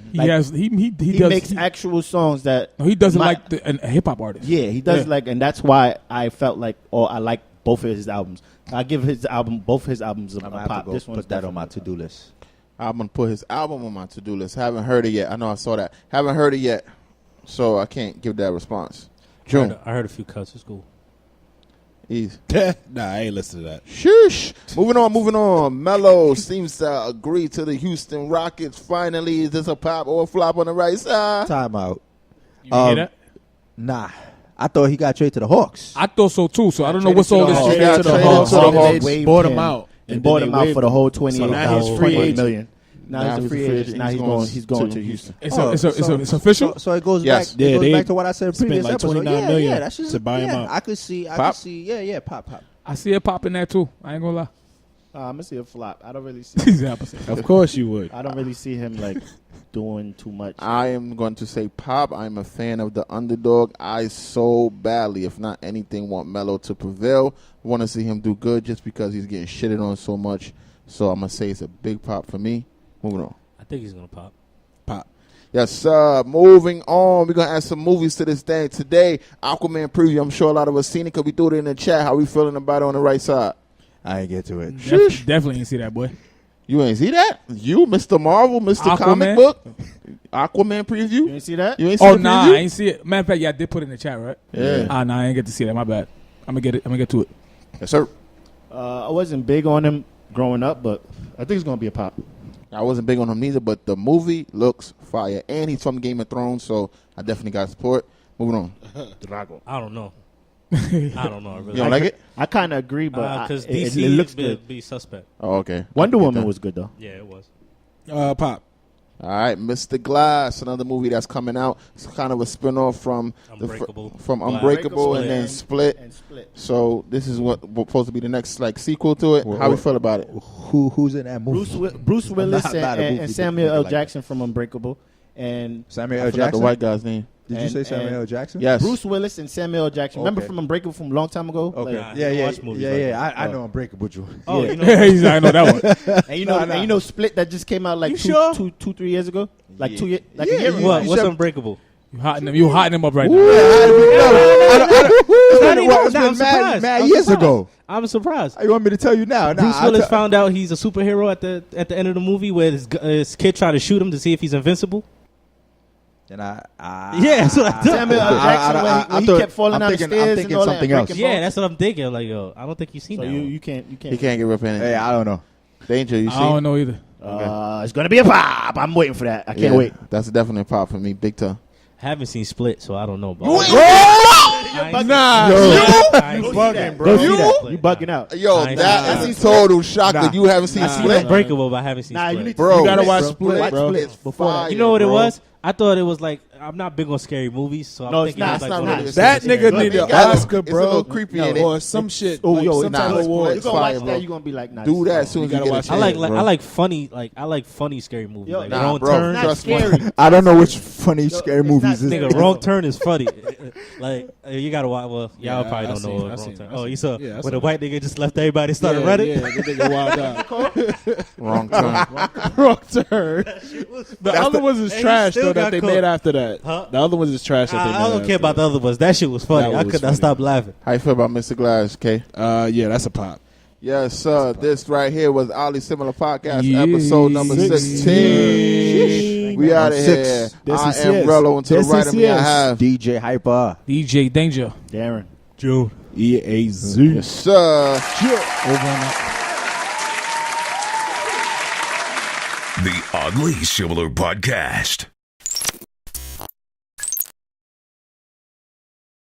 Speaker 7: He makes actual songs that
Speaker 4: he doesn't like a hip hop artist.
Speaker 7: Yeah, he does and that's why I felt like, I like both of his albums. I give both his albums a pop. This one's
Speaker 3: put that on my to-do list.
Speaker 2: I'm gonna put his album on my to-do list. Haven't heard it yet. I know I saw that. Haven't heard it yet, so I can't give that response. June.
Speaker 1: I heard a few cuts. It's cool.
Speaker 2: Easy.
Speaker 5: Nah, I ain't listen to that.
Speaker 2: Shush. Moving on. Mello seems to agree to the Houston Rockets. Finally, is this a pop or a flop on the right side?
Speaker 3: Time out.
Speaker 4: You hear that?
Speaker 3: Nah. I thought he got traded to the Hawks.
Speaker 4: I thought so too. So I don't know what's all this shit.
Speaker 2: Traded to the Hawks.
Speaker 5: They bought him out.
Speaker 7: And bought him out for the whole $28 million.
Speaker 2: Now
Speaker 7: he's a free agent. Now he's going to Houston.
Speaker 4: It's official.
Speaker 3: So it goes
Speaker 2: yes.
Speaker 3: back. It goes back to what I said in previous
Speaker 5: like
Speaker 3: episode.
Speaker 5: $29 million
Speaker 3: that's just,
Speaker 5: to buy him out.
Speaker 3: I could see. Yeah, pop.
Speaker 4: I see it popping there too. I ain't gonna lie.
Speaker 7: I'm gonna see a flop. I don't really see.
Speaker 5: Of course you would.
Speaker 7: I don't really see him like doing too much.
Speaker 2: I am going to say pop. I'm a fan of the underdog. I so badly, if not anything, want Mello to prevail. Want to see him do good just because he's getting shitted on so much. So I'm gonna say it's a big pop for me. Moving on.
Speaker 1: I think he's gonna pop.
Speaker 2: Yes, sir. Moving on. We're going to add some movies to this thing today. Aquaman preview. I'm sure a lot of us seen it because we threw it in the chat. How we feeling about it on the right side?
Speaker 3: I ain't get to it.
Speaker 4: Definitely ain't see that, boy.
Speaker 2: You ain't see that? You, Mr. Marvel, Mr.
Speaker 4: Aquaman?
Speaker 2: Comic Book? Aquaman preview?
Speaker 7: You ain't see that?
Speaker 2: You ain't see the preview?
Speaker 4: I ain't see it. Matter of fact, I did put it in the chat, right?
Speaker 2: Yeah.
Speaker 4: I ain't get to see that. My bad. I'm going to get to it.
Speaker 2: Yes, sir.
Speaker 7: I wasn't big on him growing up, but I think it's going to be a pop.
Speaker 2: I wasn't big on him neither, but the movie looks fire. And he's from Game of Thrones, so I definitely got support. Moving on.
Speaker 7: Drago.
Speaker 1: I don't know. I really
Speaker 2: You don't like it?
Speaker 7: I kind of agree, but
Speaker 1: because
Speaker 7: it
Speaker 1: DC
Speaker 7: looks good.
Speaker 1: be suspect.
Speaker 2: Oh, okay.
Speaker 7: Wonder Woman was good, though.
Speaker 1: Yeah, it was.
Speaker 5: Pop.
Speaker 2: All right, Mr. Glass, another movie that's coming out. It's kind of a spinoff from Unbreakable and then Split. So this is what's supposed to be the next sequel to it. How we feel about it?
Speaker 3: Who's in that movie?
Speaker 7: Bruce Willis and Samuel L. Jackson from Unbreakable. And
Speaker 3: Samuel
Speaker 2: I
Speaker 3: L.
Speaker 2: forgot
Speaker 3: Jackson?
Speaker 2: the white guy's name.
Speaker 3: Did you say Samuel L. Jackson?
Speaker 2: Yes.
Speaker 7: Bruce Willis and Samuel L. Jackson. Remember from Unbreakable from a long time ago?
Speaker 3: Okay.
Speaker 1: Yeah.
Speaker 3: I know Unbreakable.
Speaker 1: Oh,
Speaker 7: yeah.
Speaker 1: you know,
Speaker 4: I know that one.
Speaker 7: And you know Split that just came out like two, 3 years ago? Like 2 years? Like a year ago?
Speaker 1: What's Unbreakable?
Speaker 4: You hotting him up right now.
Speaker 3: It's been mad years ago.
Speaker 1: I'm surprised.
Speaker 3: You want me to tell you now?
Speaker 1: Bruce Willis found out he's a superhero at the end of the movie where his kid tried to shoot him to see if he's invincible.
Speaker 3: And
Speaker 1: that's what I thought.
Speaker 7: Samuel L. Jackson when he kept falling down the stairs and all
Speaker 3: something
Speaker 7: that.
Speaker 3: else.
Speaker 1: Yeah, that's what I'm thinking. I'm like, yo, I don't think you've seen
Speaker 7: So
Speaker 1: that.
Speaker 7: you can't.
Speaker 2: He can't get up in it.
Speaker 3: Hey, I don't know.
Speaker 2: Danger, you see?
Speaker 4: I don't know either.
Speaker 7: It's going to be a pop. I'm waiting for that. I can't wait.
Speaker 2: That's definitely a pop for me. Big time.
Speaker 1: Haven't seen Split, so I don't know.
Speaker 7: You bugging, bro. You bugging out.
Speaker 2: Yo, that is total shock that you haven't seen
Speaker 1: I've seen
Speaker 2: Split.
Speaker 1: Unbreakable, but I haven't seen Split.
Speaker 2: Bro,
Speaker 5: you gotta watch Split, bro.
Speaker 2: It's
Speaker 7: Before
Speaker 2: fire,
Speaker 1: you know what
Speaker 2: bro.
Speaker 1: it was? I thought it was like
Speaker 6: I'm not big on scary movies, so
Speaker 7: No,
Speaker 6: I'm
Speaker 7: it's
Speaker 6: thinking
Speaker 7: not.
Speaker 6: it's like
Speaker 2: It's not
Speaker 6: one of
Speaker 2: really
Speaker 6: those-
Speaker 5: That
Speaker 2: It's
Speaker 5: nigga need
Speaker 2: good.
Speaker 5: an
Speaker 2: It's got
Speaker 5: Oscar,
Speaker 2: it's a
Speaker 5: bro.
Speaker 2: little creepy in it.
Speaker 5: Or some shit.
Speaker 7: Oh,
Speaker 5: like
Speaker 7: yo,
Speaker 5: some
Speaker 7: nah,
Speaker 5: type of
Speaker 2: it's
Speaker 5: war.
Speaker 7: You gonna
Speaker 2: fire,
Speaker 7: watch
Speaker 2: bro.
Speaker 7: that? You gonna be like, nah,
Speaker 2: Do that as soon
Speaker 5: You
Speaker 2: as you
Speaker 5: gotta
Speaker 2: get a
Speaker 5: watch
Speaker 2: chance.
Speaker 5: it.
Speaker 6: I like funny scary movies.
Speaker 7: Yo,
Speaker 6: like
Speaker 7: nah,
Speaker 6: Wrong
Speaker 2: bro.
Speaker 6: Turn.
Speaker 7: Not
Speaker 2: Trust me.
Speaker 7: scary.
Speaker 3: I don't know which funny scary
Speaker 7: it's
Speaker 3: movies
Speaker 7: not
Speaker 3: this
Speaker 7: scary.
Speaker 6: Nigga, Wrong Turn is funny. Like you gotta watch. Well,
Speaker 5: Yeah,
Speaker 6: y'all probably
Speaker 5: I
Speaker 6: don't
Speaker 5: seen
Speaker 6: know
Speaker 5: it, I
Speaker 6: Wrong
Speaker 5: seen
Speaker 6: Turn.
Speaker 5: it, I
Speaker 6: Oh,
Speaker 5: seen
Speaker 6: you
Speaker 5: it.
Speaker 6: saw
Speaker 5: Yeah, I
Speaker 6: when
Speaker 5: saw
Speaker 6: the
Speaker 5: it.
Speaker 6: white nigga just left everybody and started running.
Speaker 5: Yeah, the nigga wild out.
Speaker 2: Wrong turn.
Speaker 5: Wrong turn. The other ones is
Speaker 6: and he
Speaker 5: trash
Speaker 6: still
Speaker 5: though that
Speaker 6: got
Speaker 5: they
Speaker 6: caught.
Speaker 5: made after that.
Speaker 6: Huh?
Speaker 5: The other ones is trash that they made.
Speaker 6: I don't care about the other ones. That shit was funny.
Speaker 5: That
Speaker 6: I
Speaker 5: was
Speaker 6: could not
Speaker 5: funny.
Speaker 6: stop laughing.
Speaker 2: How you feel about Mr. Glass, K?
Speaker 5: Yeah, that's a pop.
Speaker 2: Yes, sir. This right here was Ali Similar Podcast,
Speaker 4: Yeah.
Speaker 2: episode number 16. We out of here.
Speaker 5: This
Speaker 2: I
Speaker 5: is
Speaker 2: am
Speaker 5: yes.
Speaker 2: Rello, and to the
Speaker 5: This
Speaker 2: right
Speaker 5: is
Speaker 2: of me I
Speaker 5: yes.
Speaker 2: have.
Speaker 3: DJ Hypa.
Speaker 4: DJ Danger.
Speaker 7: Darren.
Speaker 6: June.
Speaker 5: EAZ.
Speaker 2: Yes, sir.
Speaker 4: Over and out.
Speaker 9: The Oddly Similar Podcast.